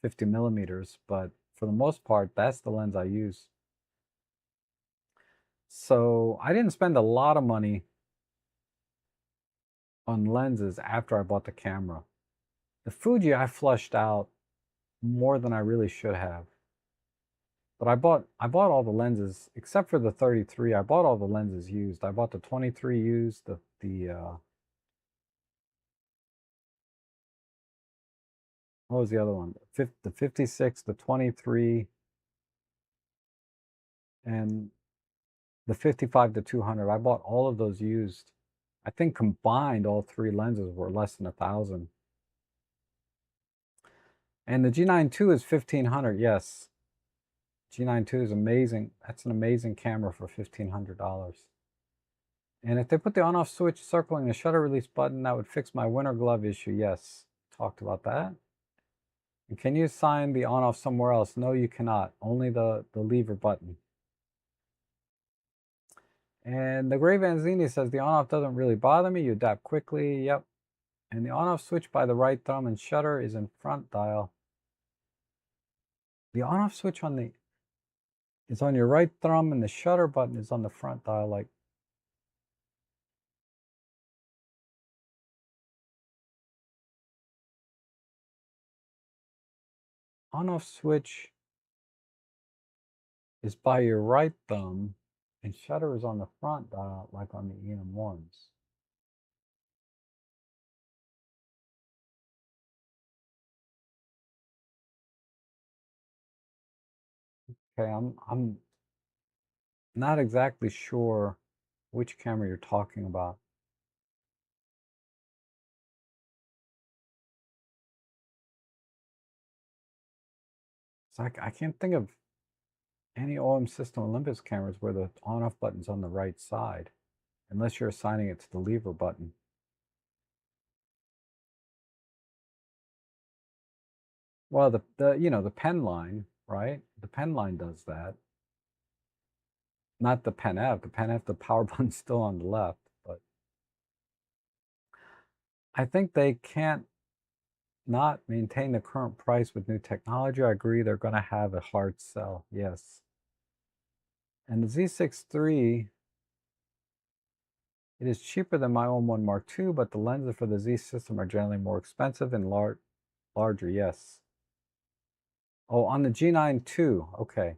50 millimeters, but for the most part, that's the lens I use. So I didn't spend a lot of money on lenses after I bought the camera. The Fuji I flushed out more than I really should have. But I bought all the lenses except for the 33. I bought all the lenses used. I bought the 23 used, what was the other one? The 56, the 23, and the 55 to 200. I bought all of those used. I think combined all three lenses were less than 1,000. And the G9 II is 1,500. Yes, G9 II is amazing. That's an amazing camera for $1,500. And if they put the on-off switch circling the shutter release button, that would fix my winter glove issue. Yes, talked about that. And can you assign the on-off somewhere else? No, you cannot. Only the lever button. And the Gray Vanzini says the on-off doesn't really bother me. You adapt quickly. Yep. And the on-off switch by the right thumb and shutter is in front dial. The on-off switch is on your right thumb, and the shutter button is on the front dial. Like, on-off switch is by your right thumb, and shutter is on the front dial, like on the EM1s. Okay, I'm not exactly sure which camera you're talking about. So I can't think of any OM System Olympus cameras where the on-off button's on the right side, unless you're assigning it to the lever button. Well, the pen line, right? The pen line does that. Not the Pen F. The Pen F, the power button's still on the left, but I think they can't not maintain the current price with new technology. I agree they're going to have a hard sell, yes. And the Z6 III, it is cheaper than my own one Mark II, but the lenses for the Z system are generally more expensive and larger, yes. Oh, on the G9 II, okay.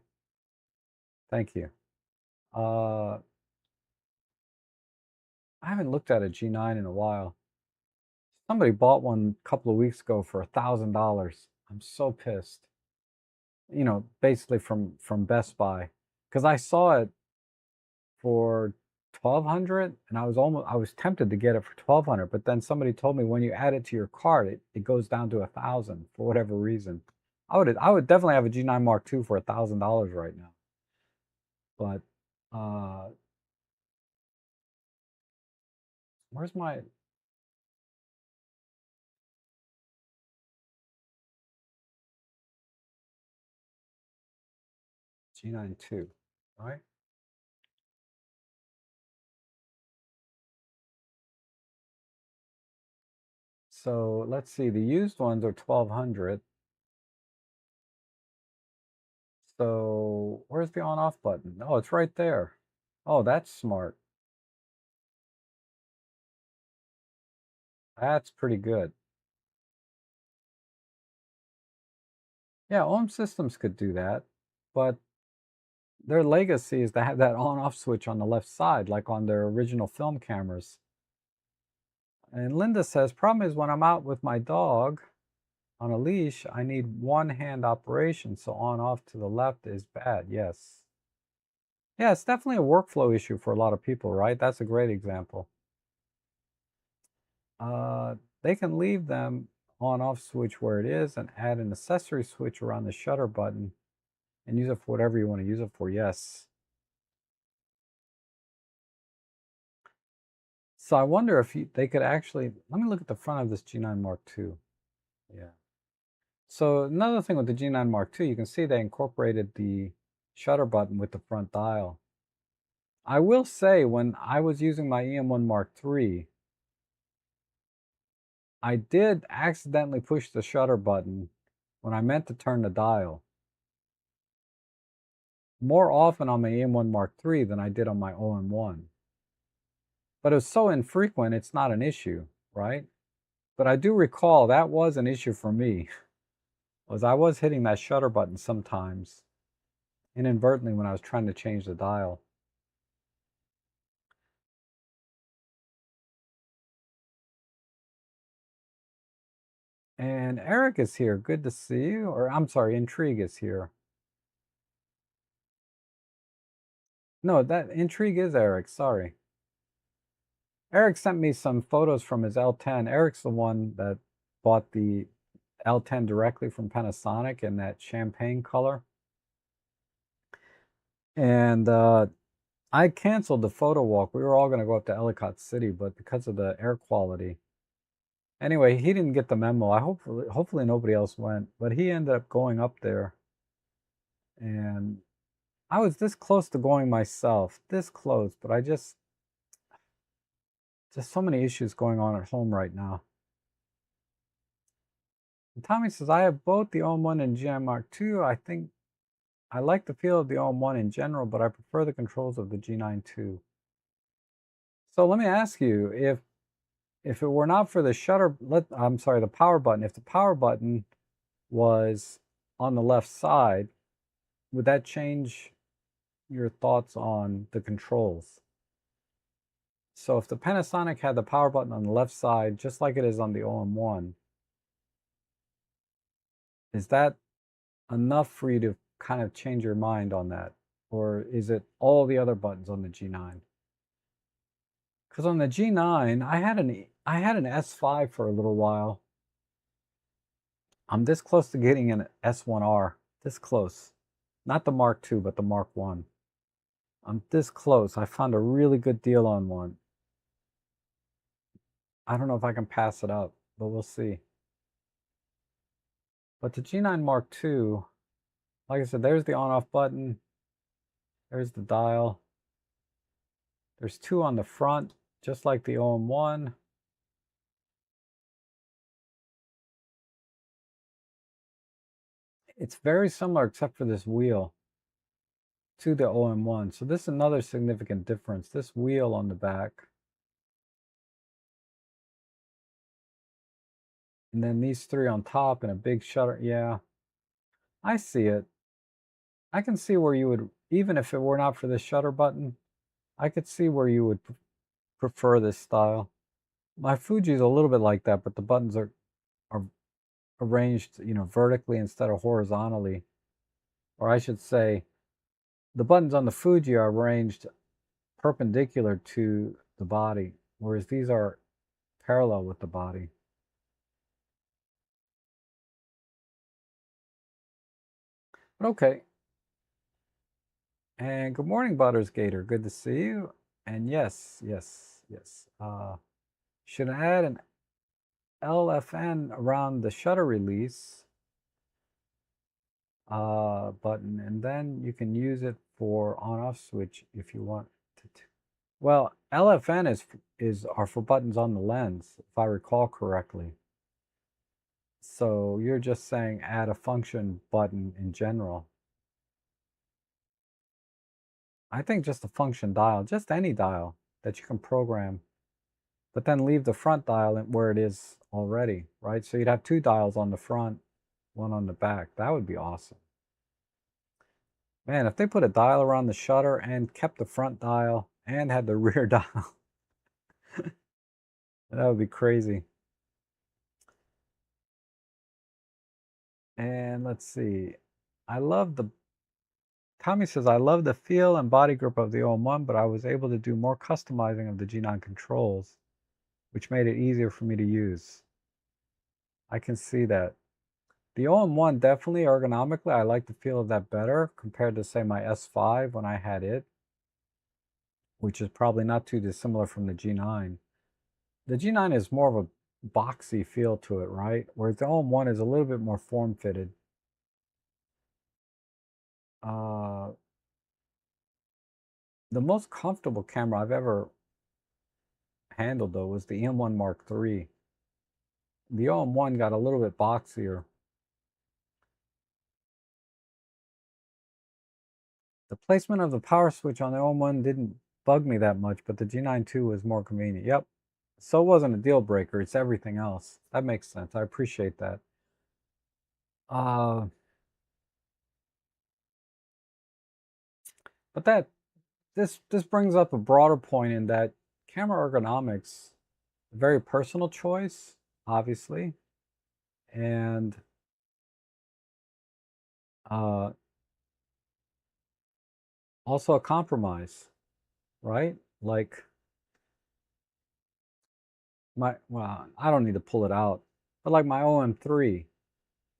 Thank you. I haven't looked at a G9 in a while. Somebody bought one a couple of weeks ago for $1,000. I'm so pissed. Basically from Best Buy, because I saw it for 1,200, and I was tempted to get it for 1,200, but then somebody told me when you add it to your cart, it goes down to 1,000 for whatever reason. I would definitely have a G9 Mark II for $1,000 right now, but uh, where's my G9 II, right? So let's see, the used ones are 1200. So where's the on off button? Oh, it's right there. Oh, that's smart. That's pretty good. Yeah, Ohm systems could do that, but their legacy is to have that on off switch on the left side, like on their original film cameras. And Linda says, problem is when I'm out with my dog on a leash, I need one hand operation, so on off to the left is bad. Yes. Yeah, it's definitely a workflow issue for a lot of people, right? That's a great example. They can leave them on off switch where it is and add an accessory switch around the shutter button and use it for whatever you want to use it for. Yes. So I wonder if they could actually, let me look at the front of this G9 Mark II. Yeah. So another thing with the G9 Mark II, you can see they incorporated the shutter button with the front dial. I will say when I was using my EM1 Mark III, I did accidentally push the shutter button when I meant to turn the dial. More often on my EM1 Mark III than I did on my OM1. But it was so infrequent, it's not an issue, right? But I do recall that was an issue for me, was I was hitting that shutter button sometimes, inadvertently when I was trying to change the dial. And Eric is here, good to see you, or I'm sorry, Intrigue is here. No, that Intrigue is Eric, sorry. Eric sent me some photos from his L10. Eric's the one that bought the L10 directly from Panasonic in that champagne color. And I canceled the photo walk. We were all going to go up to Ellicott City, but because of the air quality. Anyway, he didn't get the memo. Hopefully nobody else went, but he ended up going up there. And I was this close to going myself, this close, but I just so many issues going on at home right now. And Tommy says, I have both the OM1 and GM Mark II. I think I like the feel of the OM1 in general, but I prefer the controls of the G9 II. So let me ask you, if it were not for the I'm sorry, the power button, if the power button was on the left side, would that change your thoughts on the controls? So if the Panasonic had the power button on the left side, just like it is on the OM1, is that enough for you to kind of change your mind on that? Or is it all the other buttons on the G9? Because on the G9, I had an S5 for a little while. I'm this close to getting an S1R. This close. Not the Mark II, but the Mark I. I'm this close. I found a really good deal on one. I don't know if I can pass it up, but we'll see. But the G9 Mark II, like I said, there's the on-off button. There's the dial. There's two on the front, just like the OM1. It's very similar except for this wheel to the OM1. So this is another significant difference. This wheel on the back. And then these three on top and a big shutter. Yeah, I see it. I can see where you would, even if it were not for this shutter button, I could see where you would prefer this style. My Fuji is a little bit like that, but the buttons are arranged, vertically instead of horizontally. Or I should say, the buttons on the Fuji are arranged perpendicular to the body, whereas these are parallel with the body. But okay. And good morning, Butters Gator. Good to see you. And yes, yes, yes. Should add an LFN around the shutter release button, and then you can use it for on-off switch if you want to. Well, LFN are for buttons on the lens, if I recall correctly. So you're just saying add a function button in general. I think just a function dial, just any dial that you can program, but then leave the front dial where it is already, right? So you'd have two dials on the front, one on the back. That would be awesome. Man, if they put a dial around the shutter and kept the front dial and had the rear dial, that would be crazy. And let's see. Tommy says, I love the feel and body grip of the OM1, but I was able to do more customizing of the G9 controls, which made it easier for me to use. I can see that. The OM1, definitely ergonomically, I like the feel of that better compared to, say, my S5 when I had it, which is probably not too dissimilar from the G9. The G9 is more of a boxy feel to it, right? Whereas the OM1 is a little bit more form-fitted. The most comfortable camera I've ever handled, though, was the M1 Mark III. The OM1 got a little bit boxier. The placement of the power switch on the OM1 didn't bug me that much, but the G9 II was more convenient. Yep. So it wasn't a deal breaker. It's everything else. That makes sense. I appreciate that. But this brings up a broader point in that camera ergonomics, a very personal choice, obviously, and uh, also a compromise, right? Like well, I don't need to pull it out, but like my OM3,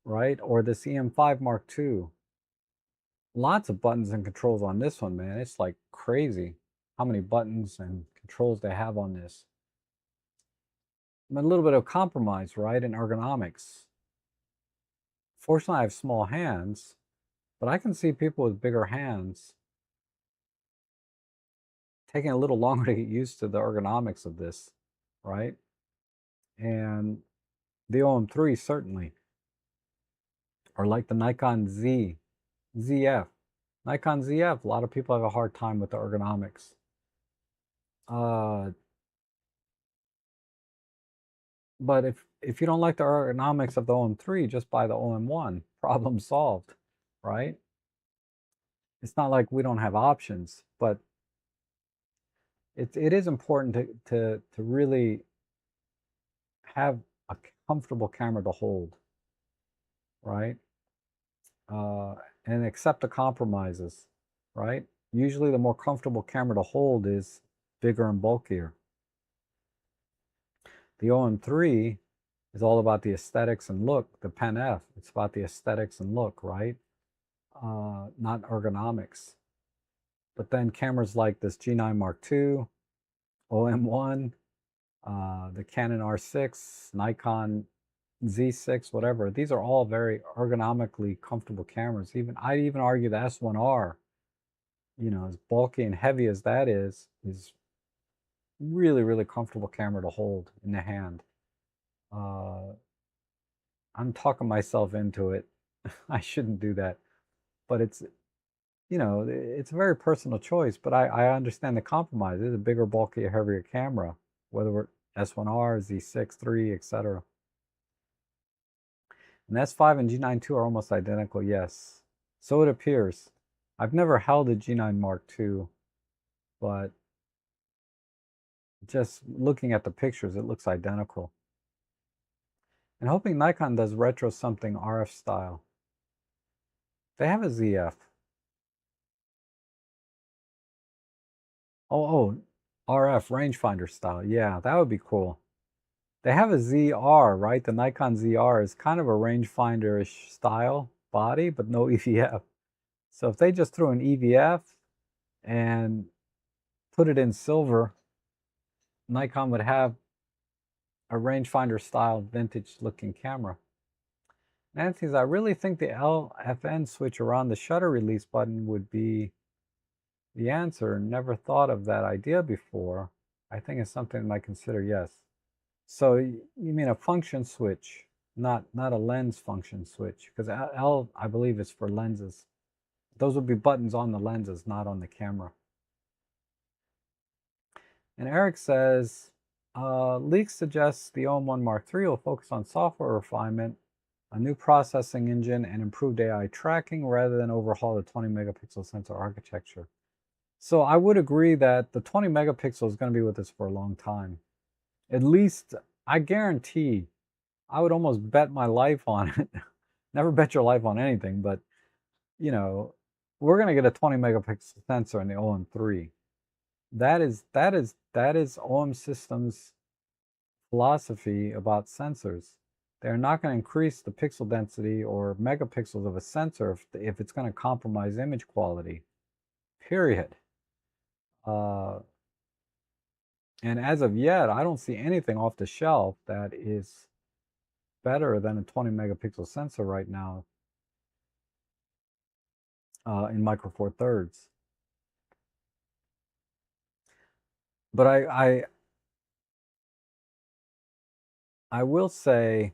right? Or the CM5 Mark II. Lots of buttons and controls on this one, man. It's like crazy how many buttons and controls they have on this. A little bit of compromise, right, in ergonomics. Fortunately, I have small hands, but I can see people with bigger hands taking a little longer to get used to the ergonomics of this, right? And the OM3 certainly, or like the Nikon ZF. Nikon ZF, a lot of people have a hard time with the ergonomics. But if you don't like the ergonomics of the OM3, just buy the OM1. Problem solved, right? It's not like we don't have options, but it is important to really have a comfortable camera to hold, right? And accept the compromises, right? Usually the more comfortable camera to hold is bigger and bulkier. The OM3 is all about the aesthetics and look. The Pen F, it's about the aesthetics and look, right? Not ergonomics. But then cameras like this G9 Mark II, OM1, the Canon R6, Nikon Z6, whatever. These are all very ergonomically comfortable cameras. I'd even argue the S1R, as bulky and heavy as that is really, really comfortable camera to hold in the hand. I'm talking myself into it. I shouldn't do that. But it's a very personal choice, but I understand the compromise. It's a bigger, bulkier, heavier camera, whether we're S1R, Z6, 3, etc. And S5 and G9 II are almost identical, yes. So it appears. I've never held a G9 Mark II, but just looking at the pictures, it looks identical. And hoping Nikon does retro something RF style. They have a ZF. Oh, RF rangefinder style. Yeah, that would be cool. They have a ZR, right? The Nikon ZR is kind of a rangefinder-ish style body, but no EVF. So if they just threw an EVF and put it in silver, Nikon would have a rangefinder style vintage looking camera. Nancy's, I really think the LFN switch around the shutter release button would be the answer. Never thought of that idea before. I think it's something I might consider, yes. So you mean a function switch? not a lens function switch, because L, I believe, is for lenses. Those would be buttons on the lenses, not on the camera. And Eric says, leaks suggests the OM1 Mark III will focus on software refinement, a new processing engine, and improved AI tracking rather than overhaul the 20 megapixel sensor architecture. So I would agree that the 20 megapixel is going to be with us for a long time. At least, I guarantee, I would almost bet my life on it. Never bet your life on anything, but you know, we're going to get a 20 megapixel sensor in the OM3. That is OM Systems' philosophy about sensors. They're not going to increase the pixel density or megapixels of a sensor if it's going to compromise image quality. Period. And as of yet, I don't see anything off the shelf that is better than a 20 megapixel sensor right now in Micro Four Thirds. But I will say,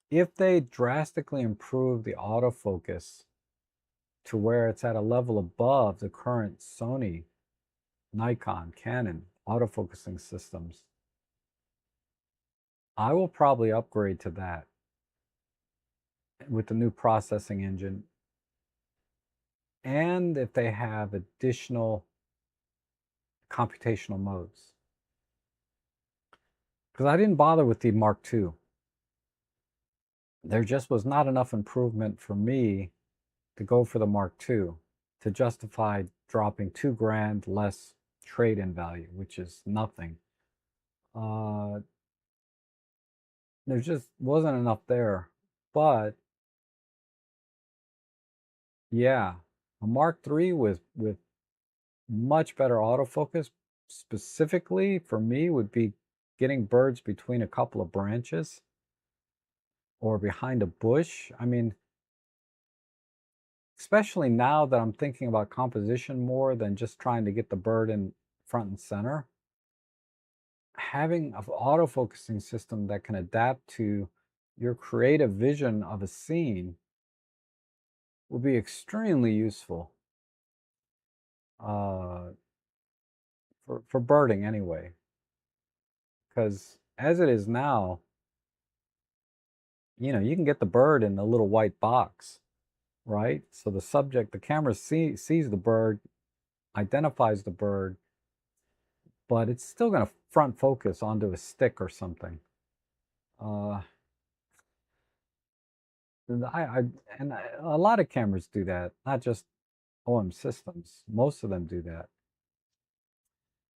if they drastically improve the autofocus to where it's at a level above the current Sony, Nikon, Canon autofocusing systems, I will probably upgrade to that with the new processing engine. And if they have additional computational modes. Because I didn't bother with the Mark II. There just was not enough improvement for me to go for the Mark II to justify dropping $2,000 less trade-in value, which is nothing. There just wasn't enough there. But yeah, a Mark III with much better autofocus, specifically for me, would be getting birds between a couple of branches or behind a bush. I mean, especially now that I'm thinking about composition more than just trying to get the bird in front and center, having an autofocusing system that can adapt to your creative vision of a scene will be extremely useful for birding anyway. Because as it is now, you know, you can get the bird in a little white box, right? So the subject, the camera sees the bird, identifies the bird, but it's still going to front focus onto a stick or something. And a lot of cameras do that, not just OM Systems. Most of them do that.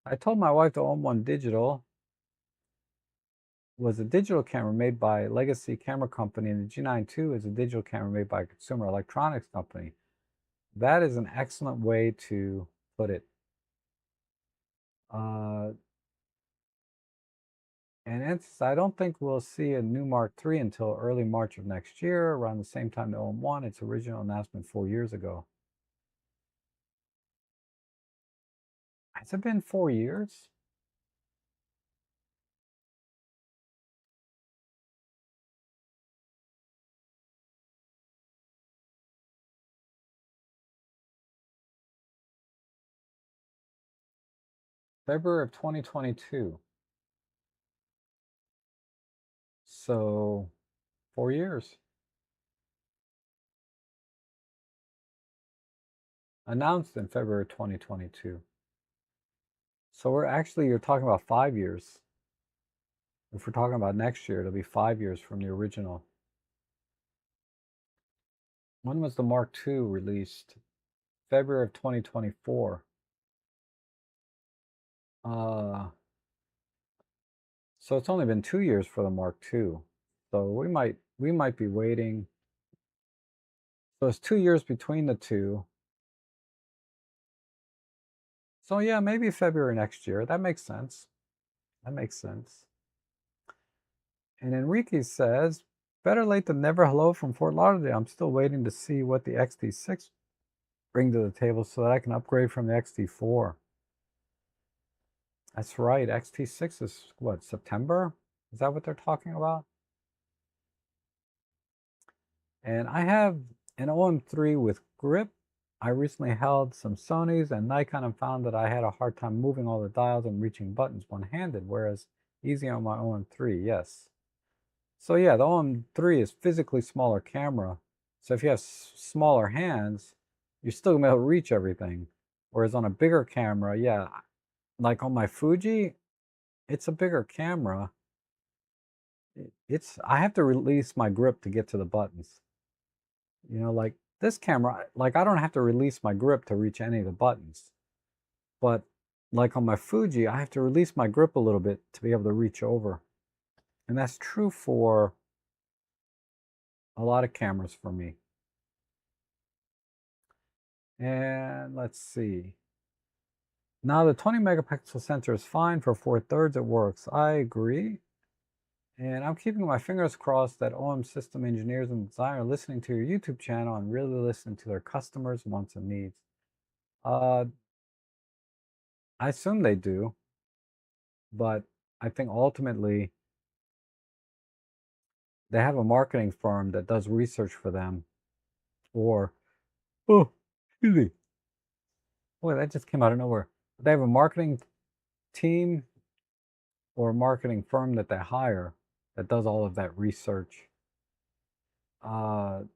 I told my wife the OM1 Digital was a digital camera made by Legacy Camera Company, and the G9 II is a digital camera made by a consumer electronics company. That is an excellent way to put it. And I don't think we'll see a new Mark III until early March of next year, around the same time the OM1, its original announcement 4 years ago. Has it been 4 years? February of 2022. So 4 years. Announced in February 2022. So you're talking about 5 years. If we're talking about next year, it'll be 5 years from the original. When was the Mark II released? February of 2024. So it's only been 2 years for the Mark II. So we might be waiting. So it's 2 years between the two. So yeah, maybe February next year. That makes sense. That makes sense. And Enrique says, better late than never. Hello from Fort Lauderdale. I'm still waiting to see what the XT6 bring to the table so that I can upgrade from the XT4. That's right. XT6 is what, September? Is that what they're talking about? And I have an OM3 with grip. I recently held some Sonys and Nikon and found that I had a hard time moving all the dials and reaching buttons one-handed, whereas easy on my OM3, yes. So yeah, the OM3 is physically smaller camera. So if you have smaller hands, you're still gonna be able to reach everything. Whereas on a bigger camera, yeah, like on my Fuji, it's a bigger camera. I have to release my grip to get to the buttons. You know, like this camera, like I don't have to release my grip to reach any of the buttons. But like on my Fuji, I have to release my grip a little bit to be able to reach over. And that's true for a lot of cameras for me. And let's see. Now the 20 megapixel sensor is fine. For 4/3 it works. I agree. And I'm keeping my fingers crossed that OM system engineers and designers are listening to your YouTube channel and really listening to their customers' wants and needs. Uh, I assume they do, but I think ultimately they have a marketing firm that does research for them. Or, oh, excuse me. Boy, that just came out of nowhere. They have a marketing team or a marketing firm that they hire that does all of that research. Because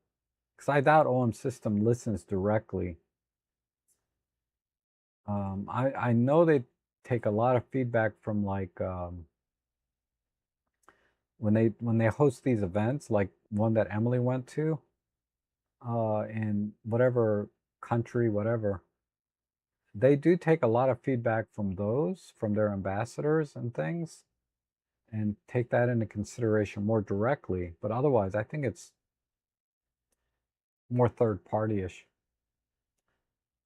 I doubt OM System listens directly. I know they take a lot of feedback from like when they host these events, like one that Emily went to, in whatever country, whatever. They do take a lot of feedback from those, from their ambassadors and things, and take that into consideration more directly. But otherwise, I think it's more third party-ish.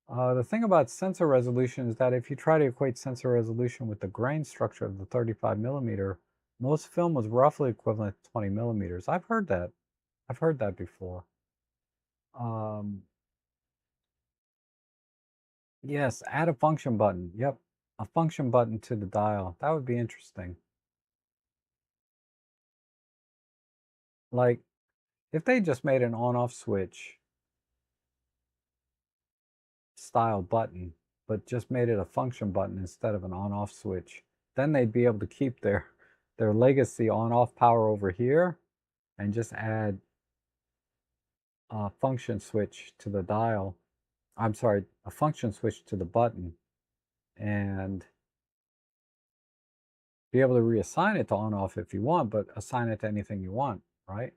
The thing about sensor resolution is that if you try to equate sensor resolution with the grain structure of the 35 millimeter, most film was roughly equivalent to 20 millimeters. I've heard that. I've heard that before. Um, yes, add a function button. Yep, a function button to the dial. That would be interesting. Like, if they just made an on-off switch style button, but just made it a function button instead of an on-off switch, then they'd be able to keep their legacy on-off power over here and just add a function switch to the dial. I'm sorry, a function switch to the button and be able to reassign it to on-off if you want, but assign it to anything you want, right?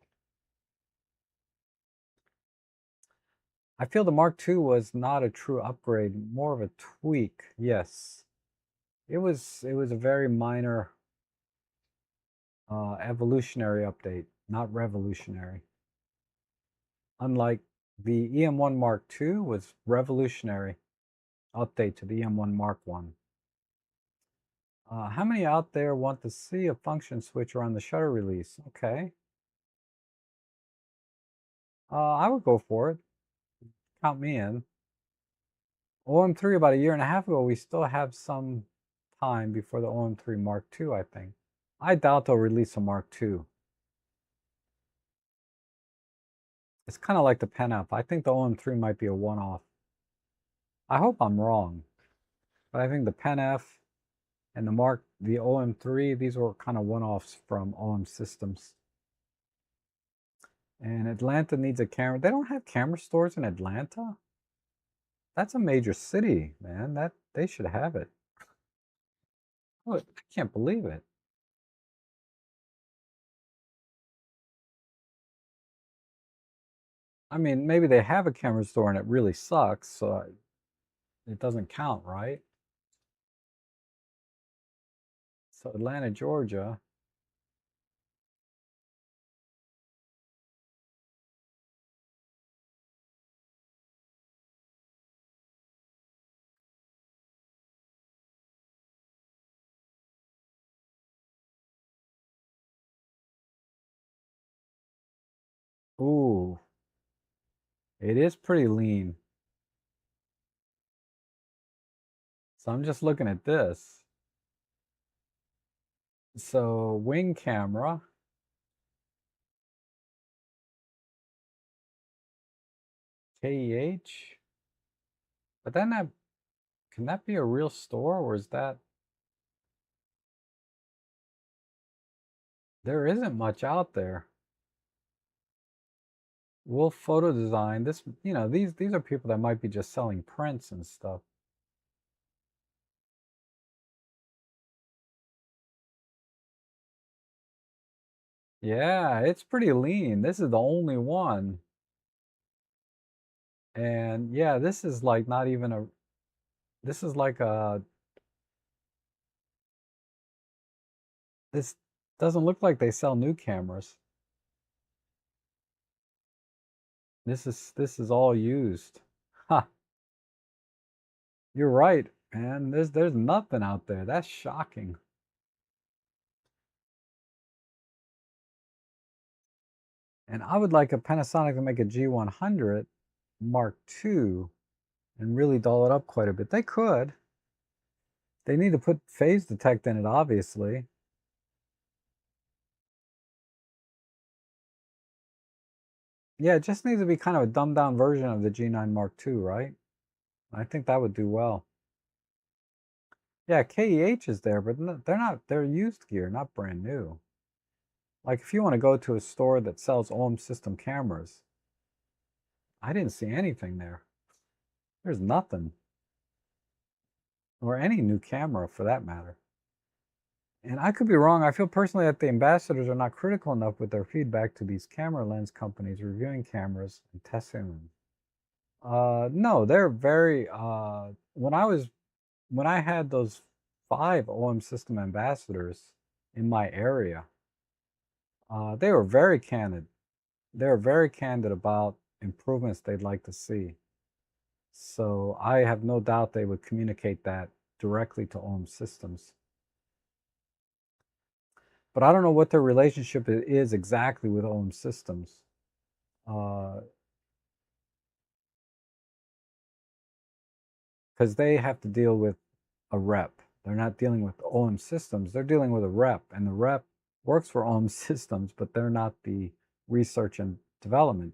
I feel the Mark II was not a true upgrade, more of a tweak. Yes, it was a very minor evolutionary update, not revolutionary. Unlike the EM1 Mark II was revolutionary update to the EM1 Mark I. How many out there want to see a function switch around the shutter release? Okay. I would go for it. Count me in. OM3 about a year and a half ago, we still have some time before the OM3 Mark II, I think. I doubt they'll release a Mark II. It's kind of like the Pen F. I think the OM3 might be a one-off. I hope I'm wrong, but I think the Pen F and the OM3, these were kind of one-offs from OM Systems. And Atlanta needs a camera. They don't have camera stores in Atlanta? That's a major city, man. That they should have it. Oh, I can't believe it. I mean, maybe they have a camera store and it really sucks, so it doesn't count, right? So Atlanta, Georgia. Ooh, it is pretty lean. So I'm just looking at this. So wing camera. KEH. But then that, can that be a real store, or is that, there isn't much out there. Wolf Photo Design. This, you know, these are people that might be just selling prints and stuff. Yeah, it's pretty lean. This is the only one. And yeah, this is like not even a, this is like a, this doesn't look like they sell new cameras. This is all used. Ha, you're right, man. There's nothing out there. That's shocking. And I would like a Panasonic to make a G100 Mark II and really doll it up quite a bit. They could. They need to put phase detect in it, obviously. Yeah, it just needs to be kind of a dumbed down version of the G9 Mark II, right? I think that would do well. Yeah, KEH is there, but they're not, they're used gear, not brand new. Like if you want to go to a store that sells OM system cameras, I didn't see anything there. There's nothing. Or any new camera for that matter. And I could be wrong. I feel personally that the ambassadors are not critical enough with their feedback to these camera lens companies reviewing cameras and testing them. No, they're very, when I had those 5 OM system ambassadors in my area, they were very candid. They were very candid about improvements they'd like to see. So I have no doubt they would communicate that directly to OM systems. But I don't know what their relationship is exactly with OM systems. Because they have to deal with a rep. They're not dealing with OM systems. They're dealing with a rep, and the rep works for OM systems, but they're not the research and development.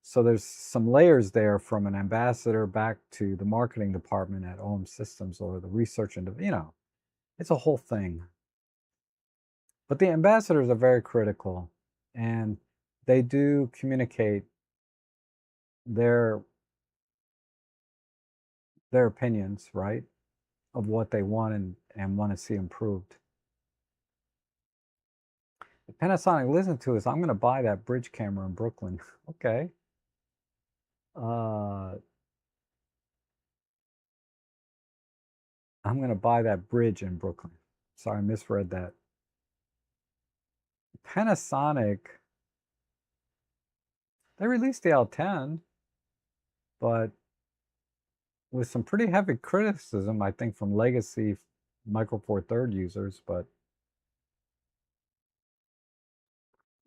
So there's some layers there from an ambassador back to the marketing department at OM Systems or the research and, you know, it's a whole thing. But the ambassadors are very critical, and they do communicate their opinions, right, of what they want and want to see improved. If Panasonic listen to us, I'm going to buy that bridge camera in Brooklyn. Okay. I'm going to buy that bridge in Brooklyn. Sorry, I misread that. Panasonic, they released the L10, but with some pretty heavy criticism, I think, from legacy Micro Four Third users. But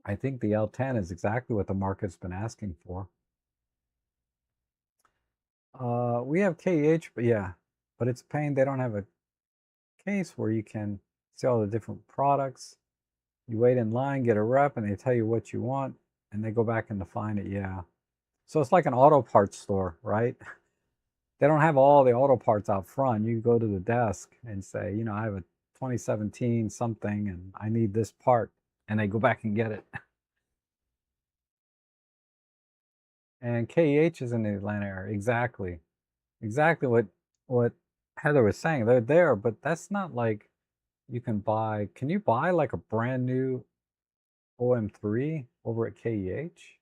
I think the L10 is exactly what the market's been asking for. We have KEH, but yeah, but it's a pain. They don't have a case where you can see all the different products. You wait in line, get a rep, and they tell you what you want, and they go back and define it. Yeah. So it's like an auto parts store, right? They don't have all the auto parts out front. You go to the desk and say, you know, I have a 2017 something and I need this part, and they go back and get it. And KEH is in the Atlanta area. Exactly. Exactly what Heather was saying. They're there, but that's not like you can buy. Can you buy like a brand new OM3 over at KEH?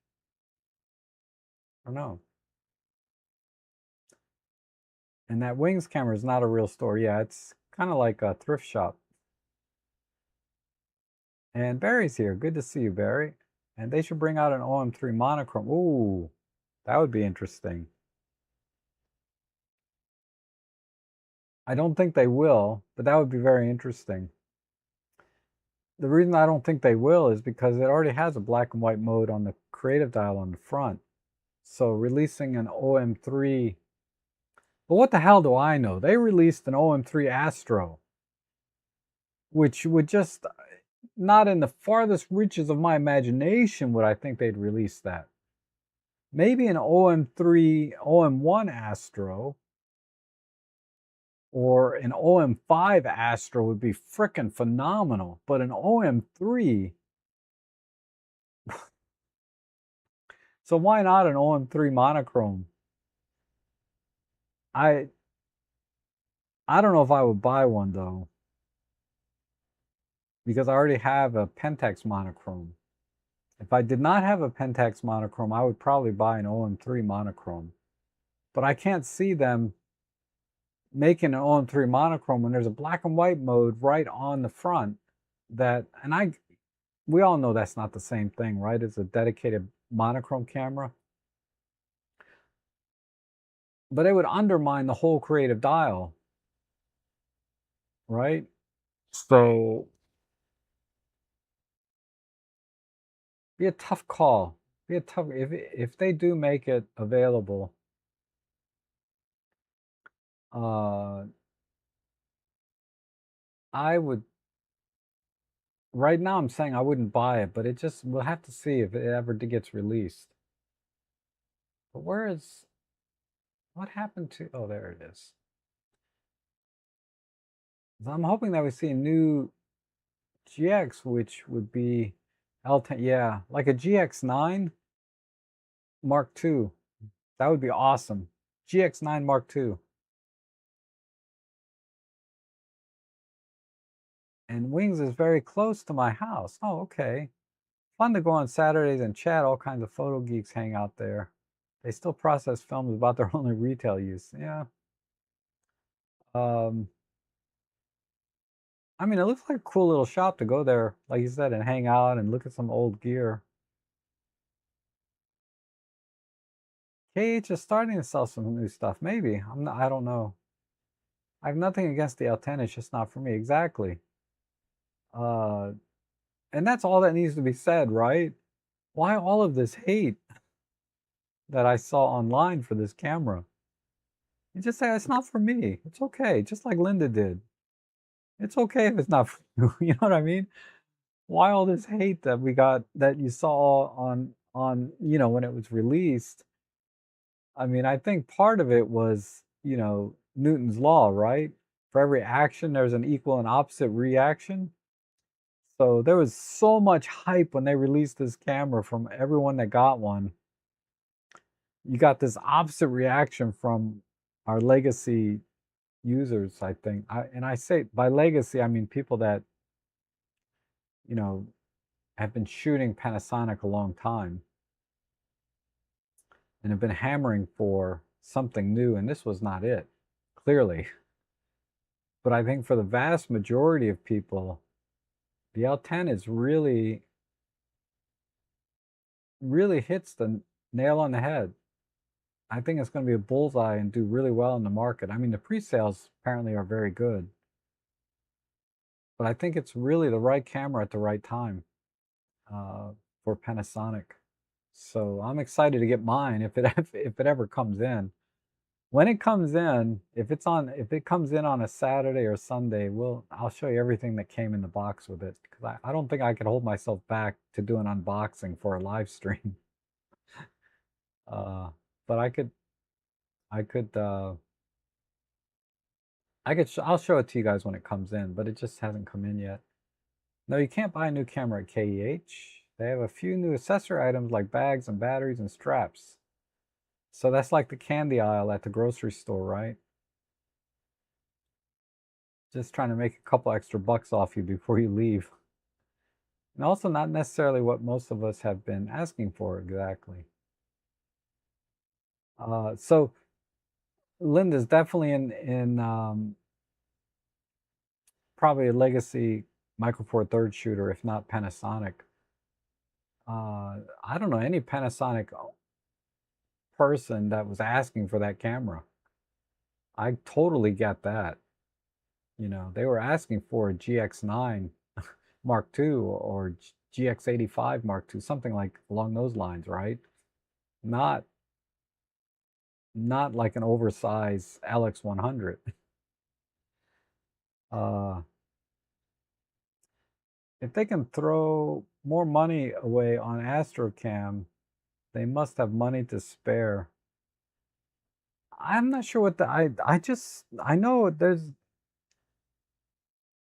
Or no? And that Wings camera is not a real store. Yeah, it's kind of like a thrift shop. And Barry's here. Good to see you, Barry. And they should bring out an OM3 monochrome. Ooh, that would be interesting. I don't think they will, but that would be very interesting. The reason I don't think they will is because it already has a black and white mode on the creative dial on the front. So releasing an OM3, but what the hell do I know? They released an OM3 Astro. which would just not in the farthest reaches of my imagination would I think they'd release that. Maybe an OM3, OM1 Astro or an OM5 Astro would be frickin' phenomenal, but an OM3, so why not an OM3 monochrome? I don't know if I would buy one though, because I already have a Pentax monochrome. If I did not have a Pentax monochrome, I would probably buy an OM3 monochrome. But I can't see them making an OM3 monochrome when there's a black and white mode right on the front that, and we all know that's not the same thing, right? It's a dedicated monochrome camera. But it would undermine the whole creative dial, right? So be a tough call. Be a tough if they do make it available. I would right now I'm saying I wouldn't buy it, but it just we'll have to see if it ever gets released. But what happened to oh there it is. So I'm hoping that we see a new GX, which would be L10, yeah, like a GX9 Mark II. That would be awesome. GX9 Mark II. And Wings is very close to my house. Oh, okay. Fun to go on Saturdays and chat. All kinds of photo geeks hang out there. They still process films about their only retail use. Yeah. I mean, it looks like a cool little shop to go there, like you said, and hang out and look at some old gear. KH is starting to sell some new stuff. Maybe. I don't know. I have nothing against the L10. It's just not for me. Exactly. Uh, and that's all that needs to be said, right? Why all of this hate that I saw online for this camera? You just say it's not for me. It's okay, just like Linda did. It's okay if it's not for you. You know what I mean? Why all this hate that we got that you saw on when it was released? I mean, I think part of it was Newton's law, right? For every action, there's an equal and opposite reaction. So there was so much hype when they released this camera from everyone that got one. You got this opposite reaction from our legacy users, I think. And I say by legacy, I mean people that, you know, have been shooting Panasonic a long time and have been hammering for something new, and this was not it, clearly. But I think for the vast majority of people, the L10 is really, really hits the nail on the head. I think it's going to be a bullseye and do really well in the market. I mean, the pre-sales apparently are very good. But I think it's really the right camera at the right time for Panasonic. So I'm excited to get mine if it ever comes in. When it comes in, if it comes in on a Saturday or Sunday, I'll show you everything that came in the box with it because I don't think I could hold myself back to do an unboxing for a live stream. But I'll show it to you guys when it comes in, but it just hasn't come in yet. No, you can't buy a new camera at KEH. They have a few new accessory items like bags and batteries and straps. So that's like the candy aisle at the grocery store, right? Just trying to make a couple extra bucks off you before you leave. And also not necessarily what most of us have been asking for exactly. So Linda's definitely in probably a legacy Micro Four Thirds shooter, if not Panasonic. I don't know any Panasonic person that was asking for that camera. I totally get that. They were asking for a GX9 Mark II or GX85 Mark II, something like along those lines, right? Not like an oversized LX100. If they can throw more money away on Astrocam, they must have money to spare. I'm not sure what I know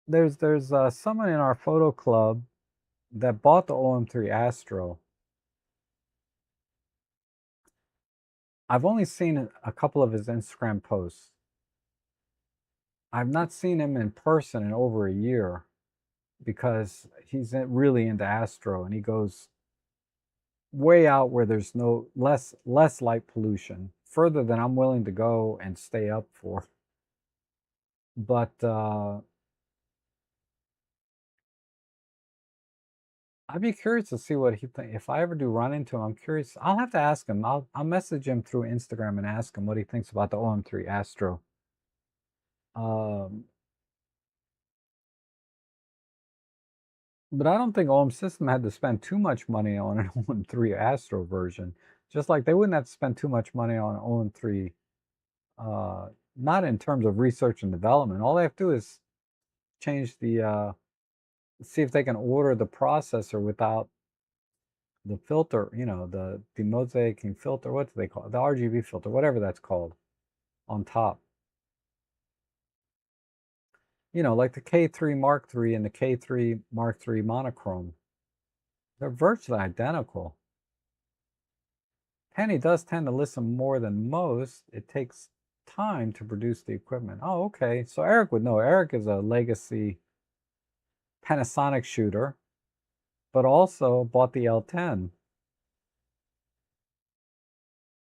there's someone in our photo club that bought the OM3 Astro. I've only seen a couple of his Instagram posts. I've not seen him in person in over a year because he's really into Astro and he goes way out where there's less light pollution, further than I'm willing to go and stay up for. But I'd be curious to see what he thinks. If I ever do run into him, I'm curious. I'll have to ask him. I'll message him through Instagram and ask him what he thinks about the OM3 Astro. But I don't think OM System had to spend too much money on an OM3 Astro version. Just like they wouldn't have to spend too much money on OM3, not in terms of research and development. All they have to do is change see if they can order the processor without the filter, the demosaicing filter, what do they call it? The RGB filter, whatever that's called, on top. Like the K3 Mark III and the K3 Mark III monochrome. They're virtually identical. Penny does tend to listen more than most. It takes time to produce the equipment. Oh, okay. So Eric would know. Eric is a legacy Panasonic shooter, but also bought the L10.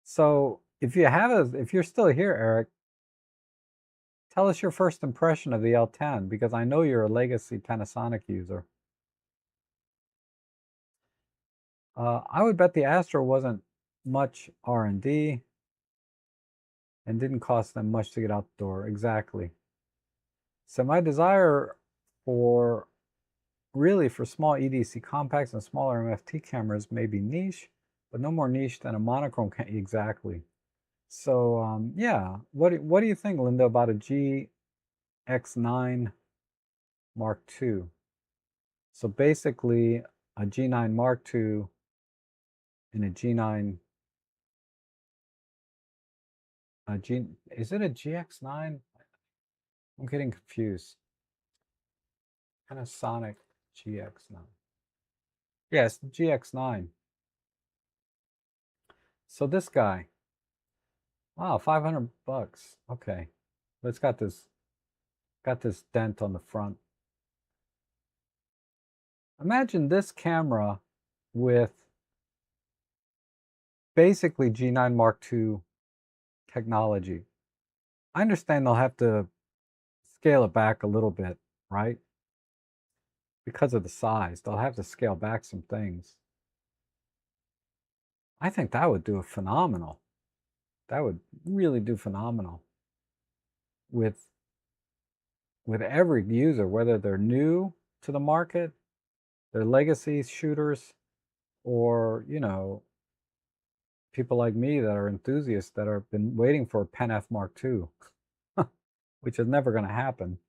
So if you're still here, Eric, tell us your first impression of the L10, because I know you're a legacy Panasonic user. I would bet the Astro wasn't much R&D and didn't cost them much to get out the door. Exactly. So my desire for small EDC compacts and smaller MFT cameras may be niche, but no more niche than a monochrome camera. Exactly. So yeah, what do you think, Linda, about a GX9 Mark II? So basically, a G9 Mark II and a G9. Is it a GX9? I'm getting confused. Panasonic GX9. Yes, GX9. So this guy. Wow, 500 bucks. Okay. But it's got this dent on the front. Imagine this camera with basically G9 Mark II technology. I understand they'll have to scale it back a little bit, right? Because of the size, they'll have to scale back some things. I think that would do a phenomenal. That would really do phenomenal with every user, whether they're new to the market, they're legacy shooters, or people like me that are enthusiasts that have been waiting for a Pen F Mark II, which is never going to happen.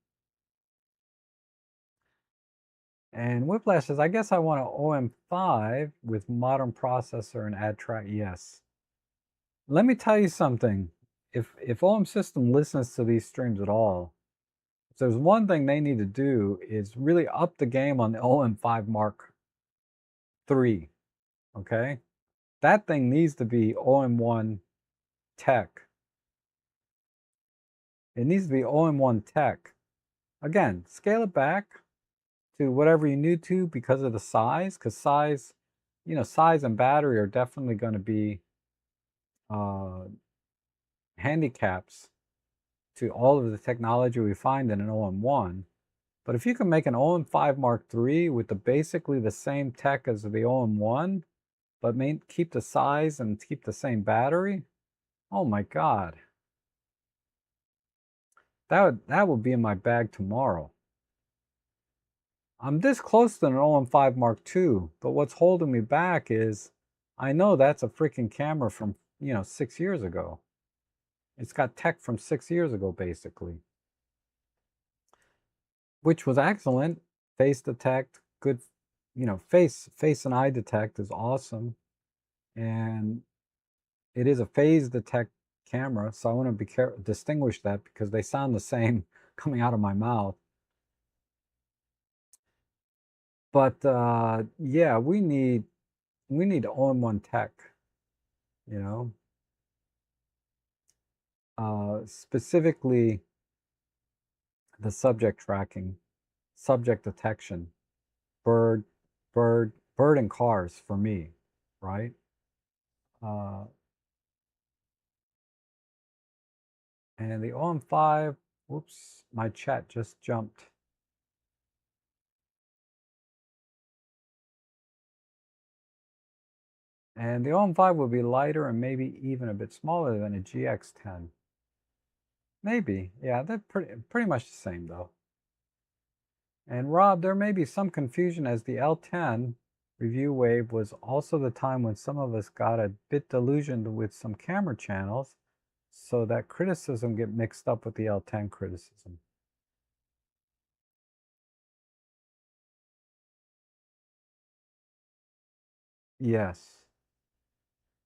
And Whiplash says, I guess I want an OM5 with modern processor and add track. Yes. Let me tell you something. If OM System listens to these streams at all, if there's one thing they need to do is really up the game on the OM5 Mark III. Okay? That thing needs to be OM1 tech. It needs to be OM1 tech. Again, scale it back to whatever you need to because of the size, because size and battery are definitely going to be handicaps to all of the technology we find in an OM1. But if you can make an OM5 Mark III with basically the same tech as the OM1, but keep the size and keep the same battery, oh my God. That would be in my bag tomorrow. I'm this close to an OM5 Mark II, but what's holding me back is I know that's a freaking camera from, 6 years ago. It's got tech from 6 years ago, basically, which was excellent, face detect, good, you know, face and eye detect is awesome, and it is a phase detect camera, so I want to distinguish that because they sound the same coming out of my mouth. But yeah, we need all-in-one tech, you know, specifically the subject tracking, subject detection, bird, bird and cars for me, right? Uh, and the OM5, whoops, my chat just jumped. And the OM5 will be lighter and maybe even a bit smaller than a GX10. Maybe, yeah, they're pretty much the same though. And Rob, there may be some confusion as the L10 review wave was also the time when some of us got a bit delusioned with some camera channels, so that criticism get mixed up with the L10 criticism. Yes,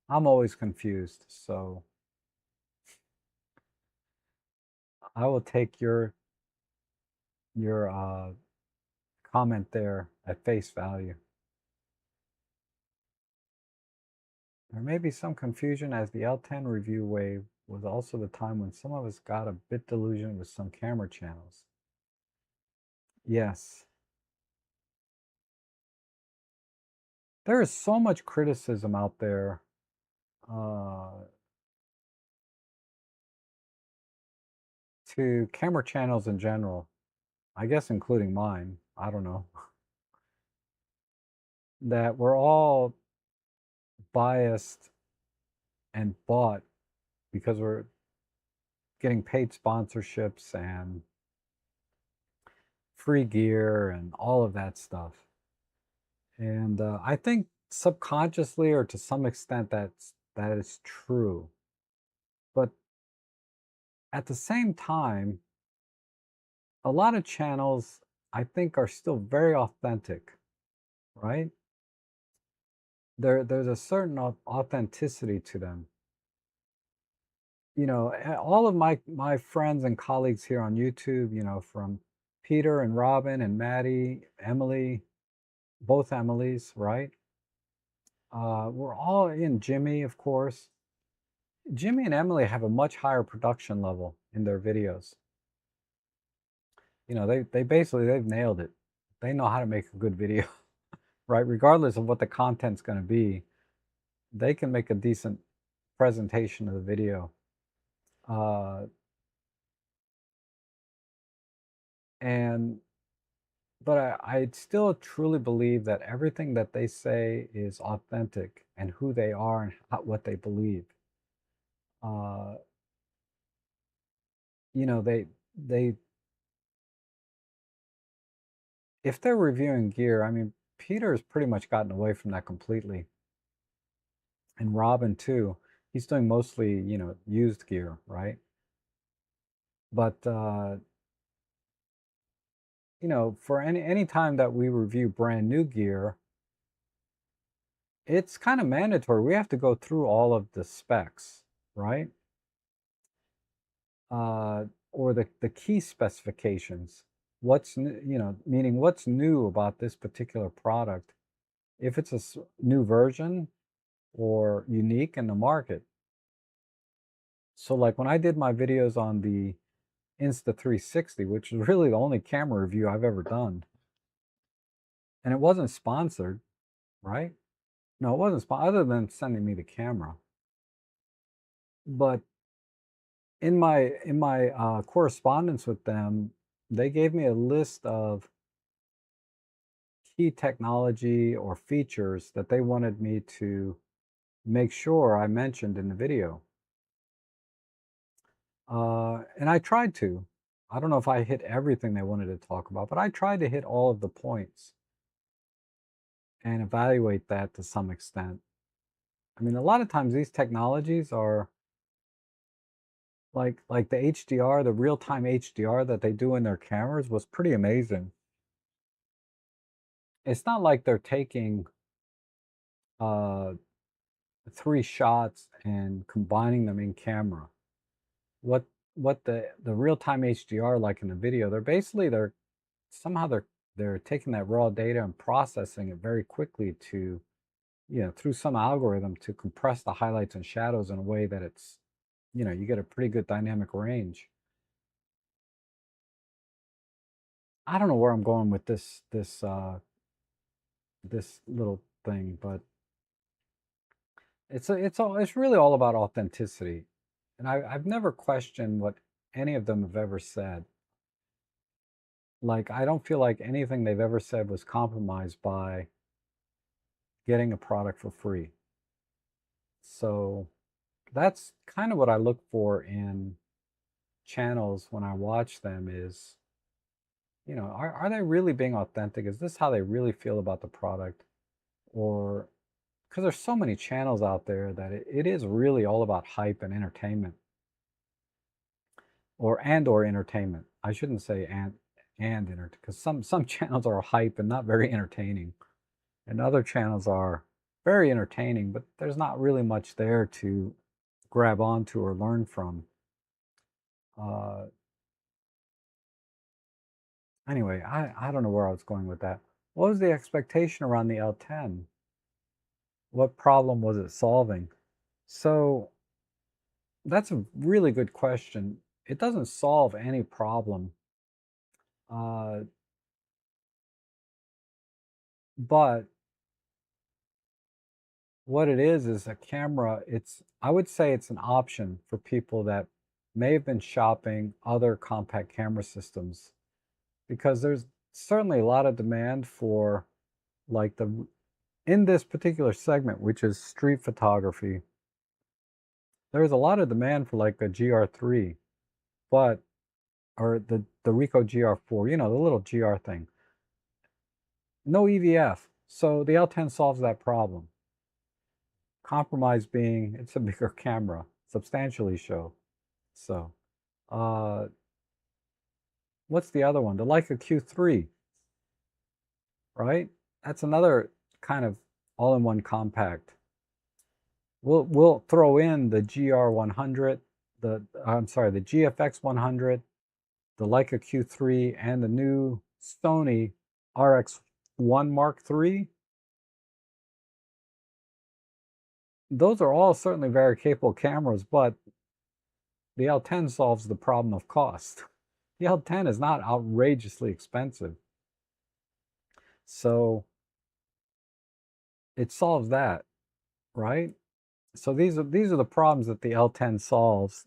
I'm always confused, so I will take your comment there at face value. There may be some confusion as the L10 review wave was also the time when some of us got a bit delusioned with some camera channels. Yes. There is so much criticism out there uh, to camera channels in general, I guess including mine, I don't know, that we're all biased and bought because we're getting paid sponsorships and free gear and all of that stuff. And I think subconsciously or to some extent that is true. But at the same time, a lot of channels I think are still very authentic, right? There's a certain authenticity to them. You know, all of my friends and colleagues here on YouTube, you know, from Peter and Robin and Maddie, Emily, both Emilys, right? We're all in Jimmy, of course. Jimmy and Emily have a much higher production level in their videos. You know, they basically they've nailed it. They know how to make a good video, right? Regardless of what the content's going to be, they can make a decent presentation of the video. Uh, and but I still truly believe that everything that they say is authentic and who they are and what they believe. Uh, you know, they if they're reviewing gear, I mean, Peter has pretty much gotten away from that completely, and Robin too. He's doing mostly, you know, used gear, right? But you know, for any time that we review brand new gear, it's kind of mandatory. We have to go through all of the specs, right? Uh, or the key specifications. What's new, you know, meaning what's new about this particular product, if it's a new version or unique in the market. So like when I did my videos on the Insta360, which is really the only camera review I've ever done, and it wasn't sponsored, right? No, it wasn't other than sending me the camera. But in my correspondence with them, they gave me a list of key technology or features that they wanted me to make sure I mentioned in the video. And I tried to. I don't know if I hit everything they wanted to talk about, but I tried to hit all of the points and evaluate that to some extent. I mean, a lot of times these technologies are like the HDR, the real-time HDR that they do in their cameras was pretty amazing. it's not like they're taking uh, 3 shots and combining them in camera. What the real-time HDR, like in the video, they're somehow they're taking that raw data and processing it very quickly to, through some algorithm to compress the highlights and shadows in a way that it's, you get a pretty good dynamic range. I don't know where I'm going with this little thing, but it's really all about authenticity. And I've never questioned what any of them have ever said. Like, I don't feel like anything they've ever said was compromised by getting a product for free. So that's kind of what I look for in channels when I watch them is, are they really being authentic? Is this how they really feel about the product? Or because there's so many channels out there that it is really all about hype and entertainment, or entertainment. I shouldn't say and entertainment, because some channels are hype and not very entertaining, and other channels are very entertaining, but there's not really much there to grab onto or learn from. Uh, anyway, I don't know where I was going with that. What was the expectation around the L10? What problem was it solving? So that's a really good question. It doesn't solve any problem, uh, but what it is a camera. I would say it's an option for people that may have been shopping other compact camera systems, because there's certainly a lot of demand for, like, in this particular segment, which is street photography. There's a lot of demand for like a GR3, but or the Ricoh GR4, the little GR thing. No EVF. So the L10 solves that problem. Compromise being it's a bigger camera, substantially so. So, uh, what's the other one? The Leica Q3, right? That's another kind of all-in-one compact. We'll throw in the GR100, the GFX 100, the Leica Q3, and the new Sony RX1 Mark III. Those are all certainly very capable cameras, but the L10 solves the problem of cost. The L10 is not outrageously expensive. So it solves that, right? So these are the problems that the L10 solves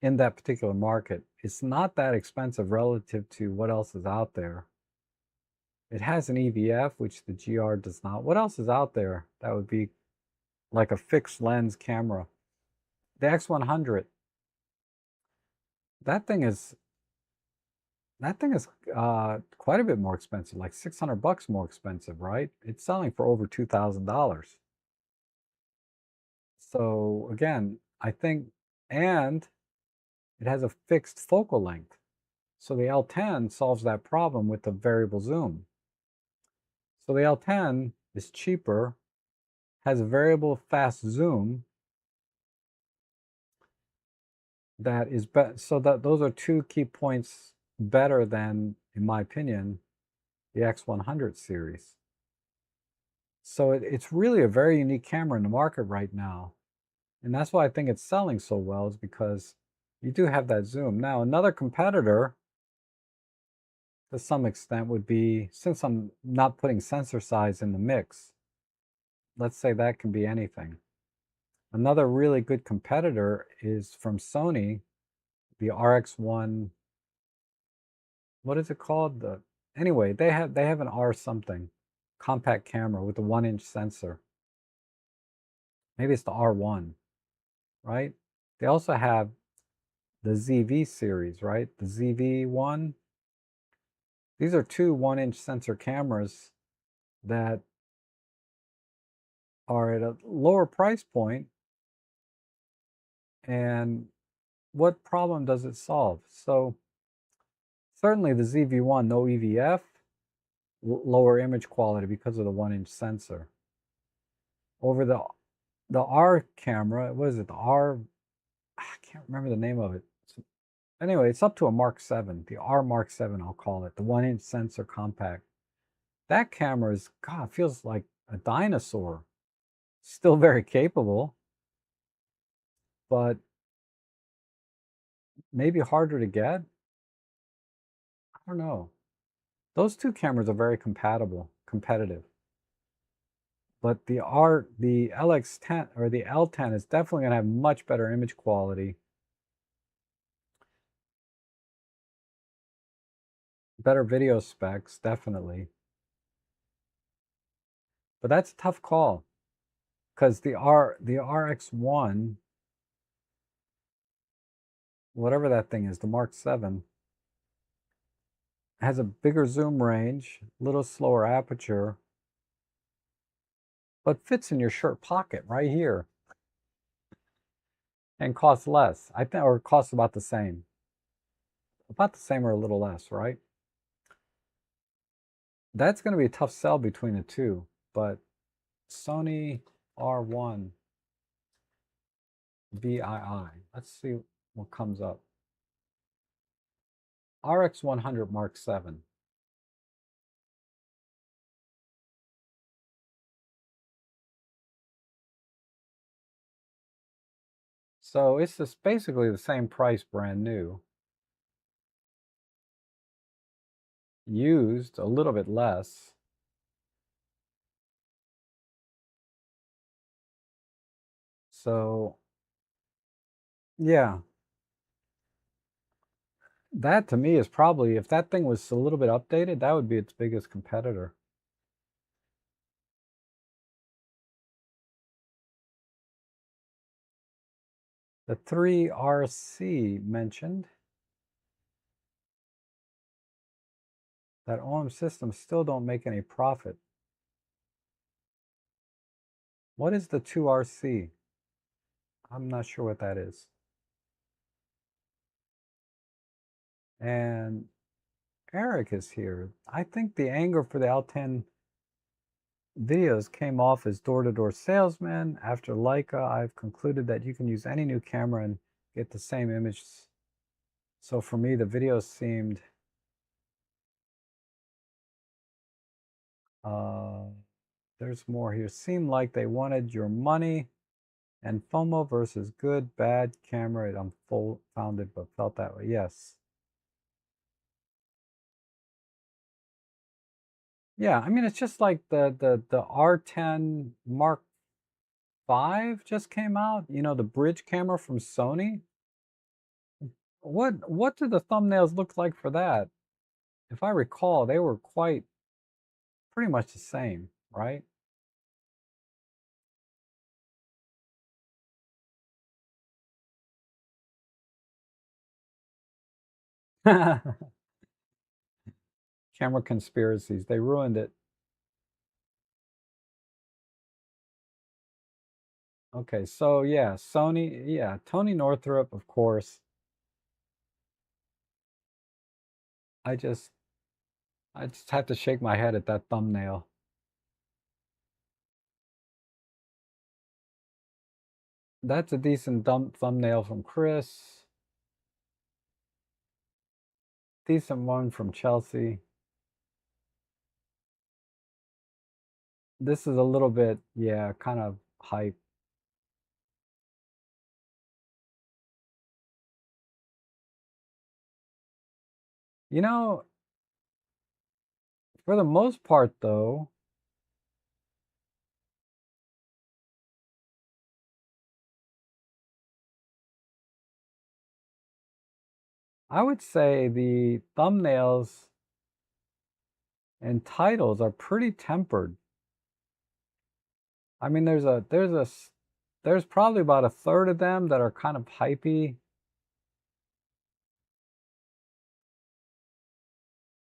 in that particular market. It's not that expensive relative to what else is out there. It has an EVF, which the GR does not. What else is out there that would be like a fixed lens camera? The X100. That thing is quite a bit more expensive, like $600 more expensive, right? It's selling for over $2,000. So again, I think, and it has a fixed focal length. So the L10 solves that problem with the variable zoom. So the L10 is cheaper, has a variable fast zoom that is better. So that those are two key points better than, in my opinion, the X100 series. So it's really a very unique camera in the market right now. And that's why I think it's selling so well, is because you do have that zoom. Now, another competitor to some extent would be, since I'm not putting sensor size in the mix, let's say that can be anything. Another really good competitor is from Sony, the RX1. What is it called? Anyway, they have an R something compact camera with a 1-inch sensor. Maybe it's the R1, right? They also have the ZV series, right? The ZV1. These are two 1-inch sensor cameras that are at a lower price point. And what problem does it solve? So certainly the ZV1, no EVF, lower image quality because of the 1-inch sensor. Over the R camera, what is it? The R, I can't remember the name of it. Anyway, it's up to a Mark 7, the R Mark 7, I'll call it, the 1-inch sensor compact. That camera is, God, feels like a dinosaur. Still very capable, but maybe harder to get. I don't know. Those two cameras are very competitive. But the LX10 or the L10 is definitely going to have much better image quality, better video specs, definitely. But that's a tough call because the RX1, whatever that thing is, the Mark 7, has a bigger zoom range, a little slower aperture, but fits in your shirt pocket right here and costs less. I think, or costs about the same. About the same or a little less, right? That's going to be a tough sell between the two, but Sony R1 VII. Let's see what comes up. RX100 Mark 7. So it's just basically the same price brand new. Used a little bit less. So yeah, that to me is probably, if that thing was a little bit updated, that would be its biggest competitor. The 3RC mentioned that OM systems still don't make any profit. What is the 2RC? I'm not sure what that is. And Eric is here. I think the anger for the L10 videos came off as door-to-door salesman. After Leica, I've concluded that you can use any new camera and get the same image. So for me, the videos seemed there's more here. Seemed like they wanted your money, and FOMO versus good, bad camera. I'm founded, but felt that way. Yes. Yeah, I mean, it's just like the R10 Mark 5 just came out. You know, the bridge camera from Sony. What do the thumbnails look like for that? If I recall, they were quite pretty much the same, right? Camera conspiracies. They ruined it. Okay, so yeah, Sony, yeah, Tony Northrup, of course. I just I just have to shake my head at that thumbnail. That's a decent thumbnail from Chris. Decent one from Chelsea. This is a little bit, yeah, kind of hype. You know, for the most part, though, I would say the thumbnails and titles are pretty tempered. I mean, there's probably about a third of them that are kind of hypey.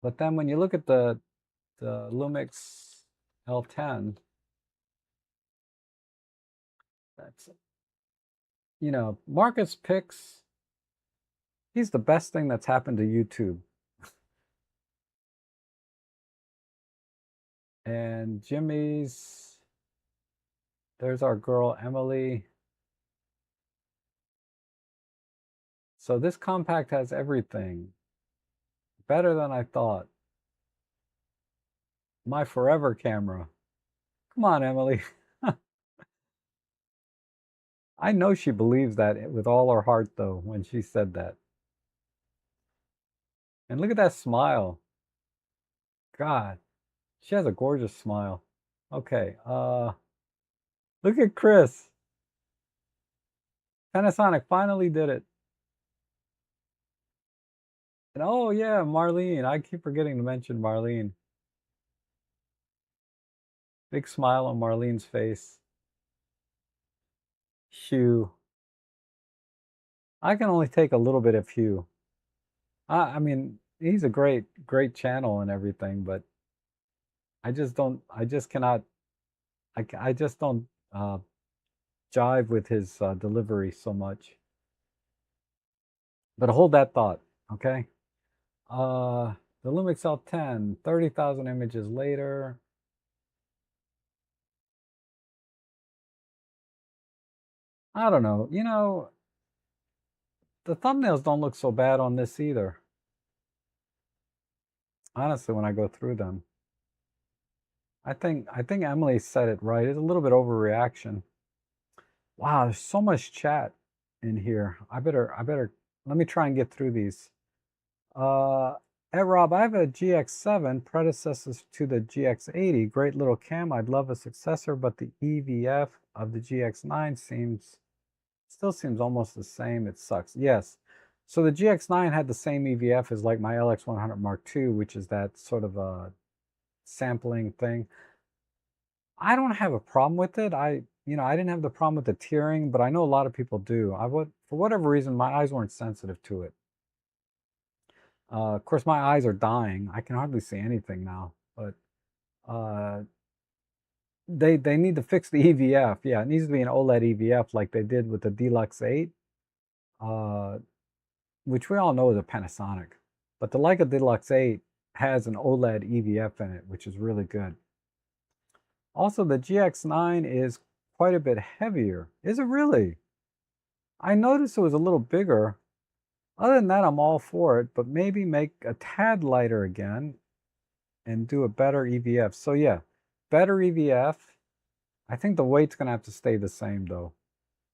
But then when you look at the Lumix L10, that's, you know, Marcus Picks, he's the best thing that's happened to YouTube. And Jimmy's, there's our girl Emily. So this compact has everything. Better than I thought. My forever camera. Come on, Emily. I know she believes that with all her heart, though, when she said that. And look at that smile. God, she has a gorgeous smile. Okay, look at Chris. Panasonic finally did it. And oh yeah, Marlene. I keep forgetting to mention Marlene. Big smile on Marlene's face. Hugh. I can only take a little bit of Hugh. I mean, he's a great channel and everything, but I just don't, I just cannot, I just don't jive with his delivery so much. But hold that thought, okay? Uh, the Lumix L10, 30,000 images later. I don't know. You know, the thumbnails don't look so bad on this either. Honestly, when I go through them. I think Emily said it right. It's a little bit overreaction. Wow, there's so much chat in here. I better let me try and get through these. Uh Hey Rob, I have a GX7, predecessors to the GX80. Great little cam. I'd love a successor, but the EVF of the GX9 still seems almost the same. It sucks. Yes. So the GX9 had the same EVF as like my LX100 Mark II, which is that sort of a sampling thing. I don't have a problem with it. I didn't have the problem with the tearing, but I know a lot of people do. For whatever reason, my eyes weren't sensitive to it. Of course, my eyes are dying. I can hardly see anything now, but uh, they need to fix the EVF. Yeah, it needs to be an OLED EVF like they did with the Deluxe 8, uh, which we all know is a Panasonic. But the Leica Deluxe 8 has an OLED EVF in it, which is really good. Also, the GX9 is quite a bit heavier. Is it really? I noticed it was a little bigger. Other than that, I'm all for it, but maybe make a tad lighter again and do a better EVF. So yeah, better EVF. I think the weight's going to have to stay the same though,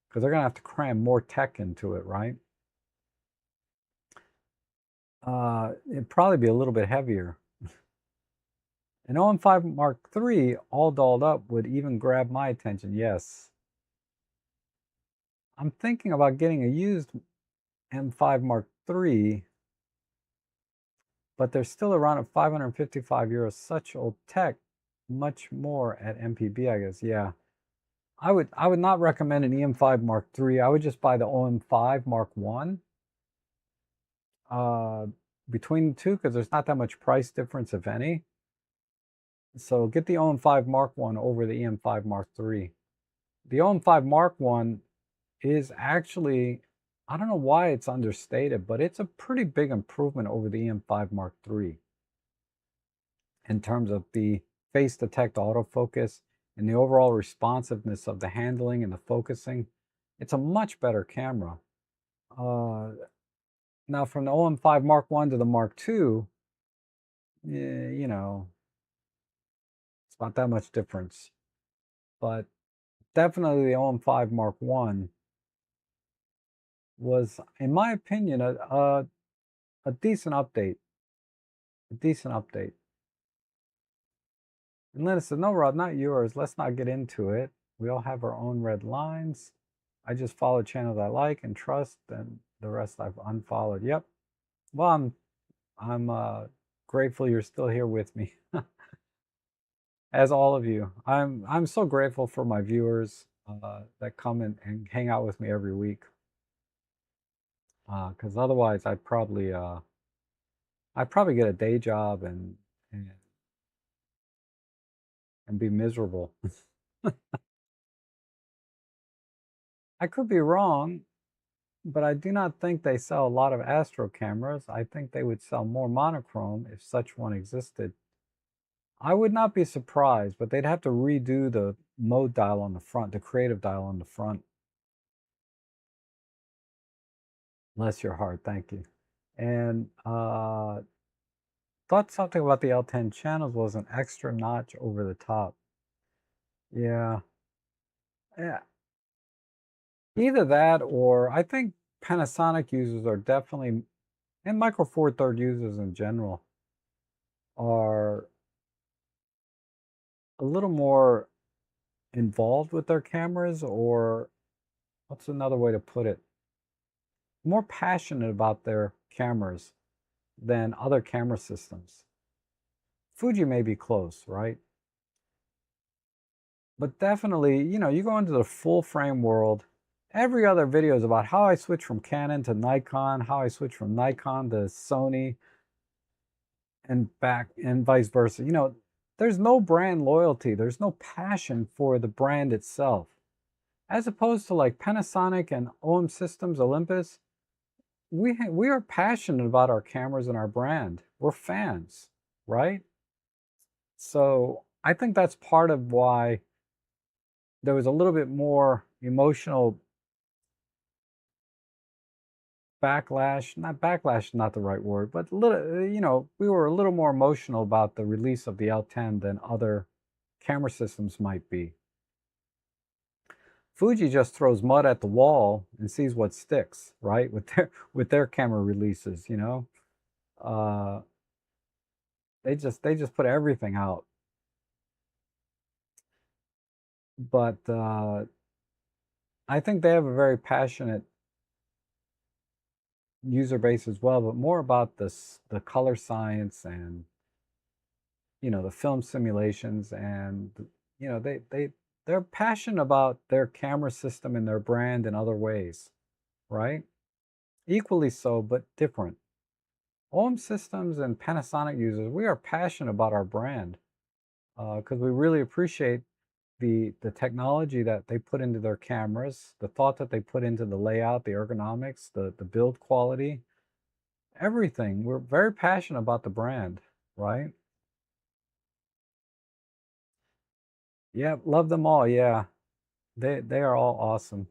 because they're going to have to cram more tech into it, right? It'd probably be a little bit heavier. An OM5 Mark III, all dolled up, would even grab my attention, yes. I'm thinking about getting a used M5 Mark III, but they're still around at 555 euros. Such old tech, much more at MPB, I guess. Yeah, I would not recommend an EM5 Mark III. I would just buy the OM5 Mark One. Between the two, because there's not that much price difference, if any. So get the OM5 Mark One over the EM5 Mark III. The OM5 Mark One is actually, I don't know why it's understated, but it's a pretty big improvement over the EM5 Mark III in terms of the face detect autofocus and the overall responsiveness of the handling and the focusing. It's a much better camera. Now from the OM5 Mark I to the Mark II, you know, it's not that much difference. But definitely the OM5 Mark I was, in my opinion, a decent update. A decent update. And Linda said, no, Rob, not yours. Let's not get into it. We all have our own red lines. I just follow channels I like and trust, and the rest I've unfollowed. Yep. Well, I'm grateful you're still here with me, as all of you. I'm so grateful for my viewers that come and hang out with me every week. Because otherwise, I'd probably get a day job and be miserable. I could be wrong, but I do not think they sell a lot of Astro cameras. I think they would sell more monochrome if such one existed. I would not be surprised, but they'd have to redo the mode dial on the front, the creative dial on the front. Bless your heart, thank you. And thought something about the L10 channels was an extra notch over the top. Yeah, yeah. Either that, or I think Panasonic users are definitely, and Micro Four Third users in general, are a little more involved with their cameras, or what's another way to put it? More passionate about their cameras than other camera systems. Fuji may be close, right? But definitely, you go into the full frame world. Every other video is about how I switch from Canon to Nikon, how I switch from Nikon to Sony, and back, and vice versa. There's no brand loyalty. There's no passion for the brand itself. As opposed to like Panasonic and OM Systems, Olympus, we are passionate about our cameras and our brand. We're fans, right? So I think that's part of why there was a little bit more emotional backlash. Not backlash, not the right word, but we were a little more emotional about the release of the L10 than other camera systems might be. Fuji just throws mud at the wall and sees what sticks, right? With their camera releases, uh, they just put everything out. But I think they have a very passionate user base as well, but more about the color science and the film simulations, and they're passionate about their camera system and their brand in other ways, right? Equally so, but different. OM Systems and Panasonic users, we are passionate about our brand because we really appreciate the technology that they put into their cameras, the thought that they put into the layout, the ergonomics, the build quality, everything. We're very passionate about the brand, right? Yeah, love them all. Yeah, they are all awesome.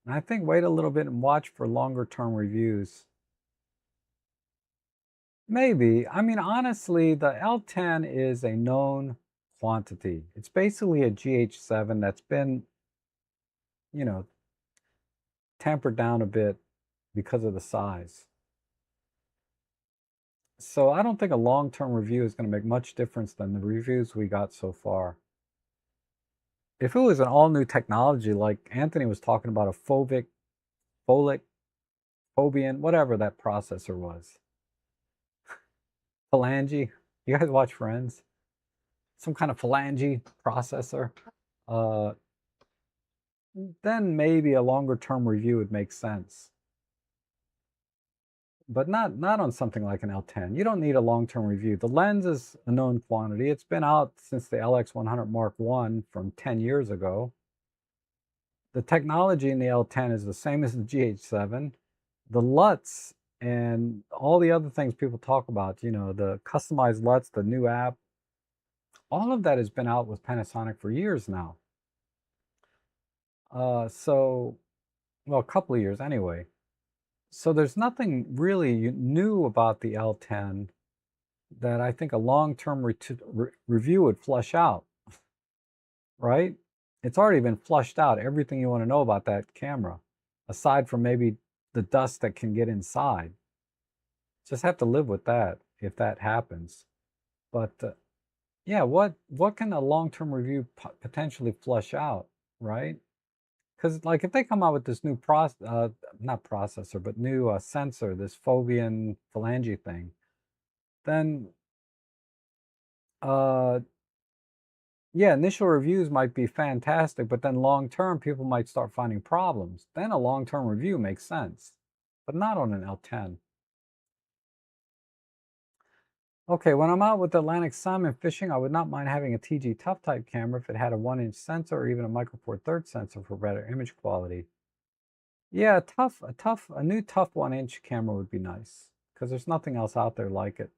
And I think wait a little bit and watch for longer term reviews. Maybe. I mean, honestly, the L10 is a known quantity. It's basically a GH7 that's been, you know, tempered down a bit because of the size. So I don't think a long-term review is going to make much difference than the reviews we got so far. If it was an all-new technology, like Anthony was talking about, a Folic, Fobian, whatever that processor was, Phalange. You guys watch Friends? Some kind of Phalange processor. Uh, then maybe a longer-term review would make sense. But not on something like an L10. You don't need a long-term review. The lens is a known quantity. It's been out since the LX100 Mark I from 10 years ago. The technology in the L10 is the same as the GH7. The LUTs and all the other things people talk about, the customized LUTs, the new app, all of that has been out with Panasonic for years now. Well, a couple of years anyway. So there's nothing really new about the L10 that I think a long-term review would flush out, right? It's already been flushed out, everything you want to know about that camera, aside from maybe the dust that can get inside. Just have to live with that if that happens. But yeah, what can a long-term review potentially flush out, right? Because like if they come out with this new not processor, but new sensor, this Foveon Phalange thing, then uh, yeah, initial reviews might be fantastic, but then long term people might start finding problems. Then a long term review makes sense, but not on an L10. Okay, when I'm out with Atlantic salmon fishing, I would not mind having a TG Tough type camera if it had a 1-inch sensor or even a Micro Four Thirds sensor for better image quality. Yeah, a new tough 1-inch camera would be nice because there's nothing else out there like it.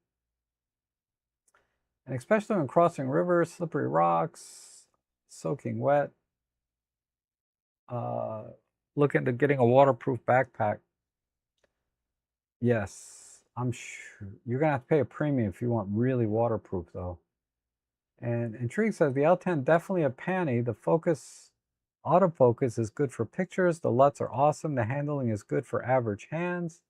And especially when crossing rivers, slippery rocks, soaking wet. Look into getting a waterproof backpack. Yes, I'm sure you're gonna have to pay a premium if you want really waterproof though. And Intrigue says the L10 definitely a panty. The focus, autofocus is good for pictures. The LUTs are awesome. The handling is good for average hands.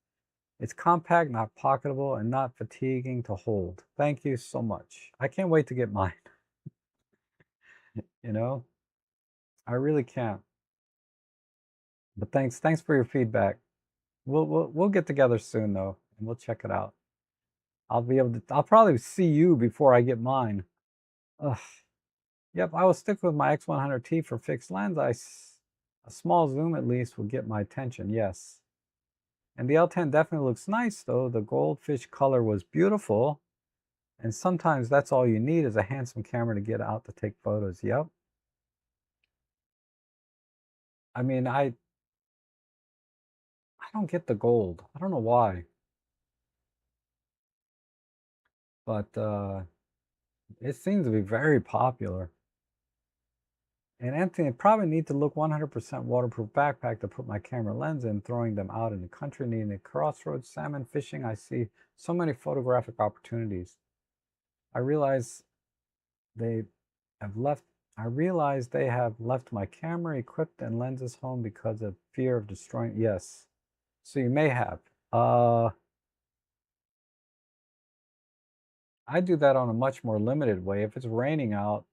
It's compact, not pocketable, and not fatiguing to hold. Thank you so much. I can't wait to get mine. You know, I really can't. But thanks for your feedback. We'll get together soon though, and we'll check it out. I'll probably see you before I get mine. Ugh. Yep, I will stick with my X100T for fixed lens. A small zoom at least will get my attention, yes. And the L10 definitely looks nice though. The goldfish color was beautiful. And sometimes that's all you need is a handsome camera to get out to take photos. Yep. I mean, I don't get the gold. I don't know why. But it seems to be very popular. And Anthony, I probably need to look 100% waterproof backpack to put my camera lens in, throwing them out in the country, needing a crossroads, salmon fishing. I see so many photographic opportunities. I realize they have left my camera equipped and lenses home because of fear of destroying. Yes. So you may have. I do that on a much more limited way. If it's raining out,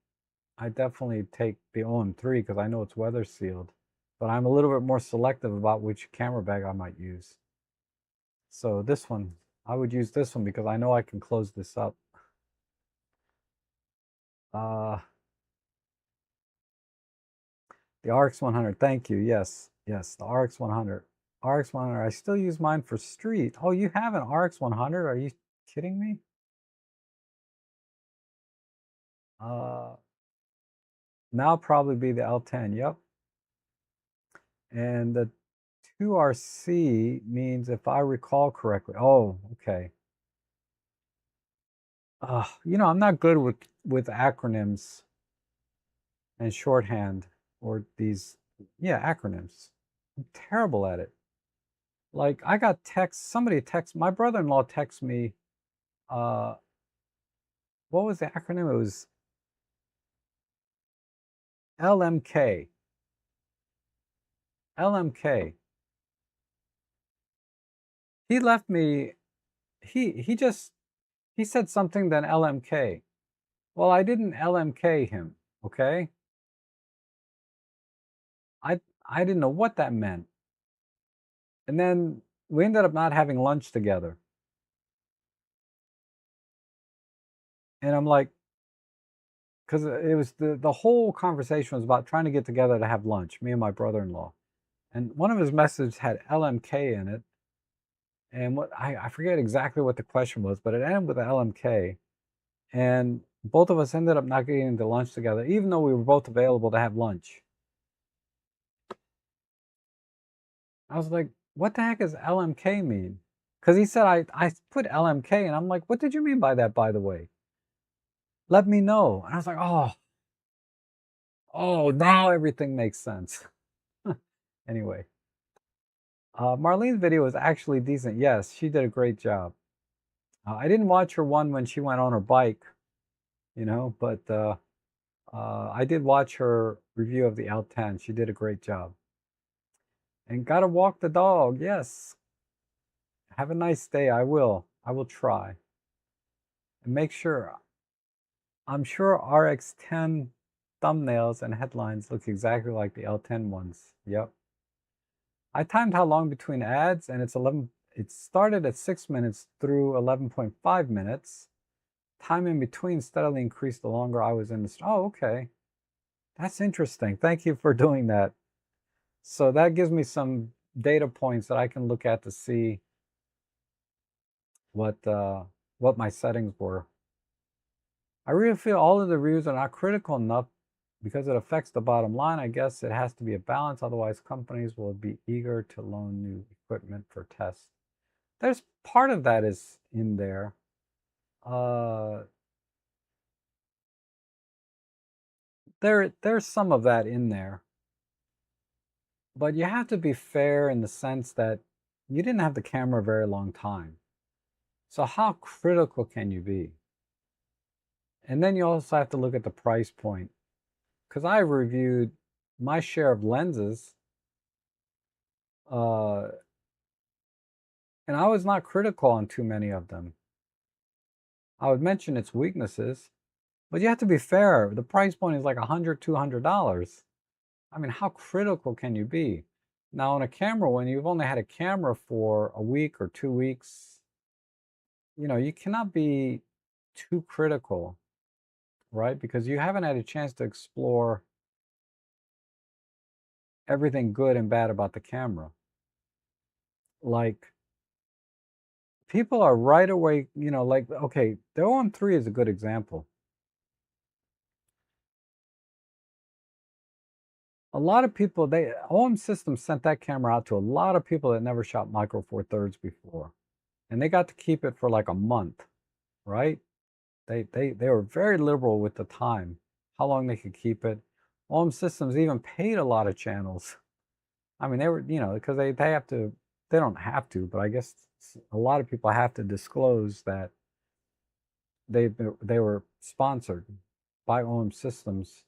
I definitely take the OM3 because I know it's weather sealed, but I'm a little bit more selective about which camera bag I might use. So this one, I would use this one because I know I can close this up. The RX 100, thank you. Yes, yes, the RX 100. RX 100, I still use mine for street. Oh, you have an RX 100? Are you kidding me? Now probably be the L10, yep. And the 2RC means, if I recall correctly, oh, okay. I'm not good with acronyms and shorthand or these, yeah, acronyms. I'm terrible at it. Like I got my brother-in-law texted me, uh, what was the acronym? It was LMK. LMK. He left me, he said something then LMK. Well, I didn't LMK him, okay? I didn't know what that meant. And then we ended up not having lunch together. And I'm like, because it was the whole conversation was about trying to get together to have lunch, me and my brother-in-law. And one of his messages had LMK in it. And what I forget exactly what the question was, but it ended with LMK. And both of us ended up not getting into lunch together, even though we were both available to have lunch. I was like, what the heck does LMK mean? Because he said I put LMK, and I'm like, what did you mean by that, by the way? Let me know. And I was like, oh, now everything makes sense. Anyway, Marlene's video was actually decent. Yes, she did a great job. I didn't watch her one when she went on her bike, but I did watch her review of the L10. She did a great job. And gotta walk the dog. Yes. Have a nice day. I will. I will try. And make sure. I'm sure RX10 thumbnails and headlines look exactly like the L10 ones. Yep. I timed how long between ads, and it started at 6 minutes through 11.5 minutes. Time in between steadily increased the longer I was in the oh, okay. That's interesting. Thank you for doing that. So that gives me some data points that I can look at to see what my settings were. I really feel all of the reviews are not critical enough because it affects the bottom line. I guess it has to be a balance, otherwise companies will be eager to loan new equipment for tests. There's part of that is in there. there's some of that in there, but you have to be fair in the sense that you didn't have the camera a very long time. So how critical can you be? And then you also have to look at the price point, because I reviewed my share of lenses, uh, and I was not critical on too many of them. I would mention its weaknesses, but you have to be fair. The price point is like $100, $200. I mean, how critical can you be? Now, on a camera, when you've only had a camera for a week or 2 weeks, you cannot be too critical, right? Because you haven't had a chance to explore everything good and bad about the camera. Like, people are right away, like, okay, the OM3 is a good example. A lot of people, OM Systems sent that camera out to a lot of people that never shot Micro Four Thirds before. And they got to keep it for like a month, right? They were very liberal with the time, how long they could keep it. OM Systems even paid a lot of channels. I mean, they were, because they have to, they don't have to, but I guess a lot of people have to disclose that they were sponsored by OM Systems.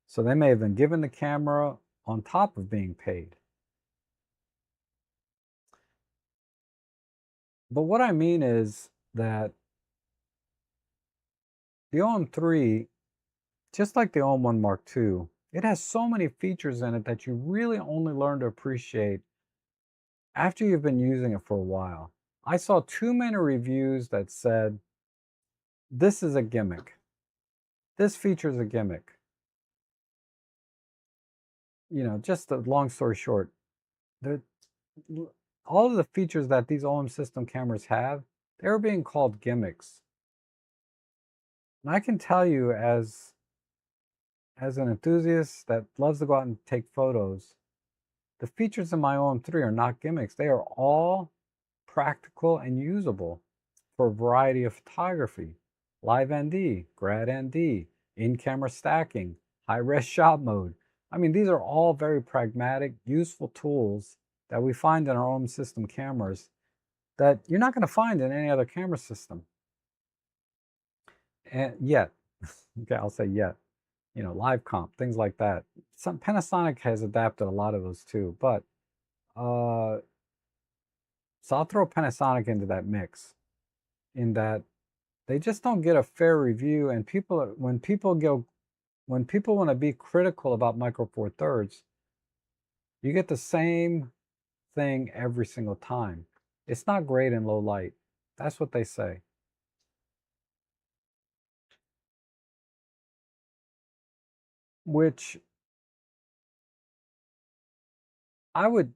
So they may have been given the camera on top of being paid. But what I mean is that the OM3, just like the OM1 Mark II, it has so many features in it that you really only learn to appreciate after you've been using it for a while. I saw too many reviews that said, this is a gimmick. This feature is a gimmick. Just a long story short, all of the features that these OM system cameras have, they're being called gimmicks. And I can tell you as an enthusiast that loves to go out and take photos, the features in my OM3 are not gimmicks. They are all practical and usable for a variety of photography. Live ND, Grad ND, in-camera stacking, high-res shot mode. I mean, these are all very pragmatic, useful tools that we find in our OM system cameras that you're not going to find in any other camera system. And yet, okay, I'll say yet, live comp, things like that. Panasonic has adapted a lot of those too, but so I'll throw Panasonic into that mix, in that they just don't get a fair review. And when people want to be critical about Micro Four Thirds, you get the same thing every single time. It's not great in low light. That's what they say. Which I would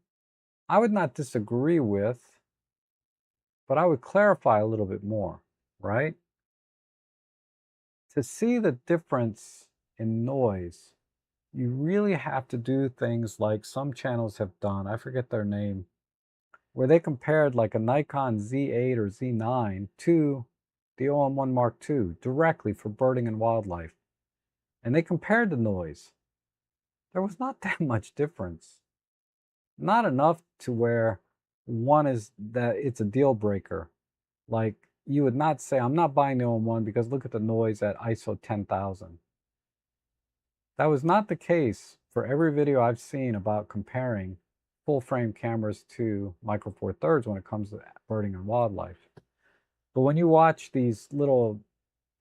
not disagree with, but I would clarify a little bit more, right? To see the difference in noise, you really have to do things like some channels have done, I forget their name, where they compared like a Nikon Z8 or Z9 to the OM1 Mark II directly for birding and wildlife. And they compared the noise. There was not that much difference. Not enough to where one is that it's a deal breaker. Like, you would not say, I'm not buying the OM1 because look at the noise at ISO 10,000. That was not the case for every video I've seen about comparing full frame cameras to Micro Four Thirds when it comes to birding and wildlife. But when you watch these little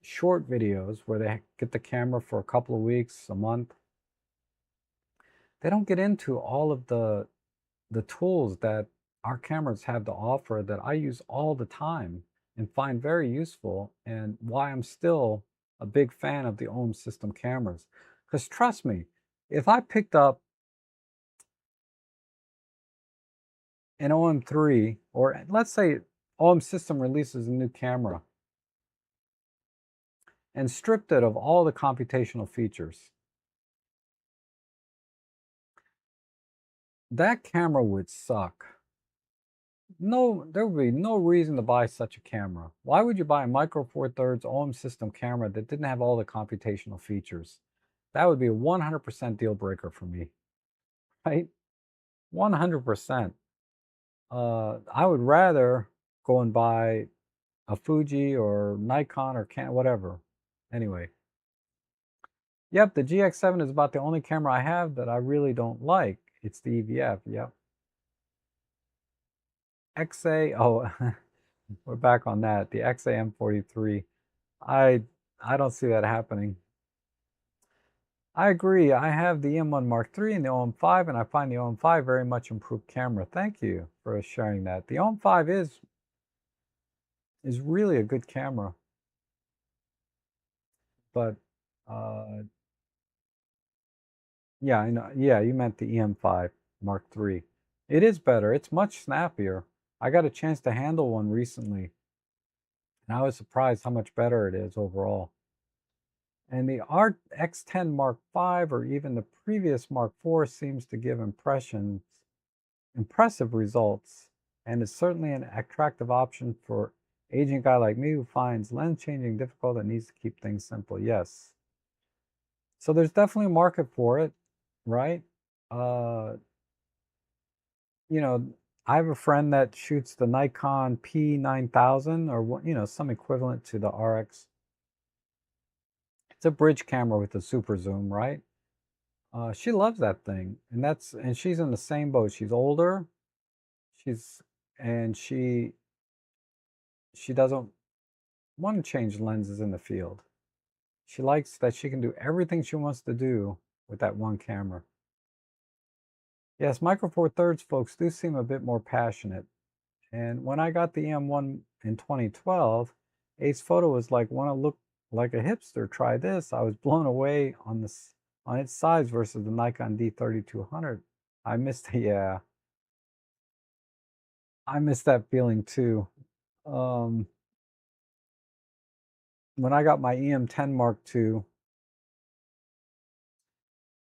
short videos where they get the camera for a couple of weeks, a month, they don't get into all of the tools that our cameras have to offer that I use all the time and find very useful, and why I'm still a big fan of the OM system cameras. Because trust me, if I picked up an OM3, or let's say OM system releases a new camera and stripped it of all the computational features, that camera would suck. No, there would be no reason to buy such a camera. Why would you buy a Micro Four Thirds OM system camera that didn't have all the computational features? That would be a 100% deal breaker for me, right? 100%. I would rather go and buy a Fuji or Nikon or whatever. Anyway, yep, the GX7 is about the only camera I have that I really don't like. It's the EVF, yep. XA, oh, we're back on that. The XA M43. I don't see that happening. I agree. I have the M1 Mark III and the OM5, and I find the OM5 very much improved camera. Thank you for sharing that. The OM5 is really a good camera, but yeah, I know. Yeah, you meant the EM5 Mark III. It is better. It's much snappier. I got a chance to handle one recently, and I was surprised how much better it is overall. And the X10 Mark V or even the previous Mark IV seems to give impressive results, and is certainly an attractive option for aging guy like me who finds lens changing difficult and needs to keep things simple. Yes. So there's definitely a market for it, right? Uh, you know, I have a friend that shoots the Nikon P9000 or some equivalent to the RX. It's a bridge camera with a super zoom, right? She loves that thing, and she's in the same boat. She's older, she's and she doesn't want to change lenses in the field. She likes that she can do everything she wants to do with that one camera. Yes, Micro Four Thirds folks do seem a bit more passionate. And when I got the M1 in 2012, Ace Photo was like, "Want to look like a hipster? Try this." I was blown away on its size versus the Nikon D3200. I missed, yeah, I missed that feeling too. Um, when I got my EM10 Mark II,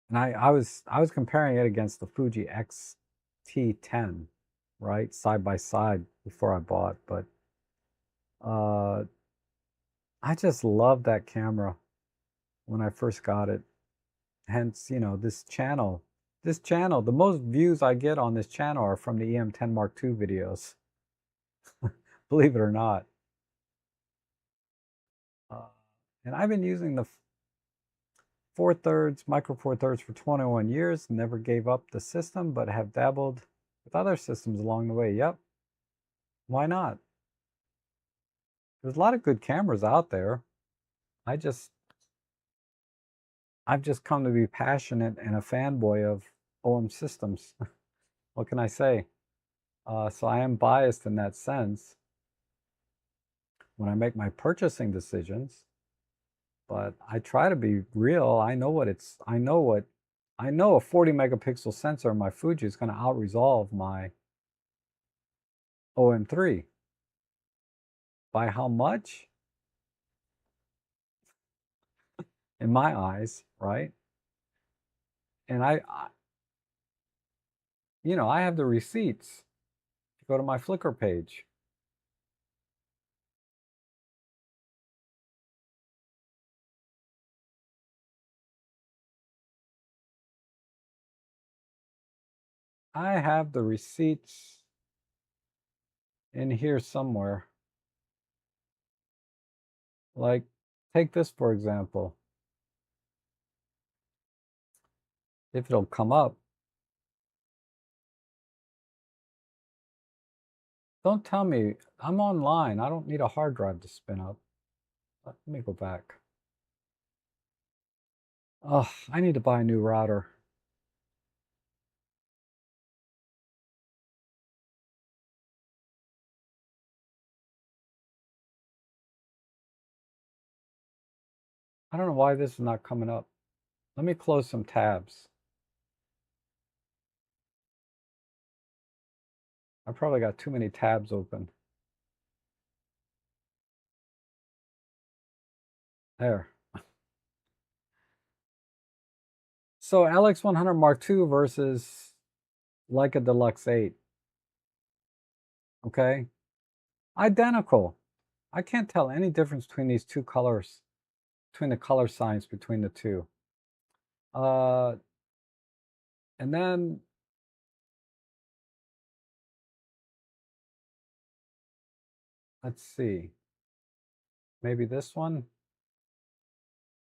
and I was comparing it against the Fuji X-T10, right, side by side before I bought, but uh, I just loved that camera when I first got it. Hence, this channel, the most views I get on this channel are from the EM10 Mark II videos, believe it or not. Uh, and I've been using the Micro Four Thirds for 21 years, never gave up the system, but have dabbled with other systems along the way. Yep, why not? There's a lot of good cameras out there. I just, I've just come to be passionate and a fanboy of OM systems. What can I say? So I am biased in that sense when I make my purchasing decisions, but I try to be real. I know a 40 megapixel sensor on my Fuji is going to out resolve my OM3. By how much? In my eyes, right? And I have the receipts. Go to my Flickr page. I have the receipts in here somewhere. Like, take this for example. If it'll come up. Don't tell me. I'm online. I don't need a hard drive to spin up. Let me go back. Oh, I need to buy a new router. I don't know why this is not coming up. Let me close some tabs. I probably got too many tabs open. There. So LX100 Mark II versus Leica Deluxe 8. Okay. Identical. I can't tell any difference between these two colors, between the color science between the two. Uh, and then let's see, maybe this one?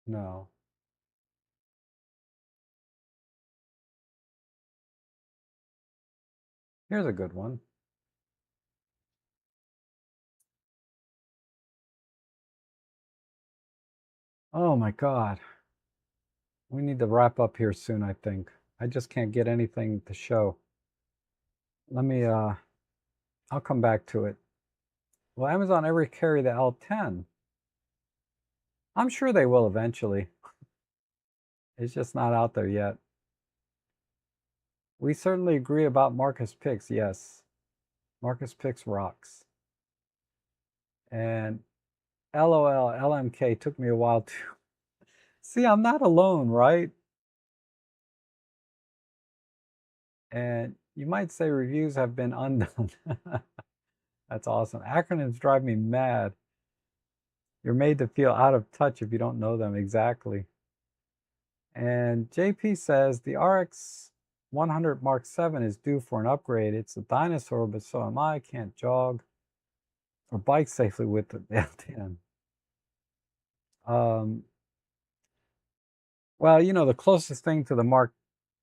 No. Here's a good one. Oh my God. We need to wrap up here soon, I think. I just can't get anything to show. Let me, I'll come back to it. Will Amazon ever carry the L10? I'm sure they will eventually. It's just not out there yet. We certainly agree about Marcus Picks, yes. Marcus Picks rocks. And LOL, LMK took me a while to... See, I'm not alone, right? And you might say reviews have been undone. That's awesome. Acronyms drive me mad. You're made to feel out of touch if you don't know them exactly. And JP says the RX 100 Mark 7 is due for an upgrade. It's a dinosaur, but so am I. Can't jog or bike safely with the L10. Well, you know, the closest thing to the Mark,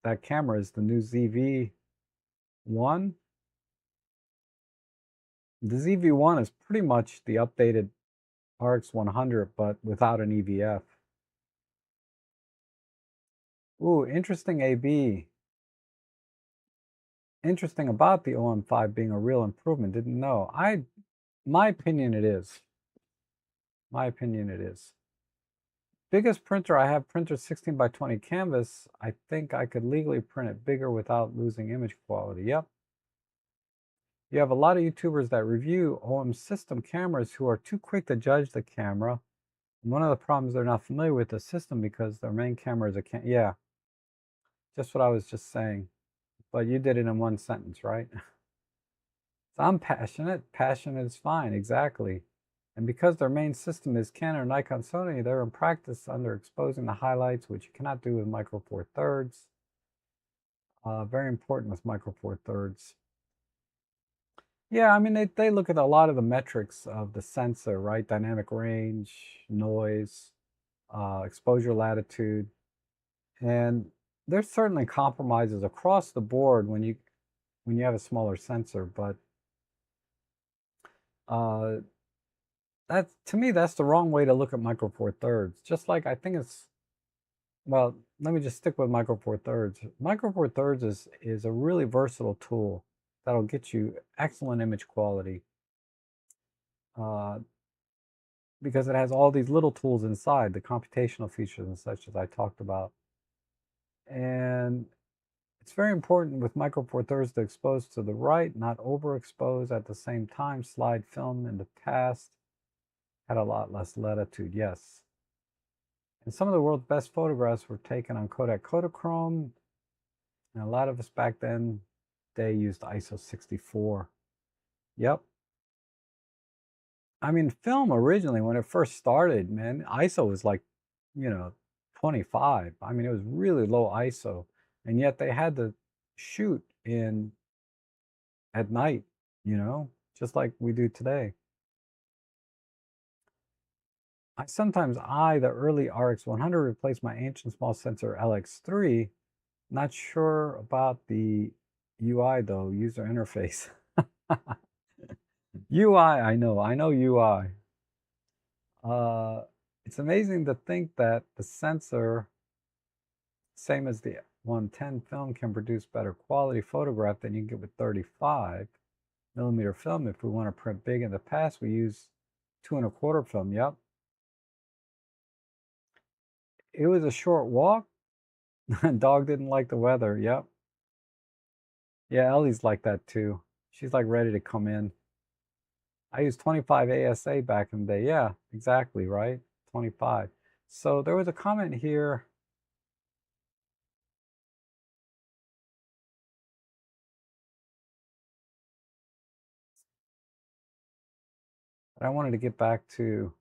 that camera, is the new ZV-1. The ZV-1 is pretty much the updated RX 100, but without an EVF. Ooh, interesting AB. Interesting about the OM5 being a real improvement. Didn't know. My opinion, it is. My opinion, it is. Biggest printer I have, printer 16 by 20 canvas. I think I could legally print it bigger without losing image quality. Yep. You have a lot of YouTubers that review OM system cameras who are too quick to judge the camera. And one of the problems, they're not familiar with the system because their main camera is a yeah, just what I was just saying. But you did it in one sentence, right? So I'm passionate. Passionate is fine, exactly. And because their main system is Canon, Nikon, Sony, they're in practice underexposing the highlights, which you cannot do with Micro Four Thirds. Very important with Micro Four Thirds. Yeah, I mean, they look at a lot of the metrics of the sensor, right? Dynamic range, noise, exposure latitude. And there's certainly compromises across the board when you have a smaller sensor, but uh, that, to me, that's the wrong way to look at Micro Four Thirds. Just like I think it's, well, let me just stick with Micro Four Thirds. Micro Four Thirds is a really versatile tool that'll get you excellent image quality. Because it has all these little tools inside, the computational features and such as I talked about. And it's very important with Micro Four Thirds to expose to the right, not overexpose at the same time. Slide film in the past had a lot less latitude, yes. And some of the world's best photographs were taken on Kodak Kodachrome. And a lot of us back then, they used ISO 64. Yep. I mean, film originally, when it first started, man, ISO was like, 25. I mean, it was really low ISO. And yet they had to shoot in at night, just like we do today. I sometimes the early RX 100 replaced my ancient small sensor LX3. Not sure about the UI though, user interface. UI, I know UI. It's amazing to think that the sensor, same as the 110 film, can produce better quality photograph than you can get with 35mm film. If we want to print big, in the past we used 2¼ film. Yep. It was a short walk. Dog didn't like the weather. Yep. Yeah, Ellie's like that too. She's like ready to come in. I used 25 ASA back in the day. Yeah, exactly, right? 25. So there was a comment here. That I wanted to get back to.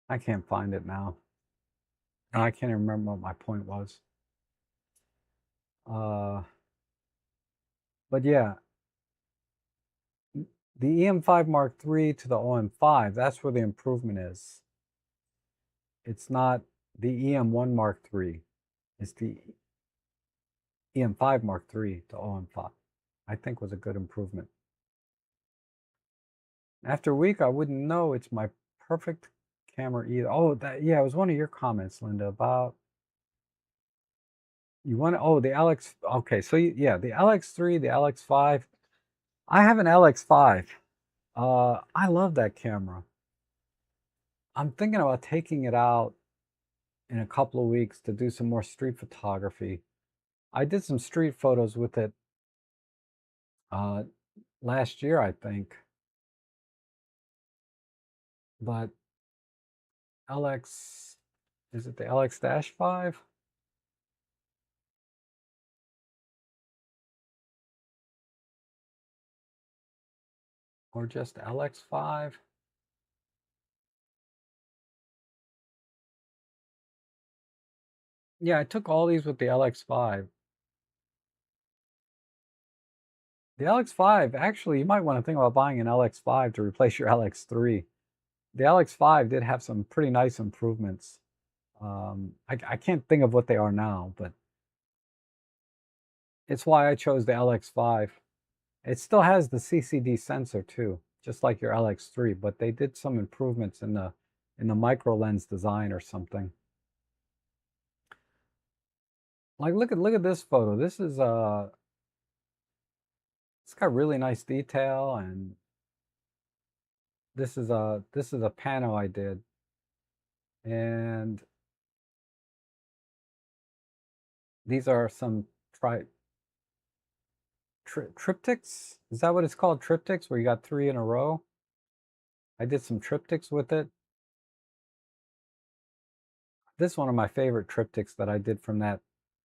I can't find it now. I can't even remember what my point was. But yeah, the EM5 Mark III to the OM5, that's where the improvement is. It's not the EM1 Mark III. It's the EM5 Mark III to OM5. I think was a good improvement. After a week, I wouldn't know it's my perfect camera either. Oh, that, yeah, it was one of your comments, Linda, about you want to, oh, the LX. Okay, so yeah, the LX3, the LX5. I have an LX5. I love that camera. I'm thinking about taking it out in a couple of weeks to do some more street photography. I did some street photos with it uh, last year, I think. But LX, is it the LX-5? Or just LX5? Yeah, I took all these with the LX5. The LX5, actually, you might want to think about buying an LX5 to replace your LX3. The LX5 did have some pretty nice improvements. I can't think of what they are now, but it's why I chose the LX5. It still has the CCD sensor too, just like your LX3, but they did some improvements in the micro lens design or something. Like look at this photo. This is it's got really nice detail, and this is a pano I did. And these are some triptychs. Is that what it's called? Triptychs, where you got 3 in a row? I did some triptychs with it. This is one of my favorite triptychs that I did from that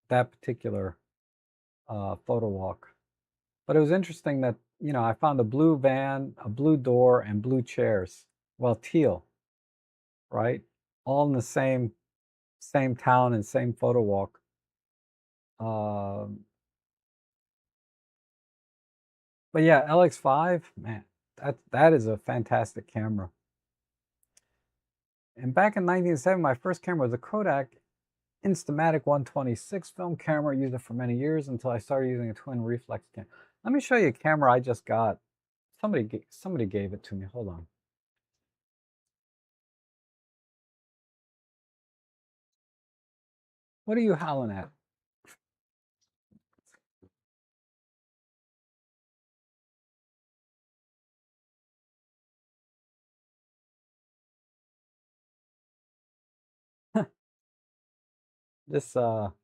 particular photo walk. But it was interesting that, you know, I found a blue van, a blue door, and blue chairs. Well, teal, right? All in the same town and same photo walk. Um, but yeah, LX5, man, that is a fantastic camera. And back in 1970, my first camera was a Kodak Instamatic 126 film camera. I used it for many years until I started using a twin reflex camera. Let me show you a camera I just got. Somebody gave it to me. Hold on. What are you howling at? This what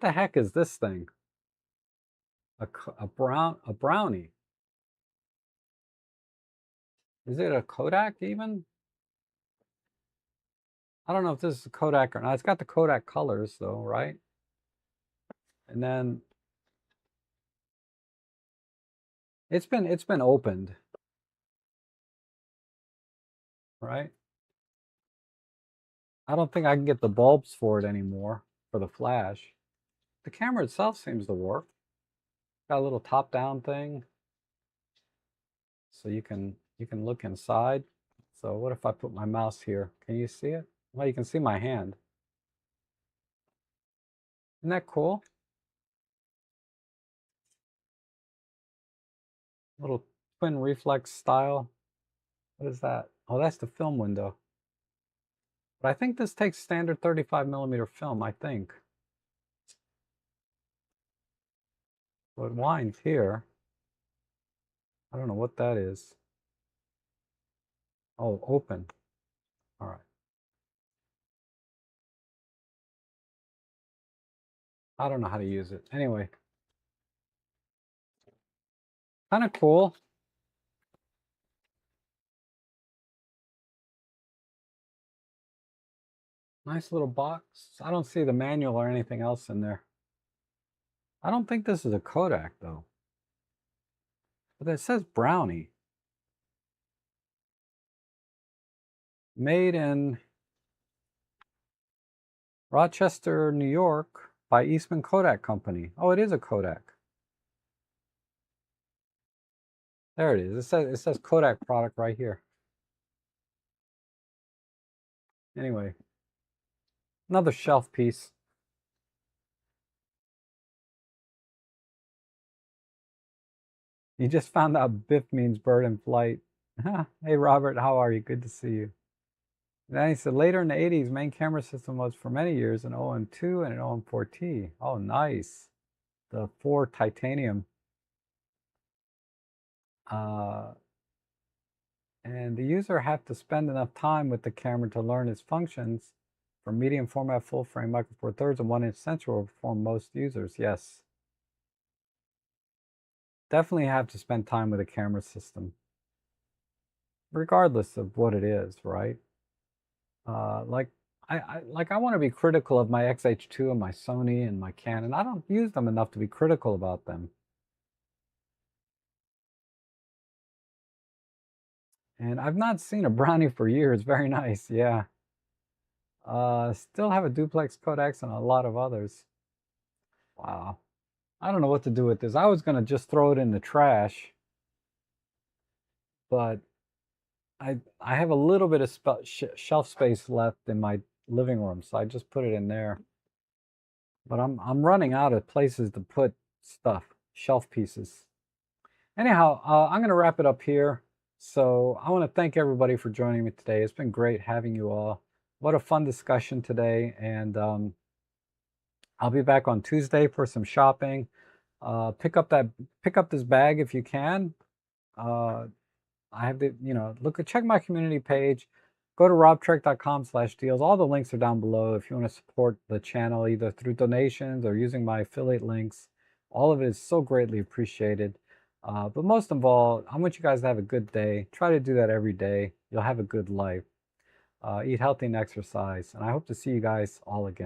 the heck is this thing? A brownie. Is it a Kodak even? I don't know if this is a Kodak or not. It's got the Kodak colors though, right? And then it's been opened, right? I don't think I can get the bulbs for it anymore for the flash. The camera itself seems to work. Got a little top down thing. So you can look inside. So what if I put my mouse here? Can you see it? Well, you can see my hand. Isn't that cool? Little twin reflex style. What is that? Oh, that's the film window. But I think this takes standard 35mm film, I think. So it winds here. I don't know what that is. Oh, open. All right. I don't know how to use it. Anyway, kind of cool. Nice little box. I don't see the manual or anything else in there. I don't think this is a Kodak though. But it says Brownie. Made in Rochester, New York by Eastman Kodak Company. Oh, it is a Kodak. There it is. It says Kodak product right here. Anyway, another shelf piece. You just found out Biff means bird in flight. Hey, Robert, how are you? Good to see you. Then he said later in the 80s, main camera system was for many years an OM2 and an OM4T. Oh, nice. The 4 titanium. Uh, and the user had to spend enough time with the camera to learn its functions. For medium format, full frame, micro four thirds, and 1-inch sensor will perform most users. Yes. Definitely have to spend time with a camera system, regardless of what it is, right? Like I want to be critical of my XH2 and my Sony and my Canon. I don't use them enough to be critical about them. And I've not seen a brownie for years. Very nice, yeah. Still have a duplex codex and a lot of others. Wow. I don't know what to do with this. I was gonna just throw it in the trash, but I have a little bit of shelf space left in my living room, so I just put it in there. But I'm running out of places to put stuff, shelf pieces. Anyhow, I'm going to wrap it up here. So I want to thank everybody for joining me today. It's been great having you all. What a fun discussion today. And I'll be back on Tuesday for some shopping. Pick up this bag if you can. I have check my community page. Go to robtrek.com/deals. All the links are down below if you want to support the channel either through donations or using my affiliate links. All of it is so greatly appreciated. But most of all, I want you guys to have a good day. Try to do that every day. You'll have a good life. Eat healthy and exercise. And I hope to see you guys all again.